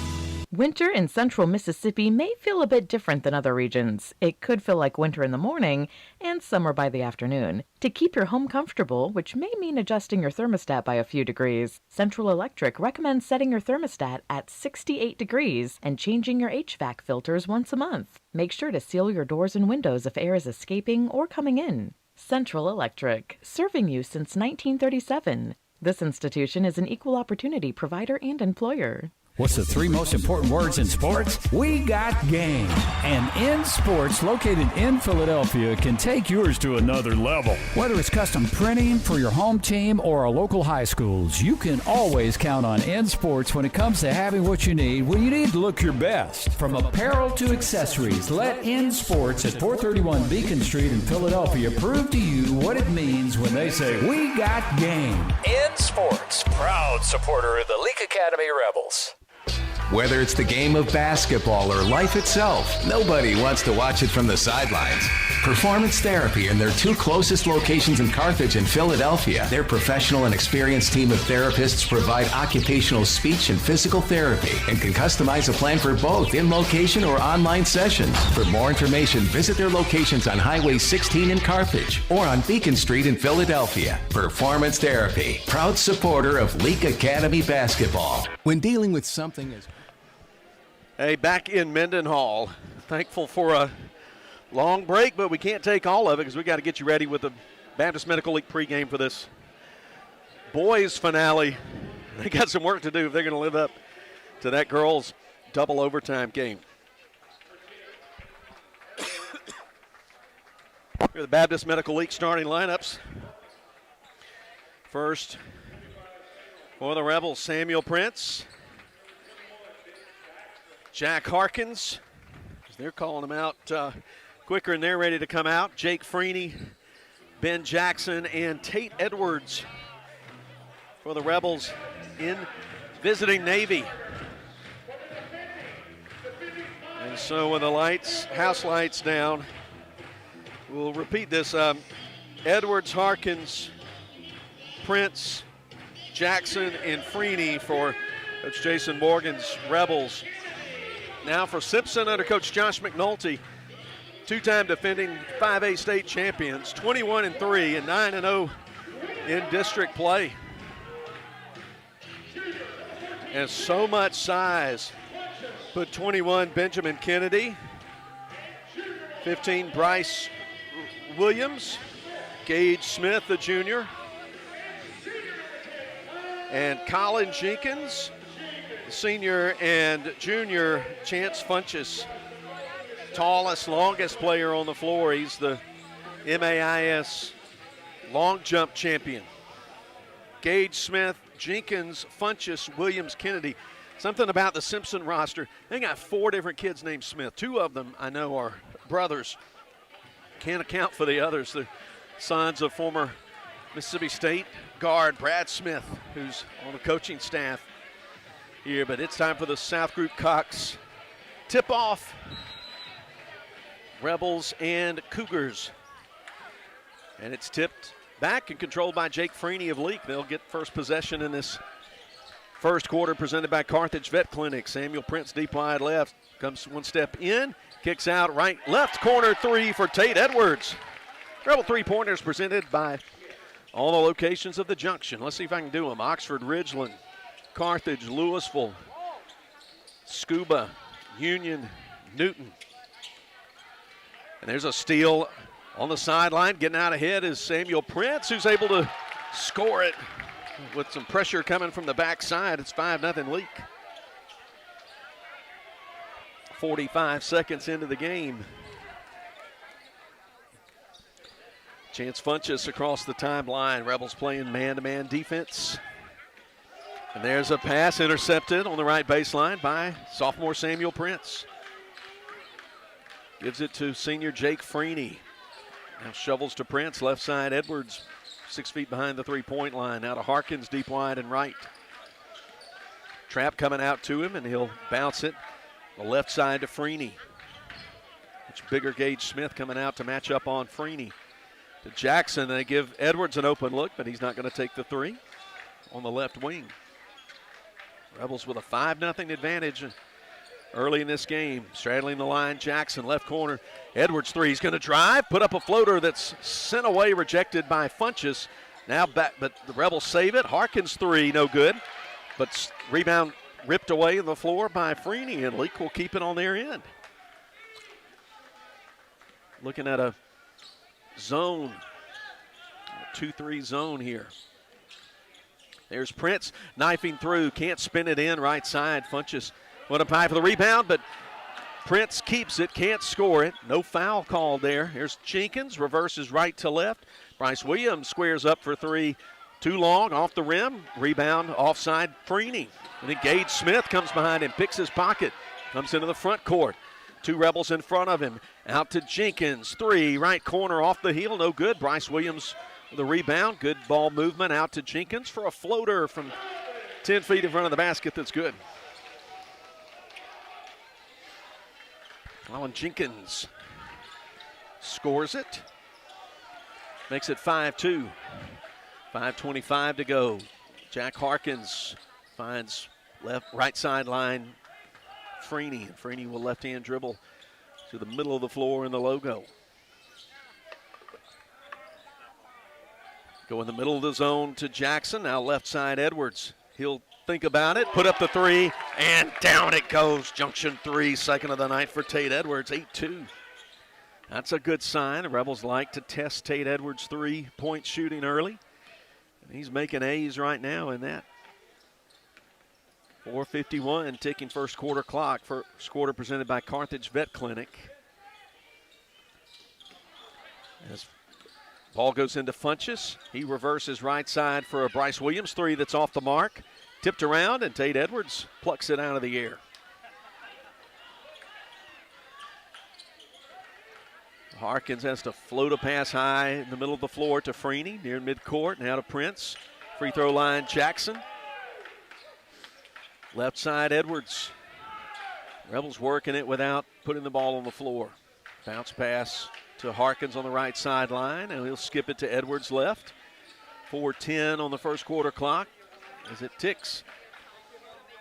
Winter in central Mississippi may feel a bit different than other regions. It could feel like winter in the morning and summer by the afternoon. To keep your home comfortable, which may mean adjusting your thermostat by a few degrees, Central Electric recommends setting your thermostat at 68 degrees and changing your HVAC filters once a month. Make sure to seal your doors and windows if air is escaping or coming in. Central Electric, serving you since 1937. This institution is an equal opportunity provider and employer. What's the three most important words in sports? We got game. And In Sports, located in Philadelphia, can take yours to another level. Whether it's custom printing for your home team or our local high schools, you can always count on In Sports when it comes to having what you need when you need to look your best. From apparel to accessories, let In Sports at 431 Beacon Street in Philadelphia prove to you what it means when they say, we got game. In Sports, proud supporter of the Leake Academy Rebels. Whether it's the game of basketball or life itself, nobody wants to watch it from the sidelines. Performance Therapy and their two closest locations in Carthage and Philadelphia. Their professional and experienced team of therapists provide occupational speech and physical therapy and can customize a plan for both in location or online sessions. For more information, visit their locations on Highway 16 in Carthage or on Beacon Street in Philadelphia. Performance Therapy, proud supporter of Leake Academy basketball. When dealing with something as Hey, back in Mendenhall, thankful for a long break, but we can't take all of it because we got to get you ready with the Baptist Medical League pregame for this boys finale. They got some work to do if they're going to live up to that girls' double overtime game. Here are the Baptist Medical League starting lineups. First, for the Rebels, Samuel Prince. Jack Harkins, they're calling him out quicker and they're ready to come out. Jake Freeney, Ben Jackson, and Tate Edwards for the Rebels in visiting Navy. And so with the lights, house lights down, we'll repeat this. Edwards, Harkins, Prince, Jackson, and Freeney for Coach Jason Morgan's Rebels. Now for Simpson under Coach Josh McNulty, two-time defending 5A state champions, 21-3 and 9-0 in district play. And so much size. Put 21 Benjamin Kennedy, 15 Bryce Williams, Gage Smith, the junior, and Colin Jenkins, senior, and junior Chance Funchess, tallest, longest player on the floor. He's the MAIS long jump champion. Gage Smith, Jenkins, Funchess, Williams, Kennedy. Something about the Simpson roster. They got 4 different kids named Smith. 2 of them I know are brothers. Can't account for the others. They're sons of former Mississippi State guard Brad Smith, who's on the coaching staff here. But it's time for the South Group Cox tip-off. Rebels and Cougars. And it's tipped back and controlled by Jake Freeney of Leake. They'll get first possession in this first quarter, presented by Carthage Vet Clinic. Samuel Prince deep wide left, comes one step in, kicks out right, left corner 3 for Tate Edwards. Rebel three-pointers presented by all the locations of the Junction. Let's see if I can do them. Oxford, Ridgeland, Carthage, Louisville, Scuba, Union, Newton. And there's a steal on the sideline. Getting out ahead is Samuel Prince, who's able to score it with some pressure coming from the backside. It's 5-0 Leake. 45 seconds into the game. Chance Funchess across the timeline. Rebels playing man-to-man defense. And there's a pass intercepted on the right baseline by sophomore Samuel Prince. Gives it to senior Jake Freeney. Now shovels to Prince, left side Edwards, 6 feet behind the three-point line. Now to Harkins, deep wide and right. Trap coming out to him, and he'll bounce it. The left side to Freeney. Much bigger Gage Smith coming out to match up on Freeney. To Jackson, they give Edwards an open look, but he's not going to take the three on the left wing. Rebels with a 5-0 advantage early in this game. Straddling the line, Jackson, left corner. Edwards three, he's going to drive, put up a floater that's sent away, rejected by Funchess. Now back, but the Rebels save it. Harkins three, no good. But rebound ripped away on the floor by Freeney, and Leake will keep it on their end. Looking at a zone, a 2-3 zone here. There's Prince knifing through, can't spin it in right side. Funches went up high for the rebound, but Prince keeps it, can't score it. No foul called there. Here's Jenkins, reverses right to left. Bryce Williams squares up for three. Too long, off the rim. Rebound, offside, Freeney. And then Gage Smith comes behind him, picks his pocket, comes into the front court. Two Rebels in front of him. Out to Jenkins, three, right corner off the heel, no good. Bryce Williams with the rebound. Good ball movement out to Jenkins for a floater from 10 feet in front of the basket that's good. Alan Jenkins scores it. Makes it 5-2. 5:25 to go. Jack Harkins finds right sideline Freeney. And Freeney will left-hand dribble to the middle of the floor in the logo. Go in the middle of the zone to Jackson. Now left side Edwards. He'll think about it, put up the three, and down it goes. Junction three, second of the night for Tate Edwards, 8-2. That's a good sign. The Rebels like to test Tate Edwards' three-point shooting early. And he's making A's right now in that. 4:51 ticking first quarter clock. First quarter presented by Carthage Vet Clinic. As ball goes into Funches, he reverses right side for a Bryce Williams three that's off the mark. Tipped around, and Tate Edwards plucks it out of the air. Harkins has to float a pass high in the middle of the floor to Freeney near midcourt. Now to Prince. Free throw line, Jackson. Left side, Edwards. Rebels working it without putting the ball on the floor. Bounce pass to Harkins on the right sideline, and he'll skip it to Edwards left. 4:10 on the first quarter clock as it ticks.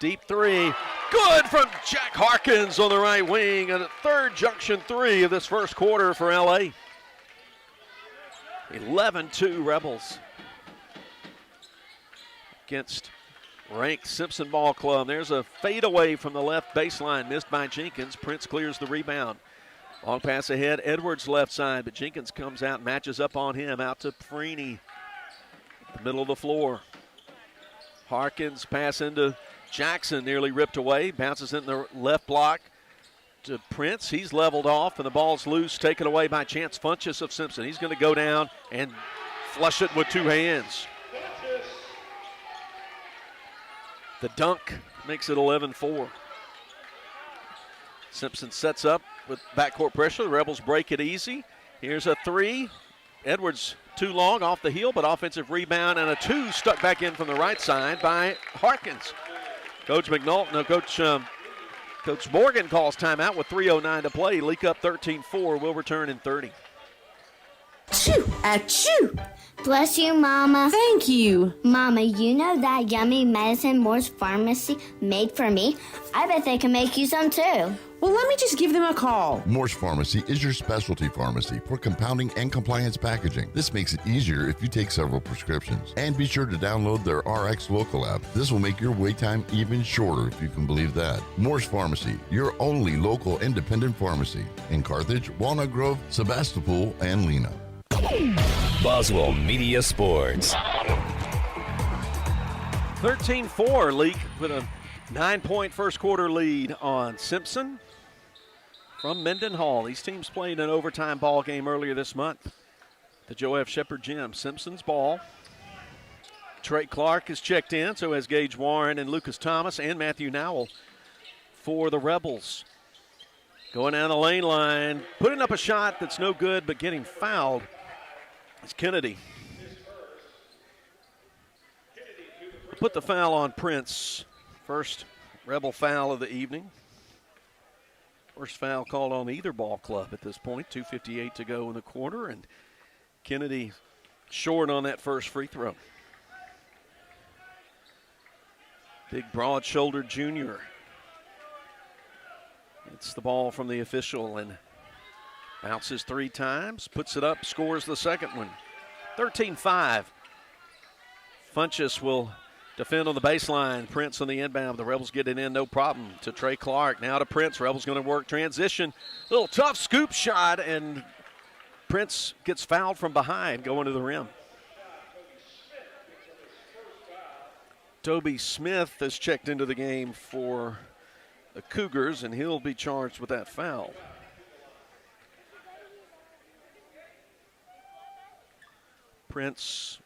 Deep three, good from Jack Harkins on the right wing, and a third junction three of this first quarter for LA. 11-2 Rebels against ranked Simpson Ball Club. There's a fadeaway from the left baseline, missed by Jenkins. Prince clears the rebound. Long pass ahead, Edwards left side, but Jenkins comes out, matches up on him, out to Freeney, the middle of the floor. Harkins pass into Jackson, nearly ripped away, bounces in the left block to Prince. He's leveled off, and the ball's loose, taken away by Chance Funches of Simpson. He's going to go down and flush it with two hands. The dunk makes it 11-4. Simpson sets up with backcourt pressure. The Rebels break it easy. Here's a three. Edwards too long off the heel, but offensive rebound, and a two stuck back in from the right side by Harkins. Coach Morgan calls timeout with 3:09 to play. Leake up 13-4. Will return in 30. Achoo! Achoo! Bless you, Mama. Thank you. Mama, you know that yummy medicine Moore's Pharmacy made for me? I bet they can make you some too. Well, let me just give them a call. Morse Pharmacy is your specialty pharmacy for compounding and compliance packaging. This makes it easier if you take several prescriptions. And be sure to download their RX Local app. This will make your wait time even shorter, if you can believe that. Morse Pharmacy, your only local independent pharmacy in Carthage, Walnut Grove, Sebastopol, and Lena. Boswell Media Sports. 13-4, Leake with a 9-point first quarter lead on Simpson from Mendenhall. These teams played an overtime ball game earlier this month. The Joe F. Shepherd Gym. Simpson's ball. Trey Clark is checked in, so has Gage Warren and Lucas Thomas and Matthew Nowell for the Rebels. Going down the lane line, putting up a shot that's no good, but getting fouled is Kennedy. Put the foul on Prince. First Rebel foul of the evening. First foul called on either ball club at this point. 2:58 to go in the quarter, and Kennedy short on that first free throw. Big, broad-shouldered junior. It's the ball from the official and bounces three times, puts it up, scores the second one. 13-5. Funches will defend on the baseline. Prince on the inbound. The Rebels get it in, no problem, to Trey Clark. Now to Prince. Rebels going to work transition. Little tough scoop shot, and Prince gets fouled from behind going to the rim. Toby Smith has checked into the game for the Cougars, and he'll be charged with that foul. Prince,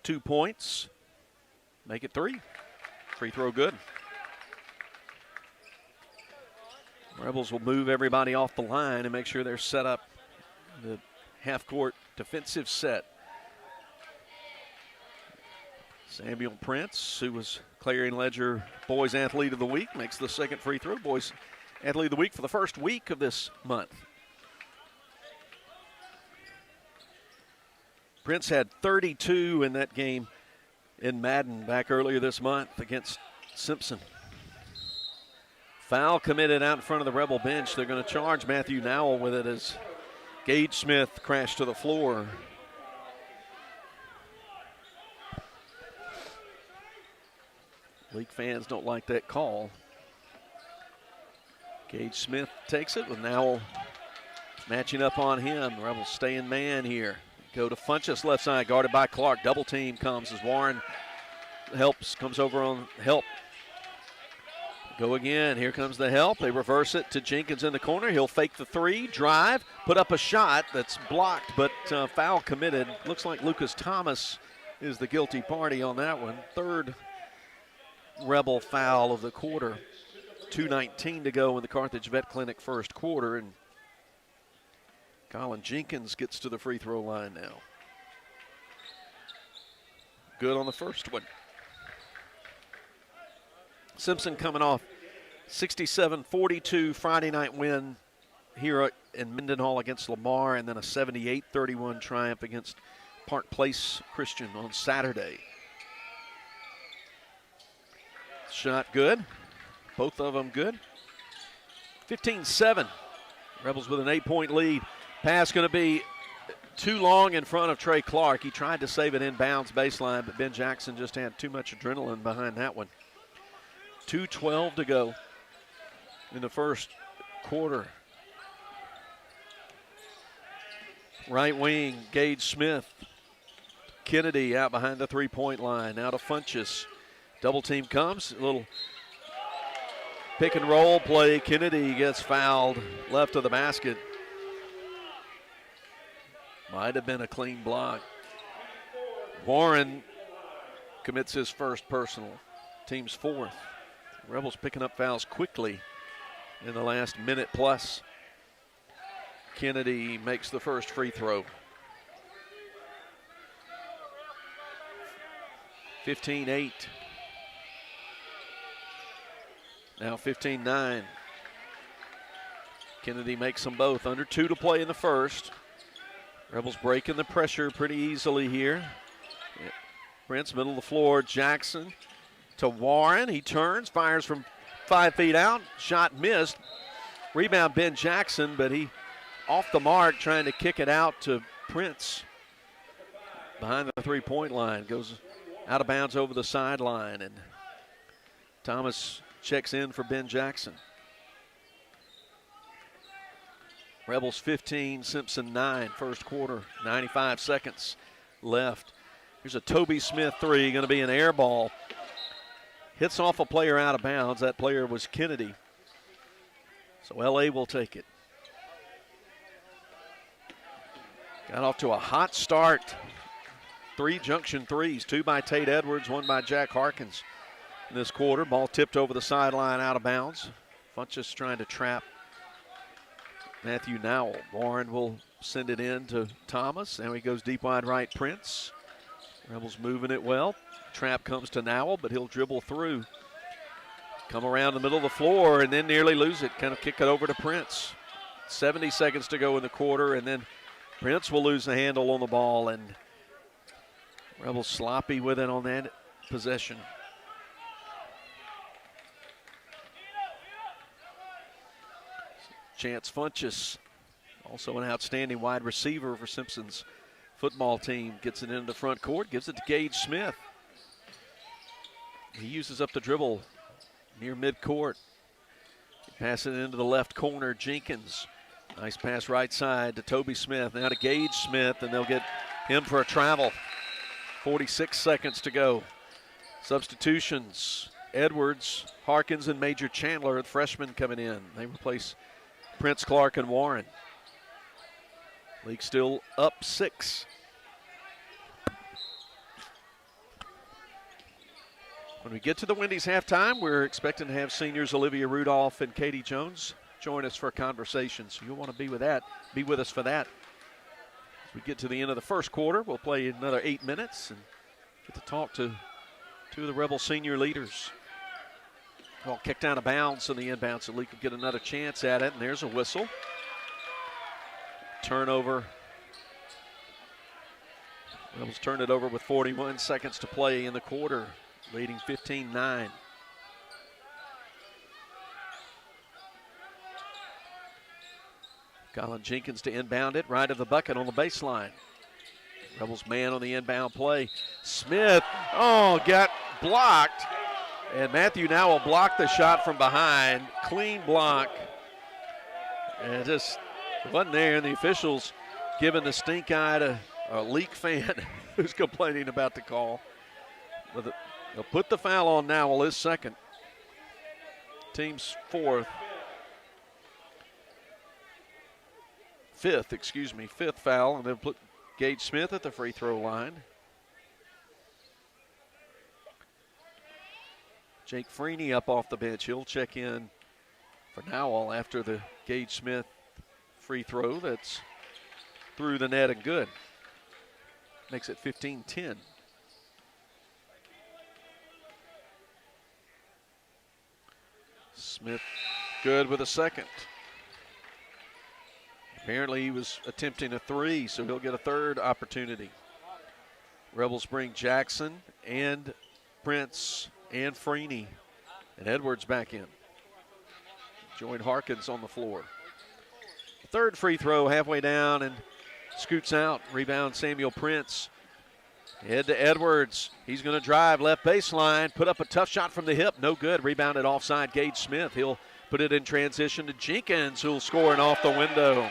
2 points. Make it 3. Free throw good. Rebels will move everybody off the line and make sure they're set up. The half-court defensive set. Samuel Prince, who was Clarion Ledger Boys Athlete of the Week, makes the second free throw. Boys Athlete of the Week for the first week of this month. Prince had 32 in that game in Madden back earlier this month against Simpson. Foul committed out in front of the Rebel bench. They're going to charge Matthew Nowell with it as Gage Smith crashed to the floor. League fans don't like that call. Gage Smith takes it with Nowell matching up on him. The Rebels stay in man here. Go to Funchess left side, guarded by Clark. Double team comes as Warren comes over on help. Go again, here comes the help. They reverse it to Jenkins in the corner. He'll fake the 3, drive, put up a shot that's blocked, but foul committed. Looks like Lucas Thomas is the guilty party on that one. Third Rebel foul of the quarter. 2:19 to go in the Carthage Vet Clinic first quarter, and Colin Jenkins gets to the free throw line now. Good on the first one. Simpson coming off 67-42 Friday night win here in Mendenhall against Lamar, and then a 78-31 triumph against Park Place Christian on Saturday. Shot good. Both of them good. 15-7. Rebels with an 8-point lead. Pass going to be too long in front of Trey Clark. He tried to save it inbounds baseline, but Ben Jackson just had too much adrenaline behind that one. 2:12 to go in the first quarter. Right wing, Gage Smith. Kennedy out behind the three-point line. Now to Funchess. Double team comes. A little pick and roll play. Kennedy gets fouled left of the basket. Might have been a clean block. Warren commits his first personal. Team's fourth. Rebels picking up fouls quickly in the last minute plus. Kennedy makes the first free throw. 15-8. Now 15-9. Kennedy makes them both. Under 2 to play in the first. Rebels breaking the pressure pretty easily here. Prince, middle of the floor. Jackson to Warren. He turns, fires from 5 feet out. Shot missed. Rebound Ben Jackson, but he off the mark trying to kick it out to Prince. Behind the three-point line. Goes out of bounds over the sideline. And Thomas checks in for Ben Jackson. Rebels 15, Simpson 9, first quarter, 95 seconds left. Here's a Toby Smith 3, going to be an air ball. Hits off a player out of bounds. That player was Kennedy. So LA will take it. Got off to a hot start. 3 junction threes, 2 by Tate Edwards, 1 by Jack Harkins in this quarter. Ball tipped over the sideline out of bounds. Funchess trying to trap Matthew Nowell. Warren will send it in to Thomas. Now he goes deep wide right, Prince. Rebels moving it well. Trap comes to Nowell, but he'll dribble through. Come around the middle of the floor and then nearly lose it. Kind of kick it over to Prince. 70 seconds to go in the quarter, and then Prince will lose the handle on the ball, and Rebels sloppy with it on that possession. Chance Funchess, also an outstanding wide receiver for Simpson's football team, gets it into the front court, gives it to Gage Smith. He uses up the dribble near midcourt. Passing it into the left corner, Jenkins. Nice pass right side to Toby Smith. Now to Gage Smith, and they'll get him for a travel. 46 seconds to go. Substitutions, Edwards, Harkins, and Major Chandler, the freshmen coming in. They replace Prince, Clark, and Warren. Leake still up 6. When we get to the Wendy's halftime, we're expecting to have seniors Olivia Rudolph and Katie Jones join us for a conversation. So you'll want to be with us for that. As we get to the end of the first quarter, we'll play another 8 minutes and get to talk to two of the Rebel senior leaders. Ball kicked out of bounds on the inbound, so Leake will get another chance at it, and there's a whistle. Turnover. Rebels turn it over with 41 seconds to play in the quarter, leading 15-9. Colin Jenkins to inbound it, right of the bucket on the baseline. Rebels man on the inbound play. Smith, got blocked. And Matthew now will block the shot from behind. Clean block. And it just wasn't there, and the officials giving the stink eye to a Leake fan who's complaining about the call. But they'll put the foul on now, his second. Team's fifth foul, and they'll put Gage Smith at the free throw line. Jake Freeney up off the bench. He'll check in for Nowell after the Gage Smith free throw that's through the net and good. Makes it 15-10. Smith good with a second. Apparently he was attempting a three, so he'll get a third opportunity. Rebels bring Jackson and Prince and Freeney and Edwards back in. Join Harkins on the floor. Third free throw halfway down and scoots out. Rebound Samuel Prince. Head to Edwards. He's going to drive left baseline, put up a tough shot from the hip. No good. Rebounded offside Gage Smith. He'll put it in transition to Jenkins, who'll score an off the window.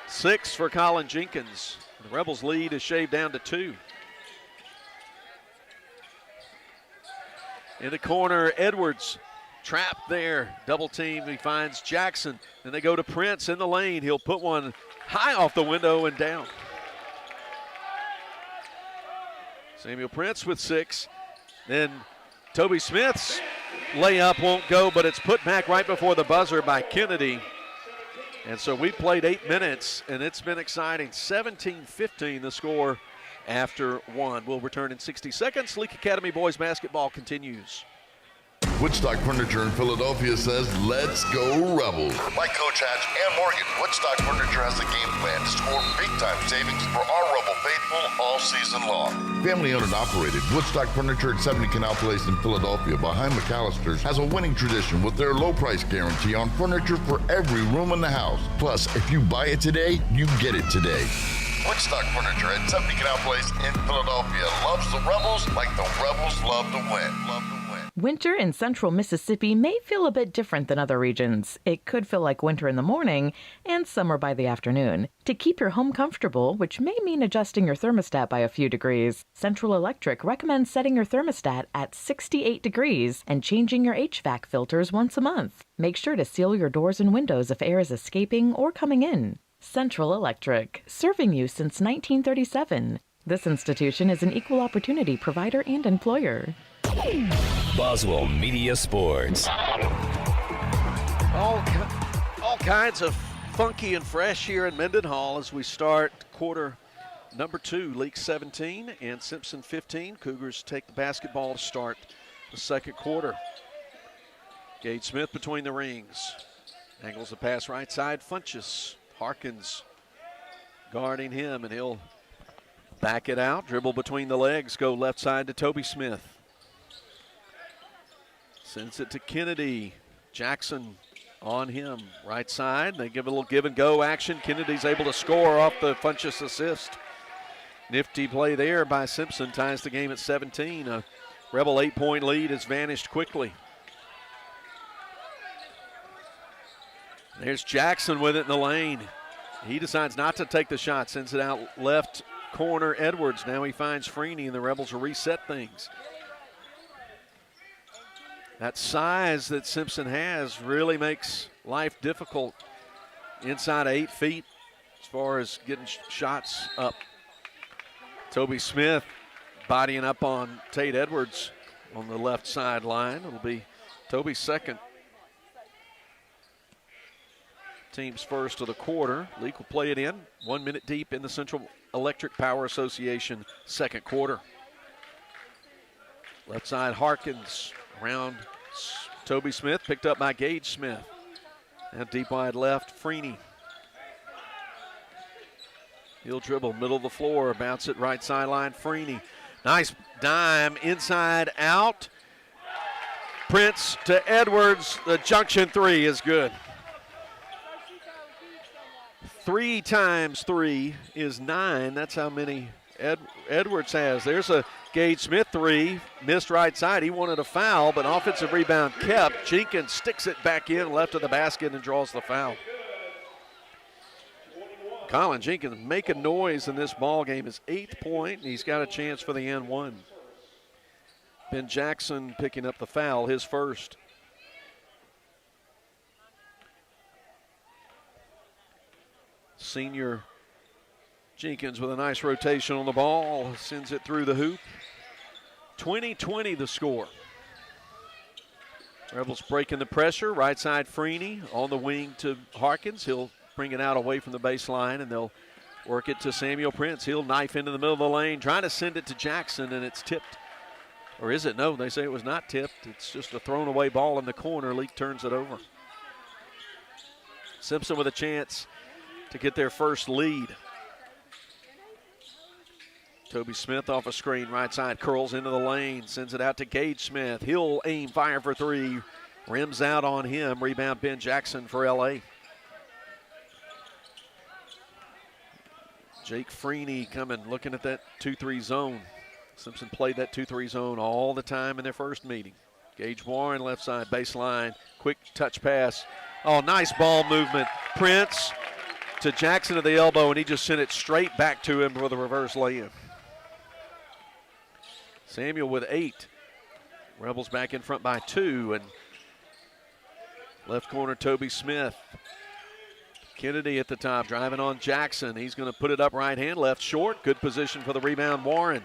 6 for Colin Jenkins. The Rebels lead is shaved down to 2. In the corner, Edwards trapped there. Double team. He finds Jackson. Then they go to Prince in the lane. He'll put one high off the window and down. Samuel Prince with 6. Then Toby Smith's layup won't go, but it's put back right before the buzzer by Kennedy. And so we played 8 minutes, and it's been exciting. 17-15 the score after 1. We'll return in 60 seconds. Leake Academy boys basketball continues. Woodstock Furniture in Philadelphia says, let's go Rebels. Like Coach Hatch and Morgan, Woodstock Furniture has a game plan to score big-time savings for our Rebel faithful all season long. Family owned and operated, Woodstock Furniture at 70 Canal Place in Philadelphia behind McAllister's has a winning tradition with their low price guarantee on furniture for every room in the house. Plus, if you buy it today, you get it today. Woodstock Furniture at 70 Canal Place in Philadelphia loves the Rebels like the Rebels love to win. Winter in central Mississippi may feel a bit different than other regions. It could feel like winter in the morning and summer by the afternoon. To keep your home comfortable, which may mean adjusting your thermostat by a few degrees, Central Electric recommends setting your thermostat at 68 degrees and changing your HVAC filters once a month. Make sure to seal your doors and windows if air is escaping or coming in. Central Electric, serving you since 1937. This institution is an equal opportunity provider and employer. Boswell Media Sports. All kinds of funky and fresh here in Mendenhall as we start quarter number 2. Leake 17 and Simpson 15. Cougars take the basketball to start the second quarter. Gage Smith between the rings. Angles the pass right side. Funchess. Harkins guarding him, and he'll back it out. Dribble between the legs. Go left side to Toby Smith. Sends it to Kennedy. Jackson on him. Right side. They give a little give and go action. Kennedy's able to score off the Funchess assist. Nifty play there by Simpson. Ties the game at 17. A Rebel 8-point lead has vanished quickly. There's Jackson with it in the lane. He decides not to take the shot. Sends it out left corner, Edwards. Now he finds Freeney, and the Rebels will reset things. That size that Simpson has really makes life difficult inside of 8 feet as far as getting shots up. Toby Smith bodying up on Tate Edwards on the left sideline. It'll be Toby's second. Team's first of the quarter. Leake will play it in. 1 minute deep in the Central Electric Power Association second quarter. Left side Harkins around Toby Smith, picked up by Gage Smith. And deep wide left, Freeney. He'll dribble middle of the floor, bounce it right sideline, Freeney. Nice dime inside out. Prince to Edwards. The junction three is good. 3 times 3 is 9. That's how many Edwards has. There's a Gage Smith three, missed right side. He wanted a foul, but offensive rebound kept. Jenkins sticks it back in, left of the basket, and draws the foul. Colin Jenkins making noise in this ball game. His 8th point, and he's got a chance for the N1. Ben Jackson picking up the foul, his first. Senior Jenkins with a nice rotation on the ball, sends it through the hoop. 20-20 the score. Rebels breaking the pressure. Right side Freeney on the wing to Harkins. He'll bring it out away from the baseline, and they'll work it to Samuel Prince. He'll knife into the middle of the lane, trying to send it to Jackson, and it's tipped. Or is it? No, they say it was not tipped. It's just a thrown away ball in the corner. Leake turns it over. Simpson with a chance to get their first lead. Toby Smith off a screen, right side, curls into the lane, sends it out to Gage Smith. He'll aim, fire for 3. Rims out on him. Rebound Ben Jackson for LA. Jake Freeney coming, looking at that 2-3 zone. Simpson played that 2-3 zone all the time in their first meeting. Gage Warren, left side, baseline, quick touch pass. Oh, nice ball movement. Prince to Jackson at the elbow, and he just sent it straight back to him for the reverse lay-in. Samuel with 8. Rebels back in front by 2, and left corner Toby Smith. Kennedy at the top, driving on Jackson. He's going to put it up right hand, left short. Good position for the rebound, Warren.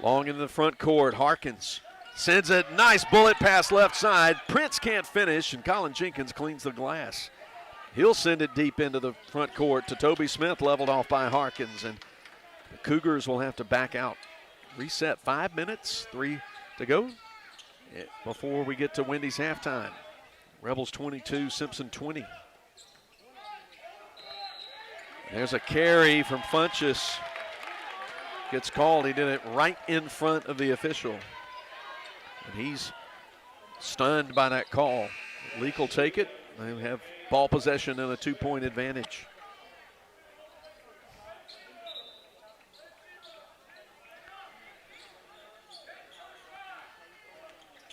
Long into the front court, Harkins sends it. Nice bullet pass left side. Prince can't finish, and Colin Jenkins cleans the glass. He'll send it deep into the front court to Toby Smith, leveled off by Harkins, and the Cougars will have to back out. Reset, 5 minutes, 3 to go before we get to Wendy's halftime. Rebels 22, Simpson 20. There's a carry from Funchess. Gets called. He did it right in front of the official. And he's stunned by that call. Leake will take it. They have ball possession and a 2-point advantage.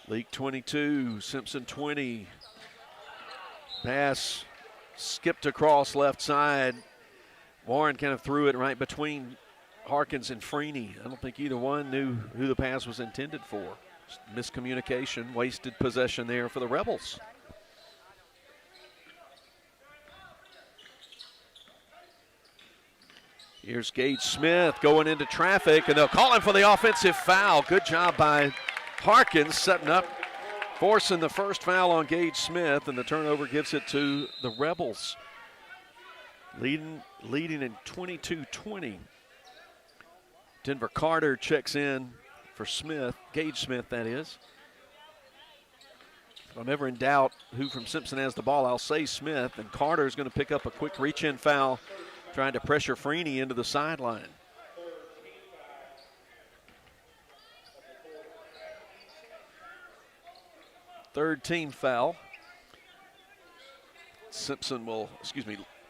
Leake 22, Simpson 20. Pass skipped across left side. Warren kind of threw it right between Harkins and Freeney. I don't think either one knew who the pass was intended for. Miscommunication, wasted possession there for the Rebels. Here's Gage Smith going into traffic, and they'll call him for the offensive foul. Good job by Harkins setting up, forcing the first foul on Gage Smith, and the turnover gives it to the Rebels. Leading in 22-20. Denver Carter checks in for Smith, Gage Smith that is. If I'm ever in doubt who from Simpson has the ball, I'll say Smith, and Carter is going to pick up a quick reach-in foul, trying to pressure Freeney into the sideline. Third team foul.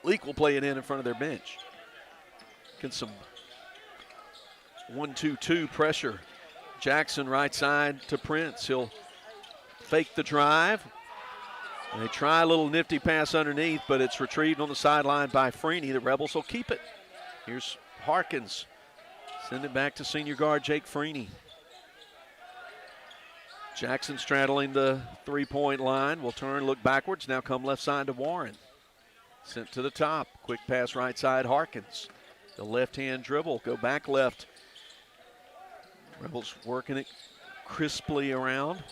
Leake will play it in front of their bench. Get some 1-2-2 pressure. Jackson right side to Prince. He'll fake the drive. And they try a little nifty pass underneath, but it's retrieved on the sideline by Freeney. The Rebels will keep it. Here's Harkins. Send it back to senior guard Jake Freeney. Jackson straddling the three-point line. Will turn, look backwards. Now come left side to Warren. Sent to the top. Quick pass right side, Harkins. The left-hand dribble. Go back left. Rebels working it crisply around,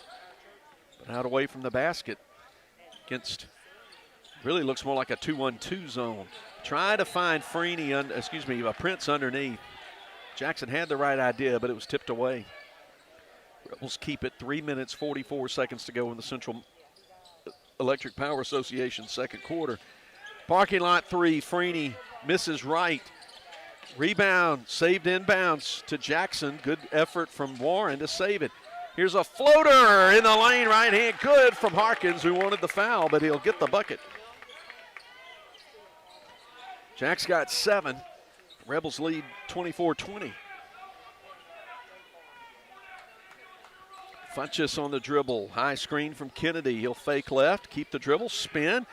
but out away from the basket. Against, really looks more like a 2-1-2 zone. Try to find Prince underneath. Jackson had the right idea, but it was tipped away. Rebels keep it. 3 minutes, 44 seconds to go in the Central Electric Power Association second quarter. Parking lot three, Freeney misses right. Rebound, saved inbounds to Jackson. Good effort from Warren to save it. Here's a floater in the lane, right hand. Good from Harkins, who wanted the foul, but he'll get the bucket. Jack's got 7. Rebels lead 24-20. Funchess on the dribble. High screen from Kennedy. He'll fake left, keep the dribble, spin,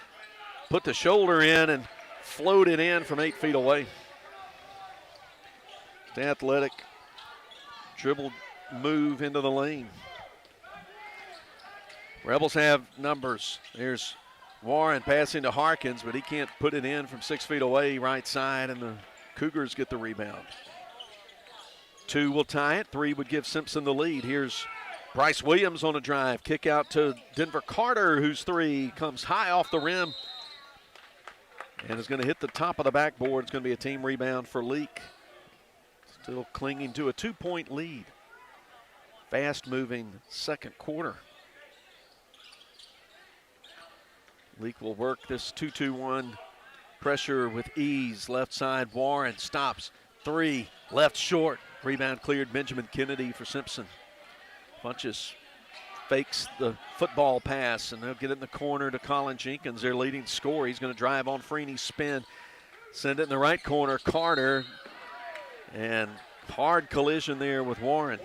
put the shoulder in, and float it in from 8 feet away. The athletic dribble move into the lane. Rebels have numbers. There's Warren passing to Harkins, but he can't put it in from 6 feet away, right side, and the Cougars get the rebound. 2 will tie it. 3 would give Simpson the lead. Here's Bryce Williams on a drive. Kick out to Denver Carter, whose 3 comes high off the rim and is going to hit the top of the backboard. It's going to be a team rebound for Leake. Still clinging to a 2-point lead. Fast-moving second quarter. Leake will work this 2-2-1 pressure with ease. Left side, Warren stops. 3, left short. Rebound cleared, Benjamin Kennedy for Simpson. Funchess fakes the football pass, and they'll get it in the corner to Colin Jenkins, their leading scorer. He's going to drive on Freeney, spin, send it in the right corner. Carter, and hard collision there with Warren.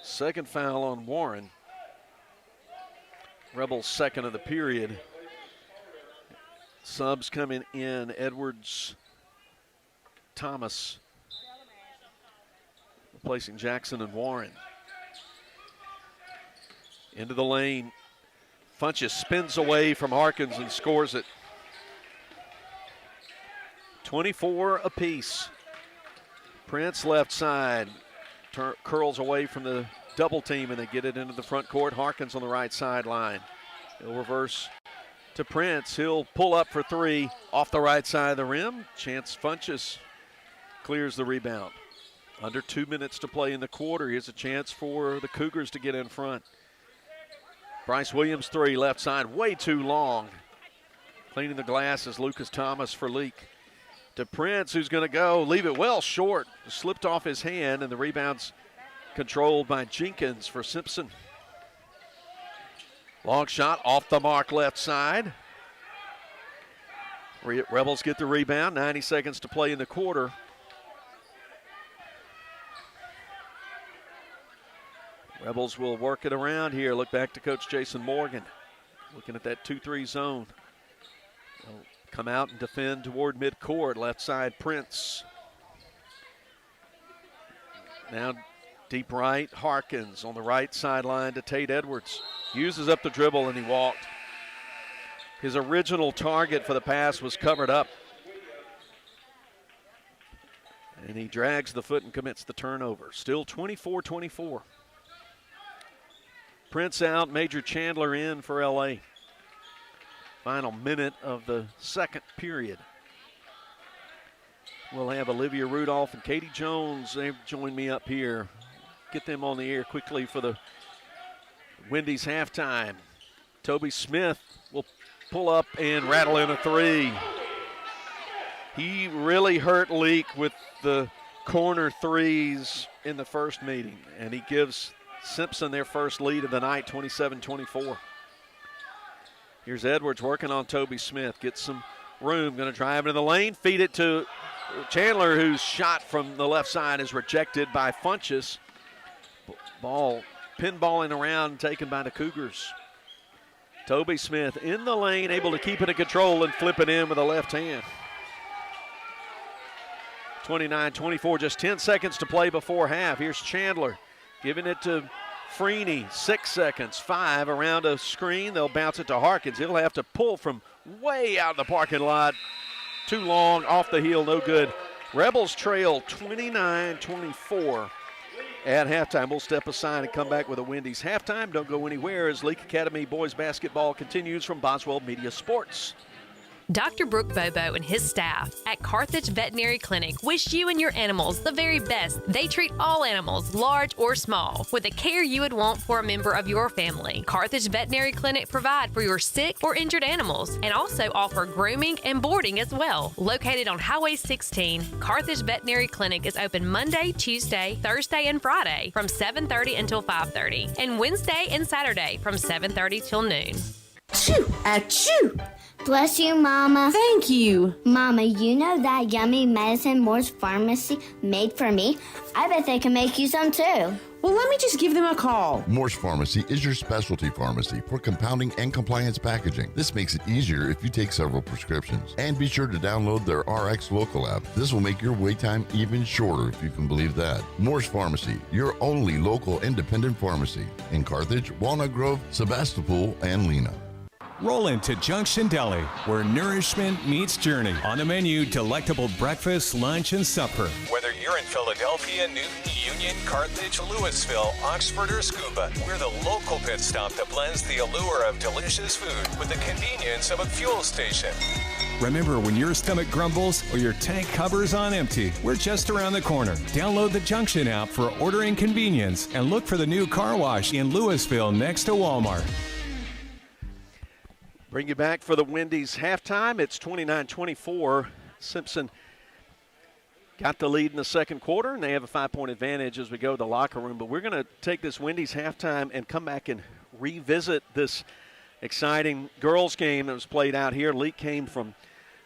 Second foul on Warren. Rebels second of the period. Subs coming in, Edwards, Thomas, replacing Jackson and Warren. Into the lane. Funchess spins away from Harkins and scores it. 24 apiece. Prince left side. Curls away from the double team, and they get it into the front court. Harkins on the right sideline. He'll reverse to Prince. He'll pull up for 3 off the right side of the rim. Chance Funchess clears the rebound. Under 2 minutes to play in the quarter. Here's a chance for the Cougars to get in front. Bryce Williams 3, left side, way too long. Cleaning the glass is Lucas Thomas for Leake. To Prince, who's going to go, leave it well short. Slipped off his hand, and the rebound's controlled by Jenkins for Simpson. Long shot off the mark left side. Rebels get the rebound, 90 seconds to play in the quarter. Rebels will work it around here. Look back to Coach Jason Morgan. Looking at that 2-3 zone. They'll come out and defend toward midcourt. Left side, Prince. Now deep right, Harkins on the right sideline to Tate Edwards. Uses up the dribble and he walked. His original target for the pass was covered up. And he drags the foot and commits the turnover. Still 24-24. Prince out, Major Chandler in for LA. Final minute of the second period. We'll have Olivia Rudolph and Katie Jones. They've joined me up here. Get them on the air quickly for the Wendy's halftime. Toby Smith will pull up and rattle in a 3. He really hurt Leake with the corner 3s in the first meeting, and he gives Simpson their first lead of the night, 27-24. Here's Edwards working on Toby Smith. Gets some room, going to drive into the lane, feed it to Chandler, whose shot from the left side is rejected by Funchess. Ball pinballing around, taken by the Cougars. Toby Smith in the lane, able to keep it in control and flip it in with a left hand. 29-24, just 10 seconds to play before half. Here's Chandler giving it to Freeney, 6 seconds, 5 around a screen. They'll bounce it to Harkins. He'll have to pull from way out in the parking lot. Too long, off the heel, no good. Rebels trail 29-24 at halftime. We'll step aside and come back with a Wendy's halftime. Don't go anywhere as Leake Academy boys basketball continues from Boswell Media Sports. Dr. Brooke Bobo and his staff at Carthage Veterinary Clinic wish you and your animals the very best. They treat all animals, large or small, with the care you would want for a member of your family. Carthage Veterinary Clinic provide for your sick or injured animals and also offer grooming and boarding as well. Located on Highway 16, Carthage Veterinary Clinic is open Monday, Tuesday, Thursday, and Friday from 7:30 until 5:30, and Wednesday and Saturday from 7:30 till noon. Achoo! Achoo! Bless you, Mama. Thank you. Mama, you know that yummy medicine Moore's Pharmacy made for me? I bet they can make you some too. Well, let me just give them a call. Morse Pharmacy is your specialty pharmacy for compounding and compliance packaging. This makes it easier if you take several prescriptions. And be sure to download their RX Local app. This will make your wait time even shorter, if you can believe that. Morse Pharmacy, your only local independent pharmacy in Carthage, Walnut Grove, Sebastopol, and Lena. Roll into Junction Deli, where nourishment meets journey. On the menu, delectable breakfast, lunch, and supper. Whether you're in Philadelphia, Newton, Union, Carthage, Louisville, Oxford, or Scuba, we're the local pit stop that blends the allure of delicious food with the convenience of a fuel station. Remember, when your stomach grumbles or your tank covers on empty, we're just around the corner. Download the Junction app for ordering convenience and look for the new car wash in Louisville next to Walmart. Bring you back for the Wendy's halftime. It's 29-24. Simpson got the lead in the second quarter, and they have a 5-point advantage as we go to the locker room. But we're going to take this Wendy's halftime and come back and revisit this exciting girls game that was played out here. Leake came from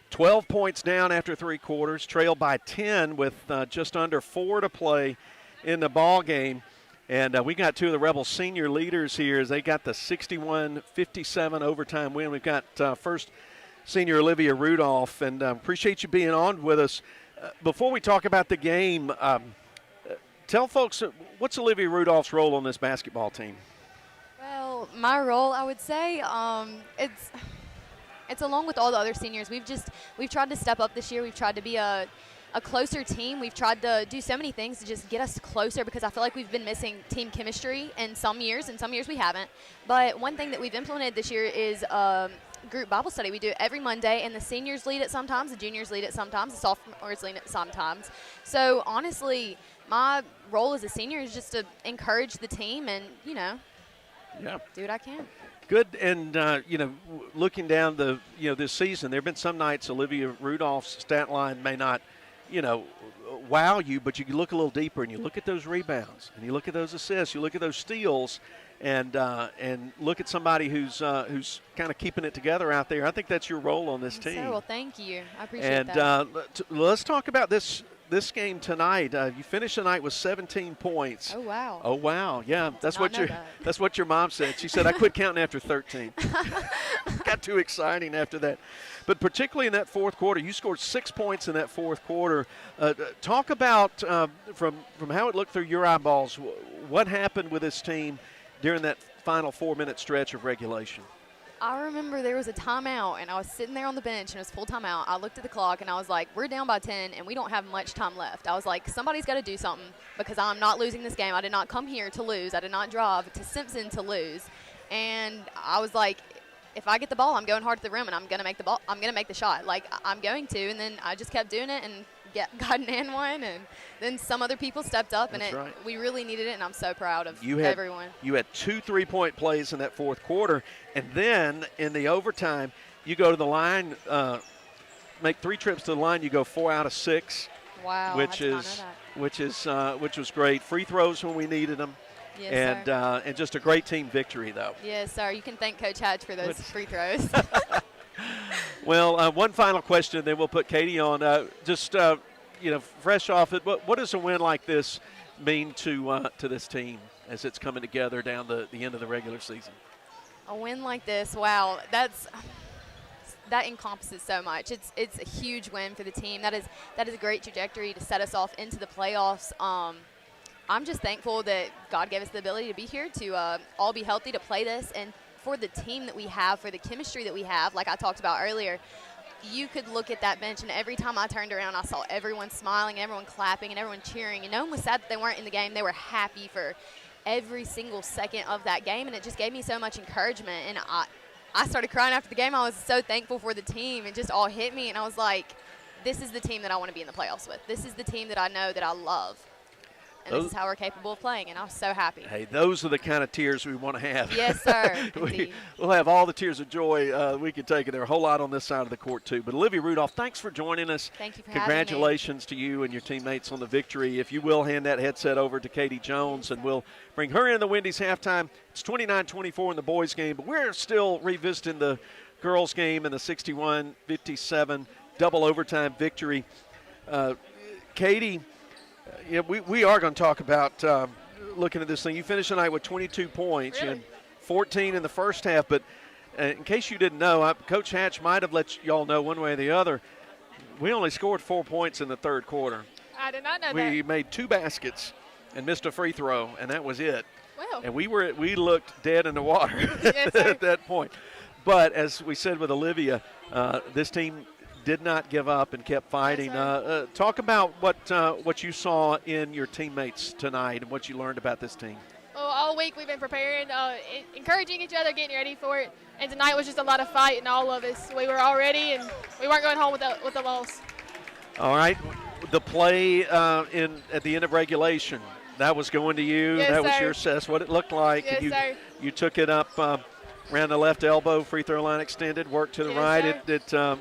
12 points down after 3 quarters, trailed by 10 with just under 4 to play in the ball game. And we got 2 of the Rebels senior leaders here as they got the 61-57 overtime win. We've got first senior Olivia Rudolph, and appreciate you being on with us. Before we talk about the game, tell folks, what's Olivia Rudolph's role on this basketball team? Well, my role, I would say, it's along with all the other seniors. We've tried to step up this year. We've tried to be a closer team. We've tried to do so many things to just get us closer because I feel like we've been missing team chemistry in some years, and some years we haven't. But one thing that we've implemented this year is group Bible study. We do it every Monday, and the seniors lead it sometimes, the juniors lead it sometimes, the sophomores lead it sometimes. So honestly, my role as a senior is just to encourage the team and, do what I can. Good, and looking down this season, there have been some nights Olivia Rudolph's stat line may not wow you, but you can look a little deeper and you look at those rebounds and you look at those assists, you look at those steals, and look at somebody who's kind of keeping it together out there. I think that's your role on this team. Well, thank you. I appreciate and, that. Let's talk about this game tonight. You finished the night with 17 points. Oh wow. Oh wow. Yeah, that's what your mom said. She said I quit counting after 13. Got too exciting after that. But particularly in that fourth quarter, you scored 6 points in that fourth quarter. Talk about from how it looked through your eyeballs, what happened with this team during that final 4-minute stretch of regulation? I remember there was a timeout, and I was sitting there on the bench, and it was full timeout. I looked at the clock, and I was like, we're down by 10, and we don't have much time left. I was like, somebody's got to do something because I'm not losing this game. I did not come here to lose. I did not drive to Simpson to lose. And I was like, if I get the ball, I'm going hard to the rim, and I'm going to make the ball. I'm going to make the shot. Like, I'm going to. And then I just kept doing it and got an and one. And then some other people stepped up, and we really needed it, and I'm so proud of everyone. You had 2 3-point plays in that fourth quarter, and then in the overtime, you go to the line, make 3 trips to the line. You go 4 out of 6. Wow, which was great. Free throws when we needed them. Yes, and just a great team victory, though. Yes, sir. You can thank Coach Hatch for those free throws. Well, one final question, then we'll put Katie on. Fresh off it, what does a win like this mean to this team as it's coming together down the end of the regular season? A win like this, wow, that encompasses so much. It's a huge win for the team. That is a great trajectory to set us off into the playoffs. I'm just thankful that God gave us the ability to be here, to all be healthy, to play this, and for the team that we have, for the chemistry that we have, like I talked about earlier. You could look at that bench, and every time I turned around, I saw everyone smiling, everyone clapping, and everyone cheering. And no one was sad that they weren't in the game. They were happy for every single second of that game, and it just gave me so much encouragement. And I started crying after the game. I was so thankful for the team. It just all hit me, and I was like, this is the team that I want to be in the playoffs with. This is the team that I know that I love. And this is how we're capable of playing, and I was so happy. Hey, those are the kind of tears we want to have. Yes, sir. We'll have all the tears of joy we can take, and there are a whole lot on this side of the court, too. But Olivia Rudolph, thanks for joining us. Thank you for Congratulations to you and your teammates on the victory. If you will, hand that headset over to Katie Jones, and we'll bring her in the Wendy's halftime. It's 29-24 in the boys' game, but we're still revisiting the girls' game and the 61-57 double overtime victory. Katie, yeah, we are going to talk about looking at this thing. You finished tonight with 22 points and 14 in the first half. But in case you didn't know, Coach Hatch might have let y'all know one way or the other. We only scored 4 points in the third quarter. I did not know that. We made 2 baskets and missed a free throw, and that was it. Wow. And we looked dead in the water Yes, at that point. But as we said with Olivia, this team did not give up and kept fighting. Talk about what you saw in your teammates tonight and what you learned about this team. Well, all week we've been preparing, encouraging each other, getting ready for it. And tonight was just a lot of fight in all of us. We were all ready, and we weren't going home with a loss. All right. The play at the end of regulation, that was going to you. Yes, that was sir. your assess, what it looked like. Yes, and sir. You took it up around the left elbow, free throw line extended, worked to the right. Sir.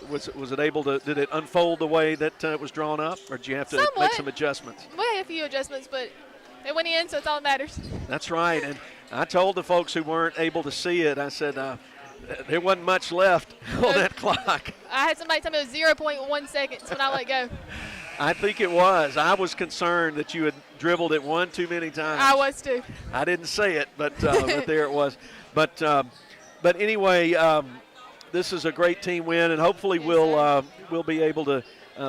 Was it able to? Did it unfold the way that it was drawn up, or did you have to Somewhat. make some adjustments? We had a few adjustments, but it went in, so it's all that matters. That's right. And I told the folks who weren't able to see it, I said there wasn't much left on that clock. I had somebody tell me it was 0.1 seconds when I let go. I think it was. I was concerned that you had dribbled it one too many times. I was too. I didn't say it, but there it was. But anyway, this is a great team win, and hopefully we'll be able to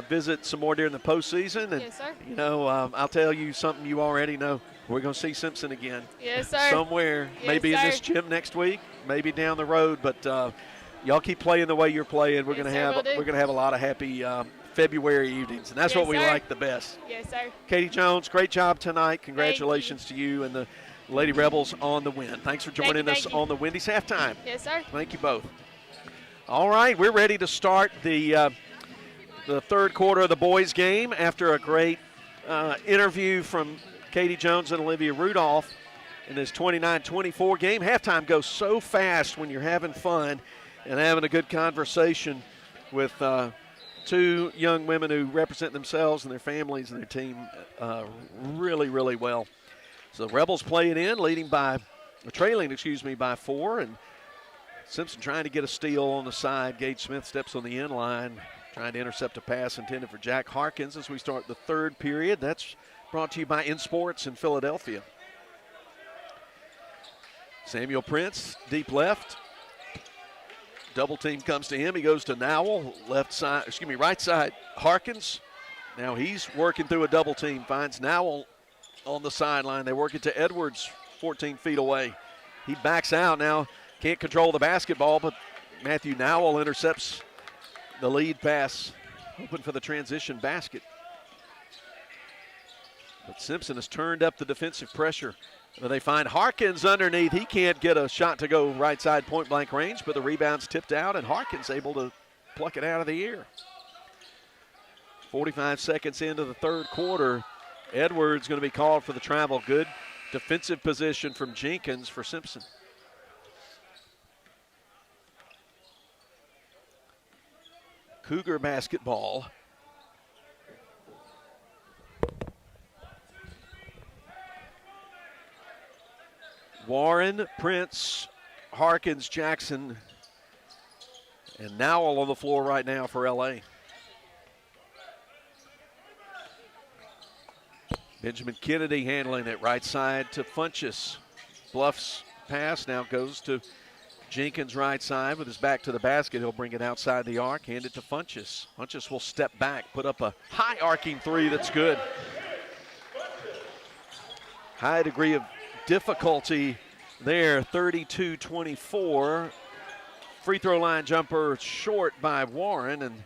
visit some more during the postseason. And Yes, sir. you know, I'll tell you something you already know. We're going to see Simpson again. Yes, sir. Somewhere, Yes, maybe in sir. this gym next week, maybe down the road. But y'all keep playing the way you're playing. We're Yes, going sir, will do. to have a lot of happy February evenings, and that's Yes, what we sir. like the best. Yes, sir. Katie Jones, great job tonight. Congratulations to you and the Lady Rebels on the win. Thanks for joining us on the Wendy's halftime. Yes, sir. Thank you both. All right, we're ready to start the third quarter of the boys' game after a great interview from Katie Jones and Olivia Rudolph in this 29-24 game. Halftime goes so fast when you're having fun and having a good conversation with two young women who represent themselves and their families and their team really, really well. So the Rebels play it in, trailing by 4, and Simpson trying to get a steal on the side. Gage Smith steps on the end line, trying to intercept a pass intended for Jack Harkins as we start the third period. That's brought to you by InSports in Philadelphia. Samuel Prince, deep left. Double team comes to him. He goes to Nowell, right side, Harkins. Now he's working through a double team, finds Nowell on the sideline. They work it to Edwards, 14 feet away. He backs out now, can't control the basketball, but Matthew Nowell intercepts the lead pass, hoping for the transition basket. But Simpson has turned up the defensive pressure. They find Harkins underneath. He can't get a shot to go right side point blank range, but the rebound's tipped out, and Harkins able to pluck it out of the air. 45 seconds into the third quarter. Edwards going to be called for the travel. Good defensive position from Jenkins for Simpson. Cougar basketball. Warren, Prince, Harkins, Jackson, and Nowell on the floor right now for LA. Benjamin Kennedy handling it right side to Funchess. Bluffs pass now goes to Jenkins right side with his back to the basket. He'll bring it outside the arc, hand it to Funchess. Funchess will step back, put up a high arcing three that's good. High degree of difficulty there, 32-24. Free throw line jumper short by Warren, and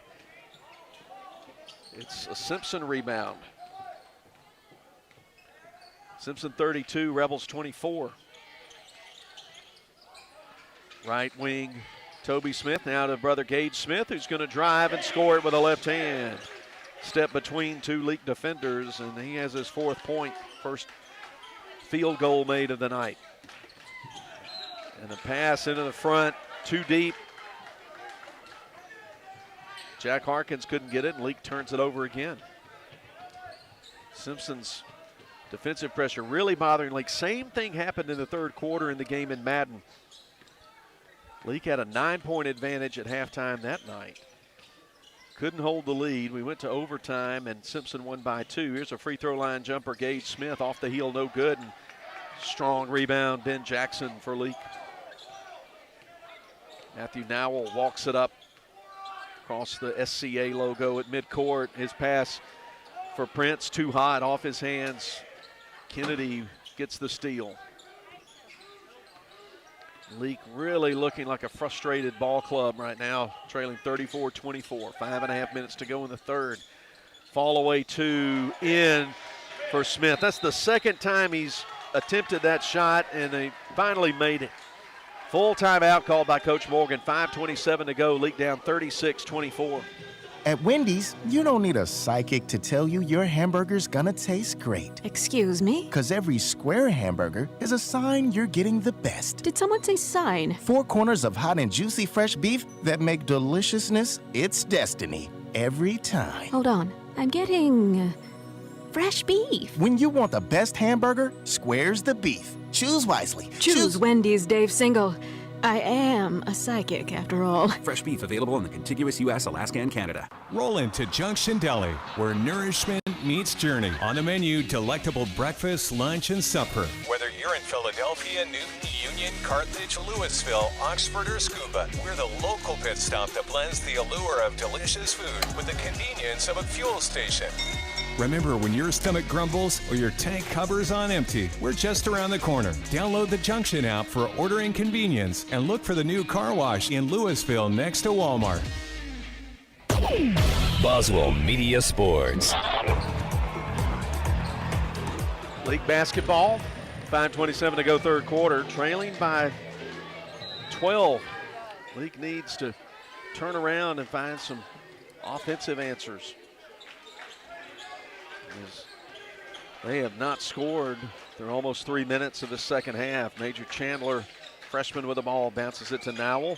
it's a Simpson rebound. Simpson 32, Rebels 24. Right wing, Toby Smith now to brother Gage Smith, who's going to drive and score it with a left hand. Step between two Leake defenders, and he has his 4th point, first field goal made of the night. And the pass into the front, too deep. Jack Harkins couldn't get it, and Leake turns it over again. Simpson's defensive pressure really bothering Leake. Same thing happened in the 3rd quarter in the game in Madden. Leake had a 9-point advantage at halftime that night. Couldn't hold the lead. We went to overtime, and Simpson won by 2. Here's a free throw line jumper. Gage Smith off the heel, no good. And strong rebound, Ben Jackson for Leake. Matthew Nowell walks it up across the SCA logo at midcourt. His pass for Prince, too hot, off his hands. Kennedy gets the steal. Leake really looking like a frustrated ball club right now, trailing 34-24. 5.5 minutes to go in the 3rd. Fall away 2 in for Smith. That's the 2nd time he's attempted that shot, and they finally made it. Full timeout called by Coach Morgan. 5:27 to go. Leake down 36-24. At Wendy's, you don't need a psychic to tell you your hamburger's gonna taste great. Excuse me? Because every square hamburger is a sign you're getting the best. Did someone say sign? 4 corners of hot and juicy fresh beef that make deliciousness its destiny every time. Hold on. I'm getting fresh beef. When you want the best hamburger, square's the beef. Choose wisely. Choose Wendy's, Dave Single. I am a psychic, after all. Fresh beef available in the contiguous U.S., Alaska, and Canada. Roll into Junction Deli, where nourishment meets journey. On the menu, delectable breakfast, lunch, and supper. Whether you're in Philadelphia, Newton, Union, Carthage, Louisville, Oxford, or Scuba, we're the local pit stop that blends the allure of delicious food with the convenience of a fuel station. Remember, when your stomach grumbles or your tank covers on empty, we're just around the corner. Download the Junction app for ordering convenience and look for the new car wash in Louisville next to Walmart. Boswell Media Sports. League basketball, 5:27 to go 3rd quarter, trailing by 12. League needs to turn around and find some offensive answers. They have not scored. They're almost 3 minutes of the 2nd half. Major Chandler, freshman with the ball, bounces it to Nowell.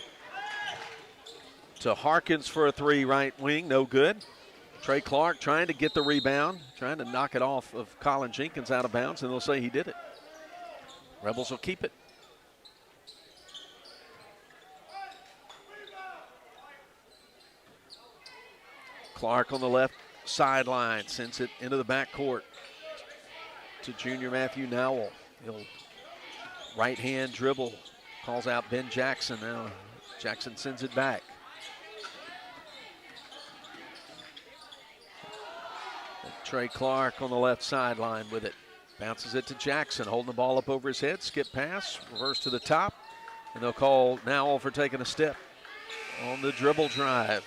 To Harkins for a 3 right wing, no good. Trey Clark trying to get the rebound, trying to knock it off of Colin Jenkins out of bounds, and they'll say he did it. Rebels will keep it. Clark on the left sideline, sends it into the backcourt to junior Matthew Nowell. He'll right hand dribble, calls out Ben Jackson. Now Jackson sends it back. Trey Clark on the left sideline with it. Bounces it to Jackson, holding the ball up over his head. Skip pass, reverse to the top. And they'll call Nowell for taking a step on the dribble drive.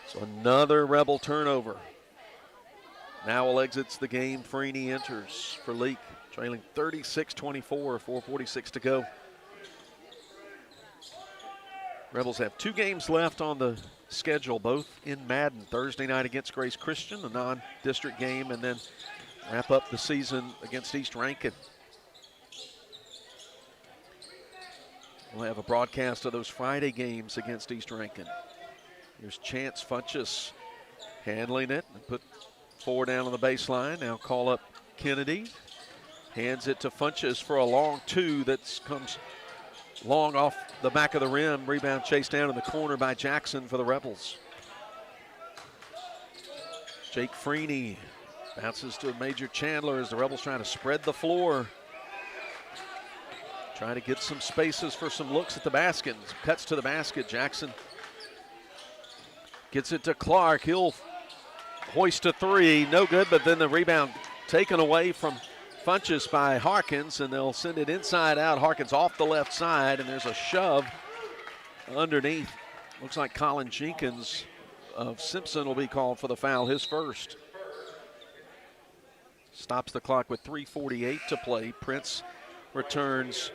So another Rebel turnover. Nowell exits the game. Freeney enters for Leake, trailing 36-24, 4:46 to go. Rebels have 2 games left on the schedule, both in Madden. Thursday night against Grace Christian, a non-district game, and then wrap up the season against East Rankin. We'll have a broadcast of those Friday games against East Rankin. Here's Chance Funchess handling it and put 4 down on the baseline. Now call up Kennedy. Hands it to Funchess for a long 2 that comes long off the back of the rim. Rebound chased down in the corner by Jackson for the Rebels. Jake Freeney bounces to Major Chandler as the Rebels trying to spread the floor. Trying to get some spaces for some looks at the basket. Cuts to the basket. Jackson gets it to Clark. He'll hoist a three. No good, but then the rebound taken away from Funchess by Harkins, and they'll send it inside out. Harkins off the left side, and there's a shove underneath. Looks like Colin Jenkins of Simpson will be called for the foul, his first. Stops the clock with 3:48 to play. Prince returns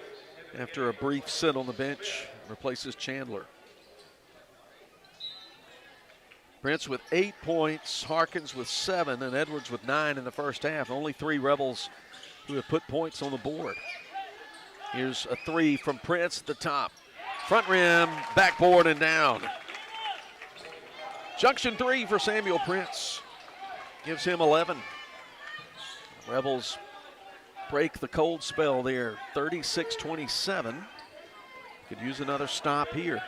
after a brief sit on the bench, replaces Chandler. Prince with 8 points, Harkins with 7, and Edwards with 9 in the first half. Only 3 Rebels who have put points on the board. Here's a three from Prince at the top. Front rim, backboard, and down. Junction three for Samuel Prince. Gives him 11. Rebels break the cold spell there, 36-27. Could use another stop here.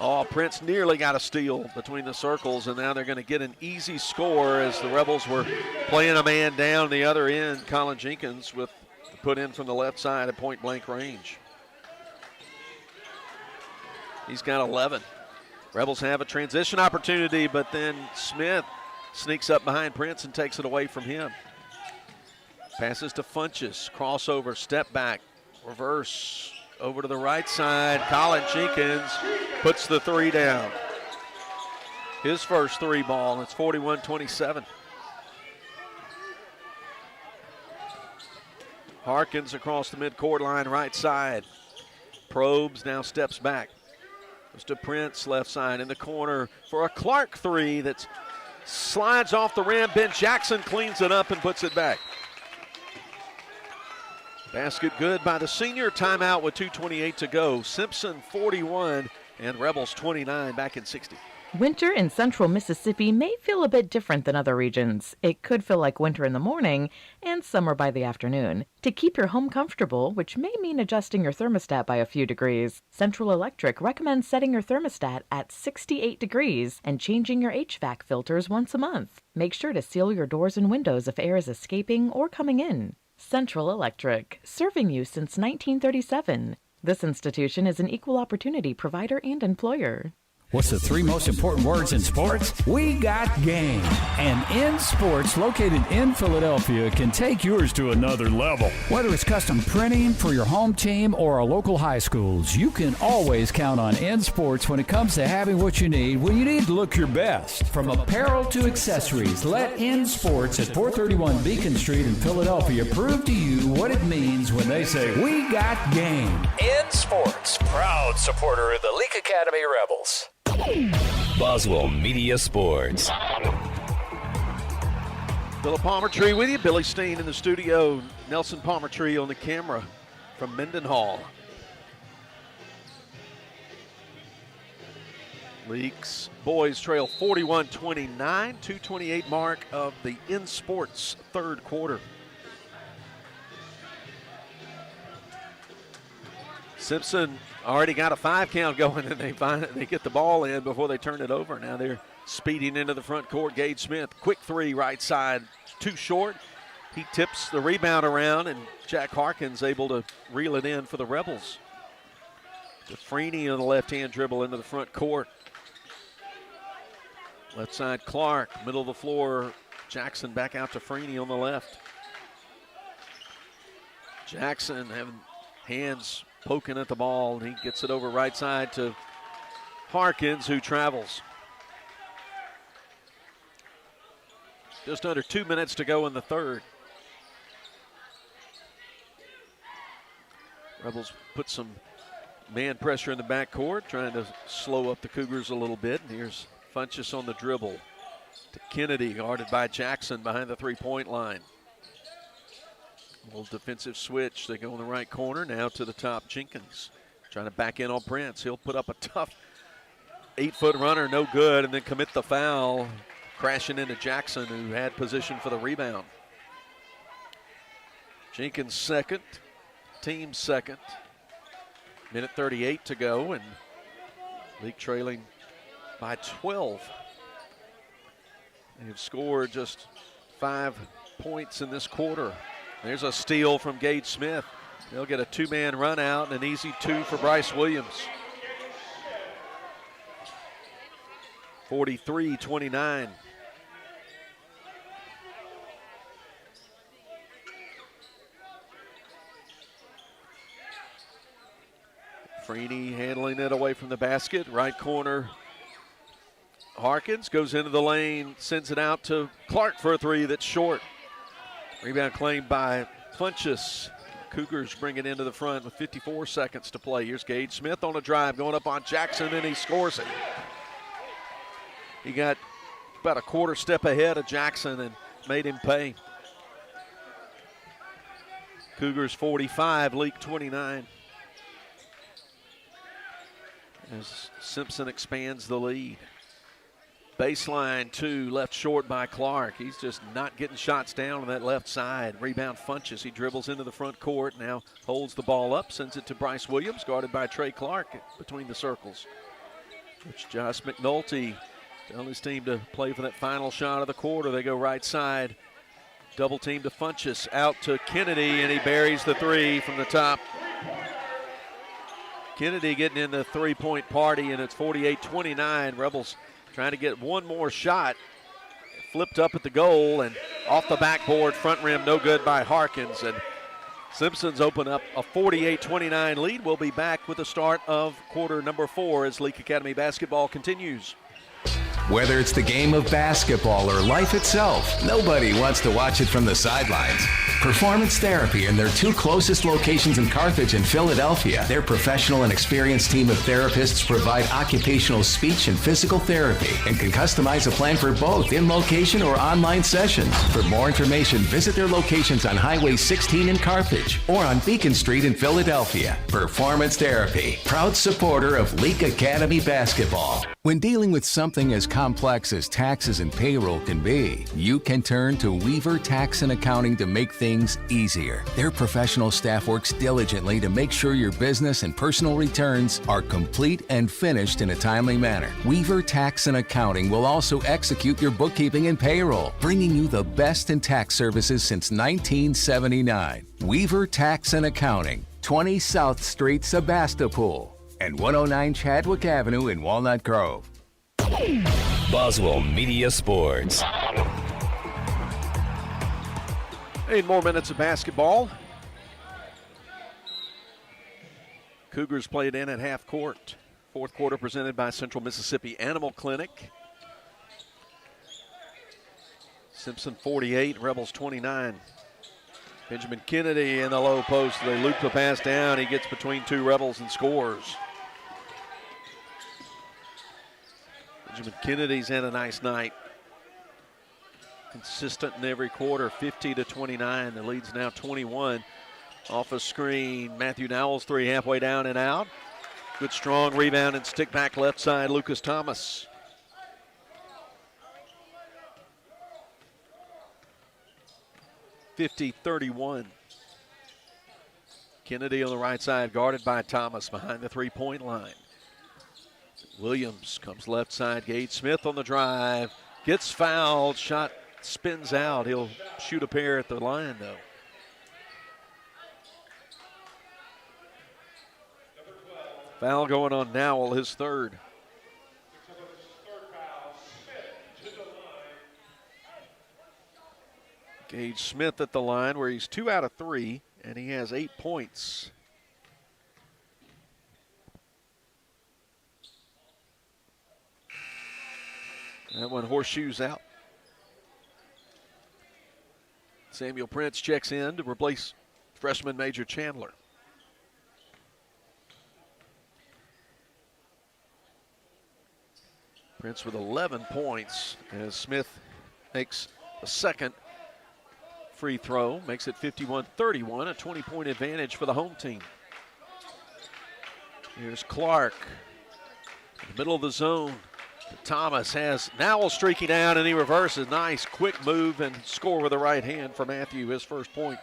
Oh, Prince nearly got a steal between the circles, and now they're going to get an easy score as the Rebels were playing a man down the other end. Colin Jenkins with put in from the left side at point-blank range. He's got 11. Rebels have a transition opportunity, but then Smith sneaks up behind Prince and takes it away from him. Passes to Funchess, crossover, step back, reverse, over to the right side. Colin Jenkins puts the three down. His first three ball, it's 41-27. Harkins across the midcourt line, right side. Probes, now steps back. Goes to Prince, left side in the corner for a Clark three that slides off the rim. Ben Jackson cleans it up and puts it back. Basket good by the senior. Timeout with 2:28 to go. Simpson 41 and Rebels 29, back in 60. Winter in central Mississippi may feel a bit different than other regions. It could feel like winter in the morning and summer by the afternoon. To keep your home comfortable, which may mean adjusting your thermostat by a few degrees, Central Electric recommends setting your thermostat at 68 degrees and changing your HVAC filters once a month. Make sure to seal your doors and windows if air is escaping or coming in. Central Electric, serving you since 1937. This institution is an equal opportunity provider and employer. What's the 3 most important words in sports? We got game. And In Sports, located in Philadelphia, can take yours to another level. Whether it's custom printing for your home team or our local high schools, you can always count on In Sports when it comes to having what you need when you need to look your best. From apparel to accessories, let In Sports at 431 Beacon Street in Philadelphia prove to you what it means when they say, we got game. In Sports, proud supporter of the Leake Academy Rebels. Boswell Media Sports. Philip Palmertree with you. Billy Steen in the studio. Nelson Palmertree on the camera from Mendenhall. Leake's boys trail 41-29, 2:28 mark of the In Sports third quarter. Simpson already got a 5 count going, and they get the ball in before they turn it over. Now they're speeding into the front court. Gage Smith, quick three, right side, too short. He tips the rebound around, and Jack Harkins able to reel it in for the Rebels. DeFreeney on the left-hand dribble into the front court. Left side, Clark, middle of the floor. Jackson back out to Freeney on the left. Jackson having hands poking at the ball, and he gets it over right side to Harkins, who travels. Just under 2 minutes to go in the third. Rebels put some man pressure in the backcourt, trying to slow up the Cougars a little bit. And here's Funchess on the dribble to Kennedy, guarded by Jackson behind the three-point line. A little defensive switch. They go in the right corner. Now to the top, Jenkins trying to back in on Prince. He'll put up a tough 8-foot runner, no good, and then commit the foul, crashing into Jackson, who had position for the rebound. Jenkins second, team second. Minute 38 to go, and Leake trailing by 12. They've scored just 5 points in this quarter. There's a steal from Gage Smith. They'll get a two-man run out and an easy 2 for Bryce Williams. 43-29. Freeney handling it away from the basket. Right corner. Harkins goes into the lane, sends it out to Clark for a 3 that's short. Rebound claimed by Funchess. Cougars bring it into the front with 54 seconds to play. Here's Gage Smith on a drive, going up on Jackson, and he scores it. He got about a quarter step ahead of Jackson and made him pay. Cougars 45, Leake 29. As Simpson expands the lead. Baseline 2, left short by Clark. He's just not getting shots down on that left side. Rebound Funchess. He dribbles into the front court, now holds the ball up, sends it to Bryce Williams, guarded by Trey Clark between the circles. Which Josh McNulty telling his team to play for that final shot of the quarter. They go right side. Double team to Funchess, out to Kennedy, and he buries the 3 from the top. Kennedy getting in the three-point party, and it's 48-29. Rebels trying to get one more shot. Flipped up at the goal and off the backboard, front rim, no good by Harkins. And Simpsons open up a 48-29 lead. We'll be back with the start of quarter number 4 as Leake Academy basketball continues. Whether it's the game of basketball or life itself, nobody wants to watch it from the sidelines. Performance Therapy and their 2 closest locations in Carthage and Philadelphia. Their professional and experienced team of therapists provide occupational speech and physical therapy and can customize a plan for both in location or online sessions. For more information, visit their locations on Highway 16 in Carthage or on Beacon Street in Philadelphia. Performance Therapy, proud supporter of Leake Academy basketball. When dealing with something as complex as taxes and payroll can be, you can turn to Weaver Tax and Accounting to make things easier. Their professional staff works diligently to make sure your business and personal returns are complete and finished in a timely manner. Weaver Tax and Accounting will also execute your bookkeeping and payroll, bringing you the best in tax services since 1979. Weaver Tax and Accounting, 20 South Street, Sebastopol, and 109 Chadwick Avenue in Walnut Grove. Boswell Media Sports. 8 more minutes of basketball. Cougars played in at half court. Fourth quarter presented by Central Mississippi Animal Clinic. Simpson 48, Rebels 29. Benjamin Kennedy in the low post. They loop the pass down. He gets between 2 Rebels and scores. Benjamin Kennedy's had a nice night. Consistent in every quarter, 50-29. The lead's now 21. Off a screen, Matthew Dowell's 3 halfway down and out. Good strong rebound and stick back left side, Lucas Thomas. (50-31). Kennedy on the right side, guarded by Thomas behind the three-point line. Williams comes left side. Gage Smith on the drive. Gets fouled. Shot spins out. He'll shoot a pair at the line, though. Foul going on Dowell, his 3rd. Gage Smith at the line where he's 2 out of 3, and he has 8 points. That one horseshoes out. Samuel Prince checks in to replace freshman Major Chandler. Prince with 11 points as Smith makes a second free throw, makes it 51-31, a 20-point advantage for the home team. Here's Clark in the middle of the zone. Thomas has Nowell streaking down, and he reverses. Nice quick move and score with the right hand for Matthew, his first point.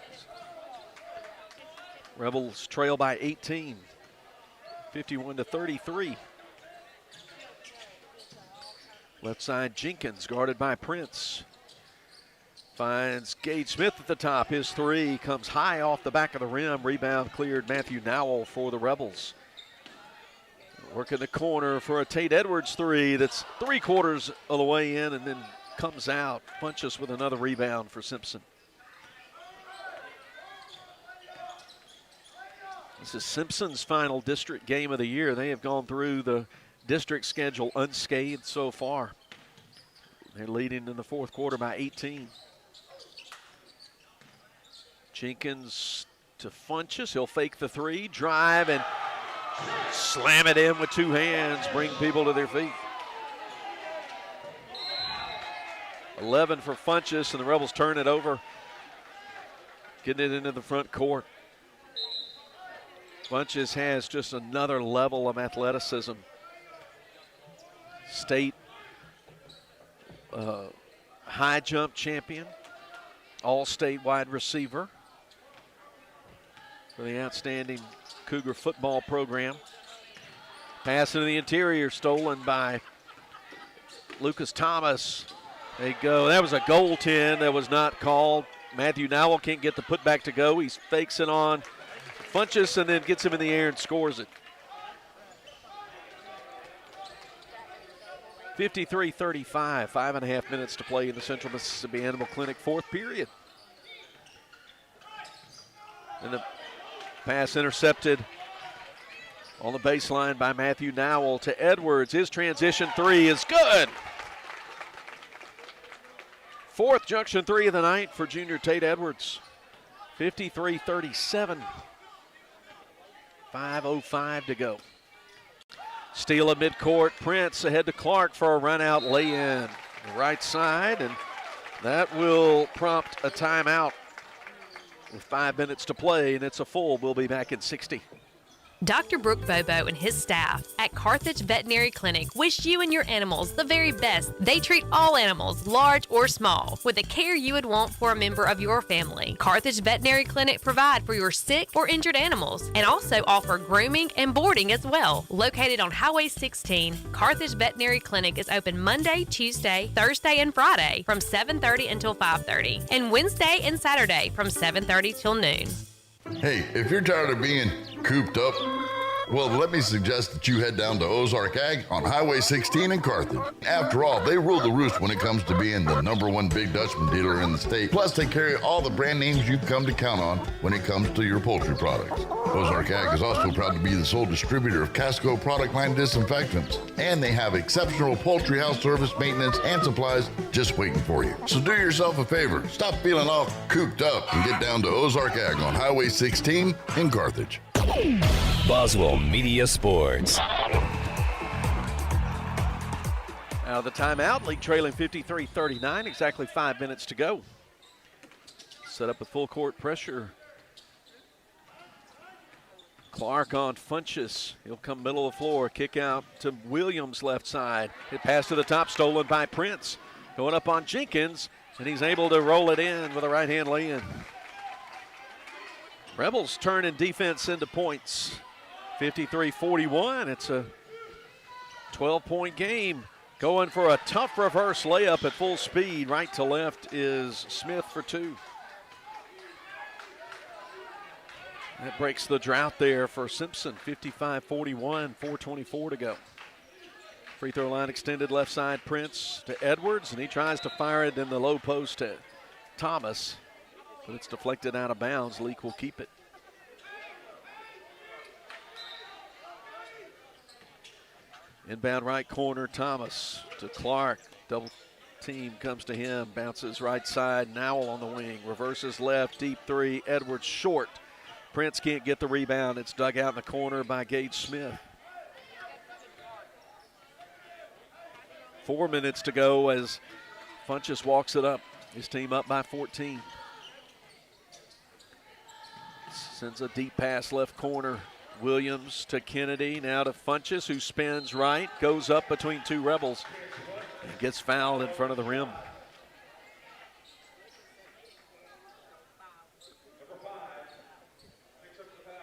Rebels trail by 18, 51-33. Left side Jenkins guarded by Prince. Finds Gage Smith at the top. His three comes high off the back of the rim. Rebound cleared Matthew Nowell for the Rebels. Working the corner for a Tate Edwards three that's 3/4 of the way in and then comes out. Funches with another rebound for Simpson. This is Simpson's final district game of the year. They have gone through the district schedule unscathed so far. They're leading in the fourth quarter by 18. Jenkins to Funches. He'll fake the three, drive, and slam it in with two hands, bring people to their feet. 11 for Funches, and the Rebels turn it over, getting it into the front court. Funches has just another level of athleticism. State high jump champion, all-state wide receiver for the outstanding Cougar football program. Pass into the interior, stolen by Lucas Thomas. There you go. That was a goaltend that was not called. Matthew Nowell can't get the putback to go. He fakes it on Funches and then gets him in the air and scores it. 53-35, 5.5 minutes to play in the Central Mississippi Animal Clinic fourth period. And the pass intercepted on the baseline by Matthew Nowell to Edwards. His transition three is good. Fourth junction three of the night for junior Tate Edwards. 53-37. 5:05 to go. Steal at midcourt. Prince ahead to Clark for a run-out lay-in. Right side, and that will prompt a timeout with 5 minutes to play, and it's a full. We'll be back in 60. Dr. Brooke Bobo and his staff at Carthage Veterinary Clinic wish you and your animals the very best. They treat all animals, large or small, with the care you would want for a member of your family. Carthage Veterinary Clinic provide for your sick or injured animals and also offer grooming and boarding as well. Located on Highway 16, Carthage Veterinary Clinic is open Monday, Tuesday, Thursday, and Friday from 7:30 until 5:30, and Wednesday and Saturday from 7:30 till noon. Hey, if you're tired of being cooped up, well, let me suggest that you head down to Ozark Ag on Highway 16 in Carthage. After all, they rule the roost when it comes to being the #1 Big Dutchman dealer in the state. Plus, they carry all the brand names you've come to count on when it comes to your poultry products. Ozark Ag is also proud to be the sole distributor of Casco product line disinfectants. And they have exceptional poultry house service, maintenance, and supplies just waiting for you. So do yourself a favor. Stop feeling all cooped up and get down to Ozark Ag on Highway 16 in Carthage. Boswell Media Sports. Out of the timeout, Leake trailing 53-39, exactly 5 minutes to go. Set up with full court pressure. Clark on Funches. He'll come middle of the floor, kick out to Williams left side. Hit pass to the top, stolen by Prince. Going up on Jenkins, and he's able to roll it in with a right-hand lay-in. Rebels turning defense into points. 53-41. It's a 12-point game. Going for a tough reverse layup at full speed. Right to left is Smith for two. That breaks the drought there for Simpson. 55-41, 4:24 to go. Free throw line extended left side. Prince to Edwards, and he tries to fire it in the low post to Thomas. But it's deflected out of bounds. Leake will keep it. Inbound right corner, Thomas to Clark. Double team comes to him. Bounces right side. Nowell on the wing. Reverses left. Deep three. Edwards short. Prince can't get the rebound. It's dug out in the corner by Gage Smith. 4 minutes to go as Funches walks it up. His team up by 14. Sends a deep pass left corner. Williams to Kennedy, now to Funches, who spins right, goes up between two Rebels, and gets fouled in front of the rim.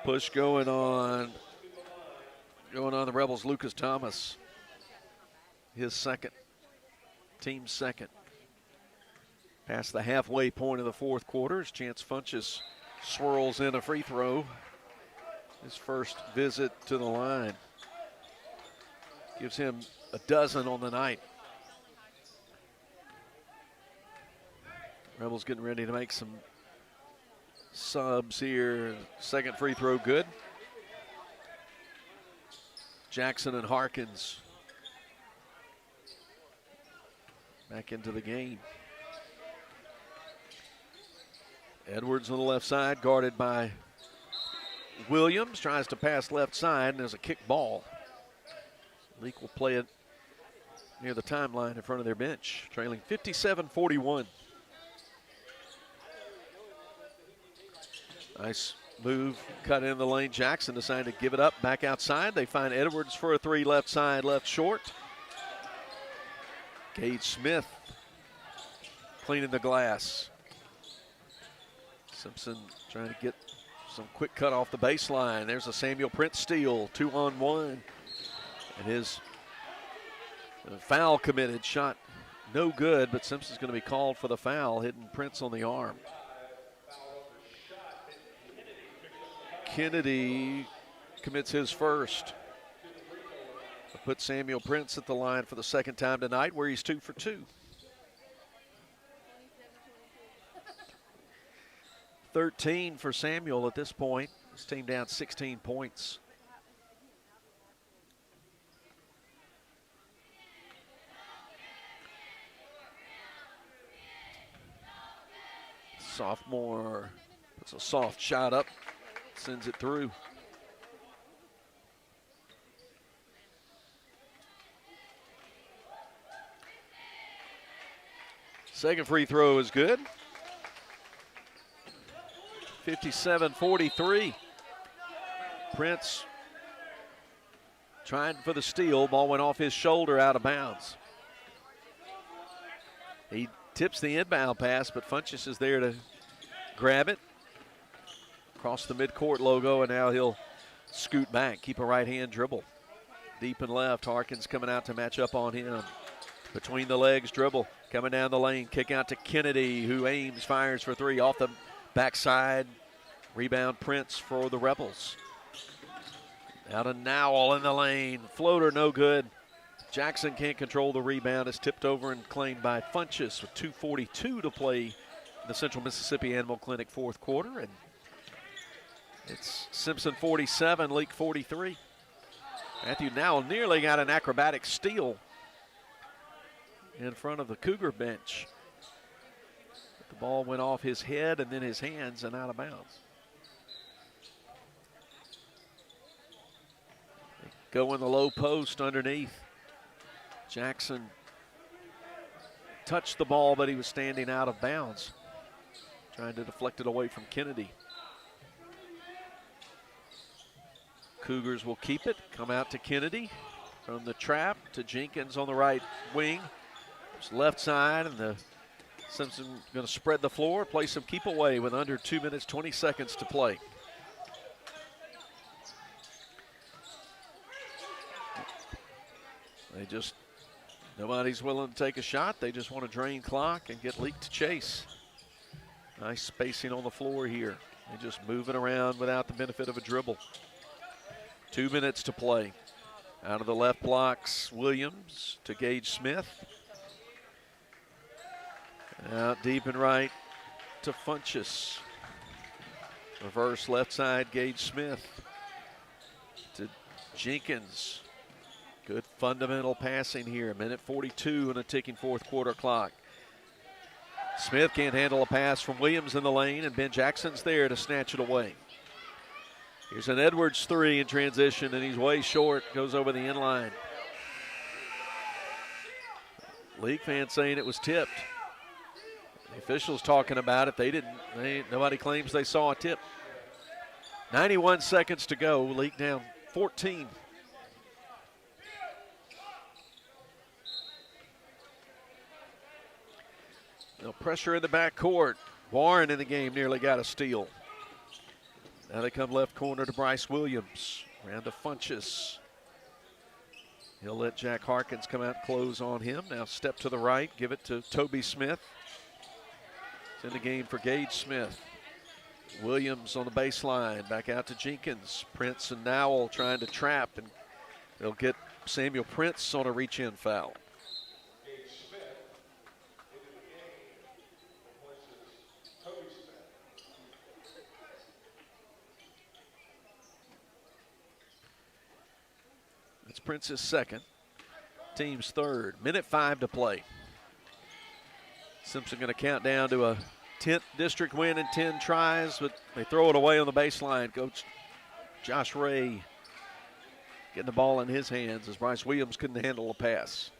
Push going on the Rebels, Lucas Thomas. His second, team second. Past the halfway point of the fourth quarter as Chance Funchess swirls in a free throw. His first visit to the line. Gives him a dozen on the night. Rebels getting ready to make some subs here. Second free throw good. Jackson and Harkins back into the game. Edwards on the left side, guarded by Williams. Tries to pass left side, and there's a kick ball. Leake will play it near the timeline in front of their bench, trailing 57-41. Nice move, cut in the lane. Jackson decided to give it up back outside. They find Edwards for a three, left side, left short. Gage Smith cleaning the glass. Simpson trying to get some quick cut off the baseline. There's a Samuel Prince steal, 2-on-1. And his foul committed, shot no good, but Simpson's going to be called for the foul, hitting Prince on the arm. Kennedy commits his first. Put Samuel Prince at the line for the second time tonight, where he's 2 for 2. 13 for Samuel at this point. His team down 16 points. Sophomore puts a soft shot up, sends it through. Second free throw is good. 57-43. Prince trying for the steal. Ball went off his shoulder, out of bounds. He tips the inbound pass, but Funchess is there to grab it. Across the midcourt logo, and now he'll scoot back, keep a right-hand dribble. Deep and left, Harkins coming out to match up on him. Between the legs dribble, coming down the lane, kick out to Kennedy, who aims, fires for three off the backside. Rebound Prince for the Rebels. Out of Nowell in the lane, floater no good. Jackson can't control the rebound. It's tipped over and claimed by Funchess with 2:42 to play in the Central Mississippi Animal Clinic fourth quarter. And it's Simpson 47, Leake 43. Matthew Nowell nearly got an acrobatic steal in front of the Cougar bench. But the ball went off his head and then his hands and out of bounds. They go in the low post underneath. Jackson touched the ball, but he was standing out of bounds, trying to deflect it away from Kennedy. Cougars will keep it, come out to Kennedy. From the trap to Jenkins on the right wing. It's left side, and the Simpson going to spread the floor, play some keep away with under 2 minutes, 20 seconds to play. Nobody's willing to take a shot. They just want to drain clock and get Leake to chase. Nice spacing on the floor here. They just move it around without the benefit of a dribble. 2 minutes to play. Out of the left blocks, Williams to Gage Smith. Out deep and right to Funchess. Reverse left side, Gage Smith to Jenkins. Good fundamental passing here. A minute 42 and a ticking fourth quarter clock. Smith can't handle a pass from Williams in the lane, and Ben Jackson's there to snatch it away. Here's an Edwards three in transition, and he's way short, goes over the inline. League fans saying it was tipped. The officials talking about it. Nobody claims they saw a tip. 91 seconds to go. League down 14. No pressure in the backcourt. Warren in the game nearly got a steal. Now they come left corner to Bryce Williams. Around to Funchess. He'll let Jack Harkins come out and close on him. Now step to the right, give it to Toby Smith. It's in the game for Gage Smith. Williams on the baseline, back out to Jenkins. Prince and Nowell trying to trap, and they'll get Samuel Prince on a reach-in foul. That's Prince's second, team's third. 1:05 to play. Simpson going to count down to a 10th district win in 10 tries, but they throw it away on the baseline. Coach Josh Ray getting the ball in his hands as Bryce Williams couldn't handle a pass.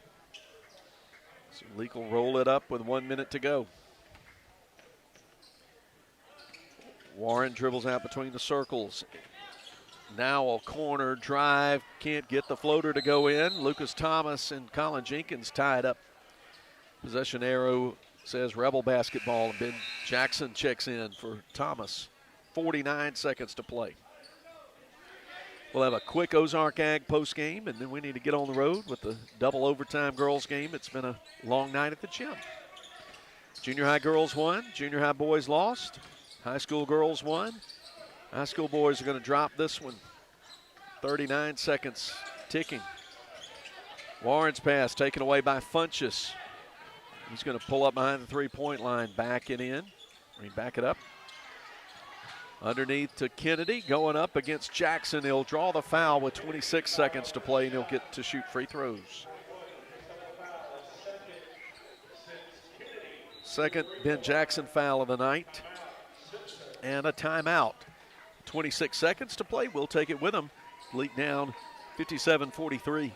So Leake will roll it up with 1 minute to go. Warren dribbles out between the circles. Now a corner drive, can't get the floater to go in. Lucas Thomas and Colin Jenkins tied up. Possession arrow says Rebel basketball, and Ben Jackson checks in for Thomas. 49 seconds to play. We'll have a quick Ozark Ag post game, and then we need to get on the road with the double overtime girls game. It's been a long night at the gym. Junior high girls won, junior high boys lost, high school girls won. High school boys are going to drop this one. 39 seconds ticking. Warren's pass taken away by Funchess. He's going to pull up behind the three-point line, back it in. Back it up. Underneath to Kennedy, going up against Jackson. He'll draw the foul with 26 seconds to play, and he'll get to shoot free throws. Second Ben Jackson foul of the night. And a timeout. 26 seconds to play. We'll take it with them. Leak down 57-43.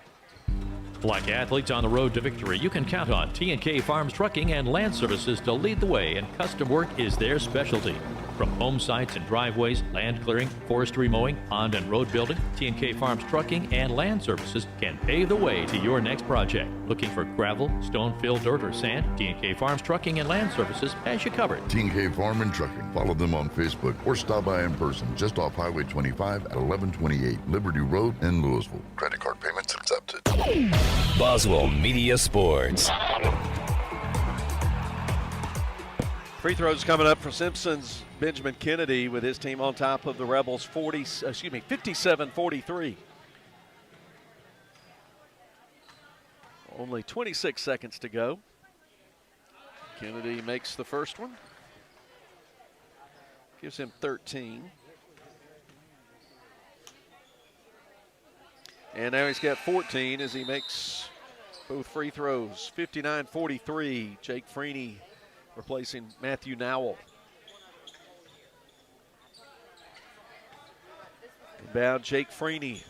Like athletes on the road to victory, you can count on T&K Farms Trucking and Land Services to lead the way, and custom work is their specialty. From home sites and driveways, land clearing, forestry mowing, pond and road building, T&K Farms Trucking and Land Services can pave the way to your next project. Looking for gravel, stone, fill, dirt, or sand? T&K Farms Trucking and Land Services has you covered. T&K Farm and Trucking. Follow them on Facebook or stop by in person just off Highway 25 at 1128 Liberty Road in Louisville. Credit card payments accepted. Boswell Media Sports. Free throws coming up for Simpson's Benjamin Kennedy with his team on top of the Rebels 57-43. Only 26 seconds to go. Kennedy makes the first one. Gives him 13. And now he's got 14 as he makes both free throws. 59-43. Jake Freeney replacing Matthew Nowell. Inbound Jake Freeney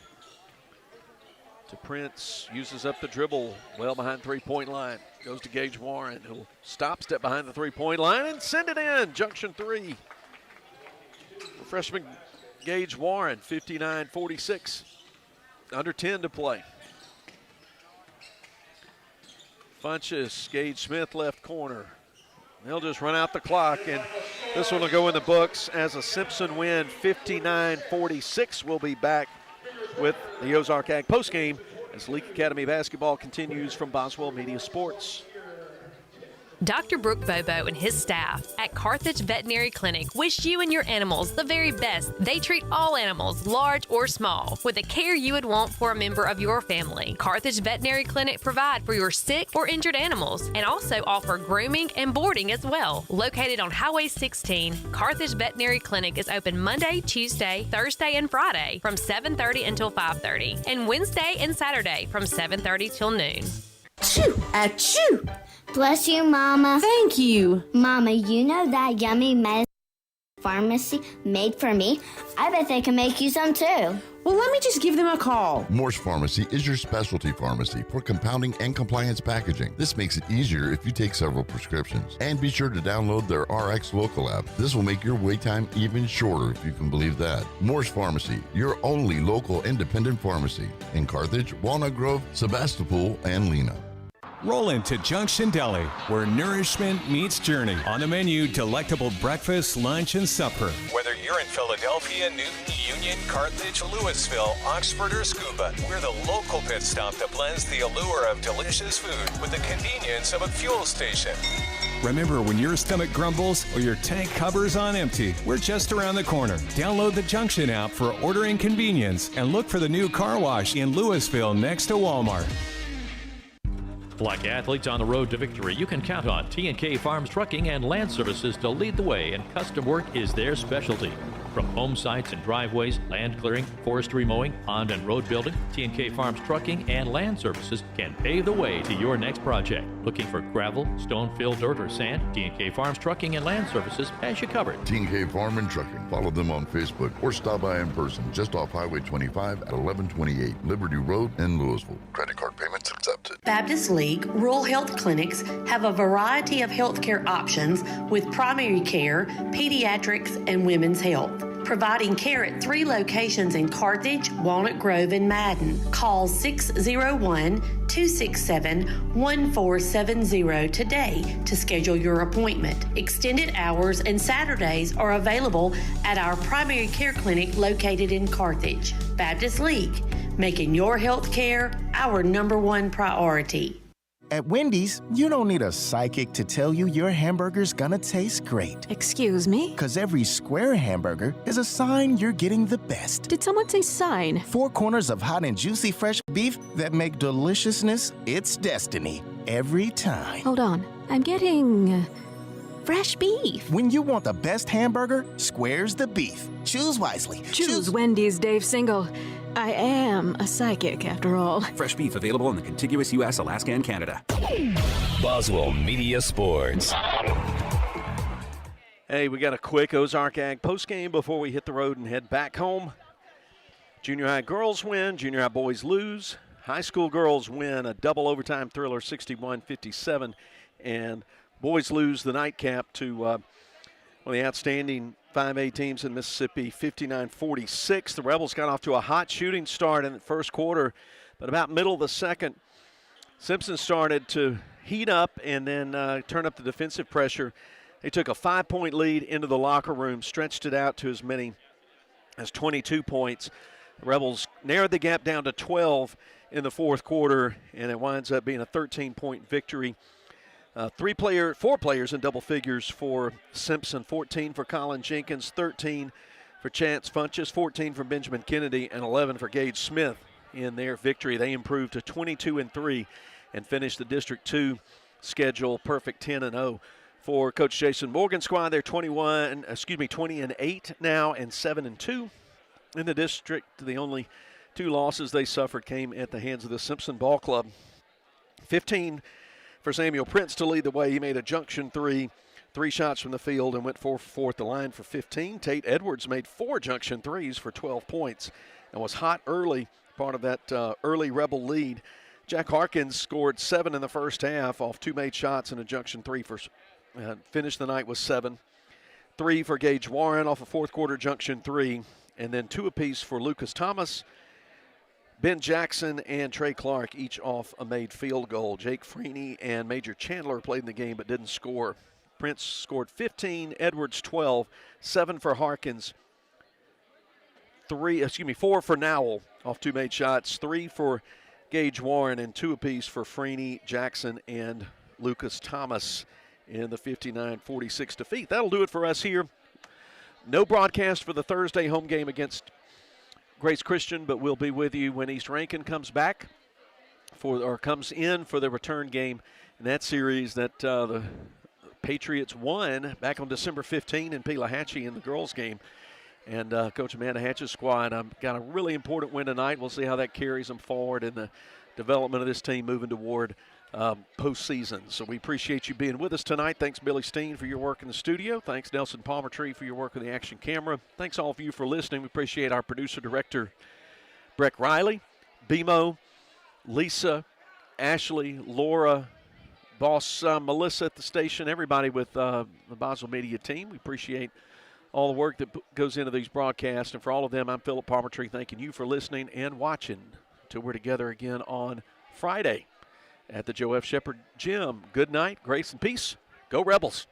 to Prince. Uses up the dribble well behind three-point line. Goes to Gage Warren, who'll stop, step behind the three-point line, and send it in. Junction 3. Freshman Gage Warren, 59-46. Under 10 to play. Funchess, Gage Smith left corner. They'll just run out the clock, and this one will go in the books as a Simpson win, 59-46. We'll be back with the Ozark Ag postgame as Leake Academy basketball continues from Boswell Media Sports. Dr. Brooke Bobo and his staff at Carthage Veterinary Clinic wish you and your animals the very best. They treat all animals, large or small, with the care you would want for a member of your family. Carthage Veterinary Clinic provide for your sick or injured animals and also offer grooming and boarding as well. Located on Highway 16, Carthage Veterinary Clinic is open Monday, Tuesday, Thursday, and Friday from 7:30 until 5:30, and Wednesday and Saturday from 7:30 till noon. Achoo! Achoo! Bless you, Mama. Thank you. Mama, you know that yummy medicine pharmacy made for me? I bet they can make you some too. Well, let me just give them a call. Morse Pharmacy is your specialty pharmacy for compounding and compliance packaging. This makes it easier if you take several prescriptions. And be sure to download their RX Local app. This will make your wait time even shorter, if you can believe that. Morse Pharmacy, your only local independent pharmacy in Carthage, Walnut Grove, Sebastopol, and Lena. Roll into Junction Deli, where nourishment meets journey. On the menu, delectable breakfast, lunch, and supper. Whether you're in Philadelphia, Newton, Union, Carthage, Louisville, Oxford, or Scuba, we're the local pit stop that blends the allure of delicious food with the convenience of a fuel station. Remember, when your stomach grumbles or your tank covers on empty, we're just around the corner. Download the Junction app for ordering convenience and look for the new car wash in Louisville next to Walmart. Like athletes on the road to victory, you can count on T&K Farms Trucking and Land Services to lead the way, and custom work is their specialty. From home sites and driveways, land clearing, forestry mowing, pond and road building, T&K Farms Trucking and Land Services can pave the way to your next project. Looking for gravel, stone-filled dirt, or sand? T&K Farms Trucking and Land Services has you covered. T&K Farm and Trucking. Follow them on Facebook or stop by in person just off Highway 25 at 1128 Liberty Road in Louisville. Credit card payments accepted. Baptist League Rural Health Clinics have a variety of healthcare options with primary care, pediatrics, and women's health. Providing care at 3 locations in Carthage, Walnut Grove, and Madden. Call 601-267-1470 today to schedule your appointment. Extended hours and Saturdays are available at our primary care clinic located in Carthage. Baptist League, making your health care our #1 priority. At Wendy's, you don't need a psychic to tell you your hamburger's gonna taste great. Excuse me? Because every square hamburger is a sign you're getting the best. Did someone say sign? 4 corners of hot and juicy fresh beef that make deliciousness its destiny every time. Hold on. I'm getting fresh beef. When you want the best hamburger, square's the beef. Choose wisely. Choose Wendy's, Dave Single. I am a psychic, after all. Fresh beef available in the contiguous U.S., Alaska, and Canada. Boswell Media Sports. Hey, we got a quick Ozark Ag postgame before we hit the road and head back home. Junior high girls win, junior high boys lose. High school girls win a double overtime thriller, 61-57. And boys lose the nightcap to one of the outstanding 5A teams in Mississippi, 59-46. The Rebels got off to a hot shooting start in the first quarter, but about middle of the second, Simpson started to heat up and then turn up the defensive pressure. They took a 5-point lead into the locker room, stretched it out to as many as 22 points. The Rebels narrowed the gap down to 12 in the fourth quarter, and it winds up being a 13-point victory. 4 players in double figures for Simpson, 14 for Colin Jenkins, 13 for Chance Funches, 14 for Benjamin Kennedy, and 11 for Gage Smith in their victory. They improved to 22-3 and finished the District 2 schedule perfect 10-0 for Coach Jason Morgan's squad. They're 20-8 now and 7-2 in the district. The only 2 losses they suffered came at the hands of the Simpson Ball Club. 15 for Samuel Prince to lead the way. He made a junction 3 shots from the field and went 4 for 4 at the line for 15. Tate Edwards made 4 junction 3s for 12 points and was hot early, part of that early Rebel lead. Jack Harkins scored 7 in the first half off 2 made shots and a junction 3 for finished the night with 7. 3 for Gage Warren off a fourth quarter junction 3, and then 2 apiece for Lucas Thomas, Ben Jackson, and Trey Clark, each off a made field goal. Jake Freeney and Major Chandler played in the game but didn't score. Prince scored 15, Edwards 12, 7 for Harkins, 4 for Nowell off 2 made shots, 3 for Gage Warren, and 2 apiece for Freeney, Jackson, and Lucas Thomas in the 59-46 defeat. That'll do it for us here. No broadcast for the Thursday home game against Grace Christian, but we'll be with you when East Rankin comes in for the return game in that series that the Patriots won back on December 15 in Pelahatchie in the girls game. And Coach Amanda Hatch's squad got a really important win tonight. We'll see how that carries them forward in the development of this team moving toward postseason. So we appreciate you being with us tonight. Thanks, Billy Steen, for your work in the studio. Thanks, Nelson Palmertree, for your work with the action camera. Thanks, all of you, for listening. We appreciate our producer-director, Breck Riley, BMO, Lisa, Ashley, Laura, boss Melissa at the station, everybody with the Boswell Media team. We appreciate all the work that goes into these broadcasts. And for all of them, I'm Philip Palmertree, thanking you for listening and watching until we're together again on Friday at the Joe F. Shepherd Gym. Good night, grace and peace. Go Rebels.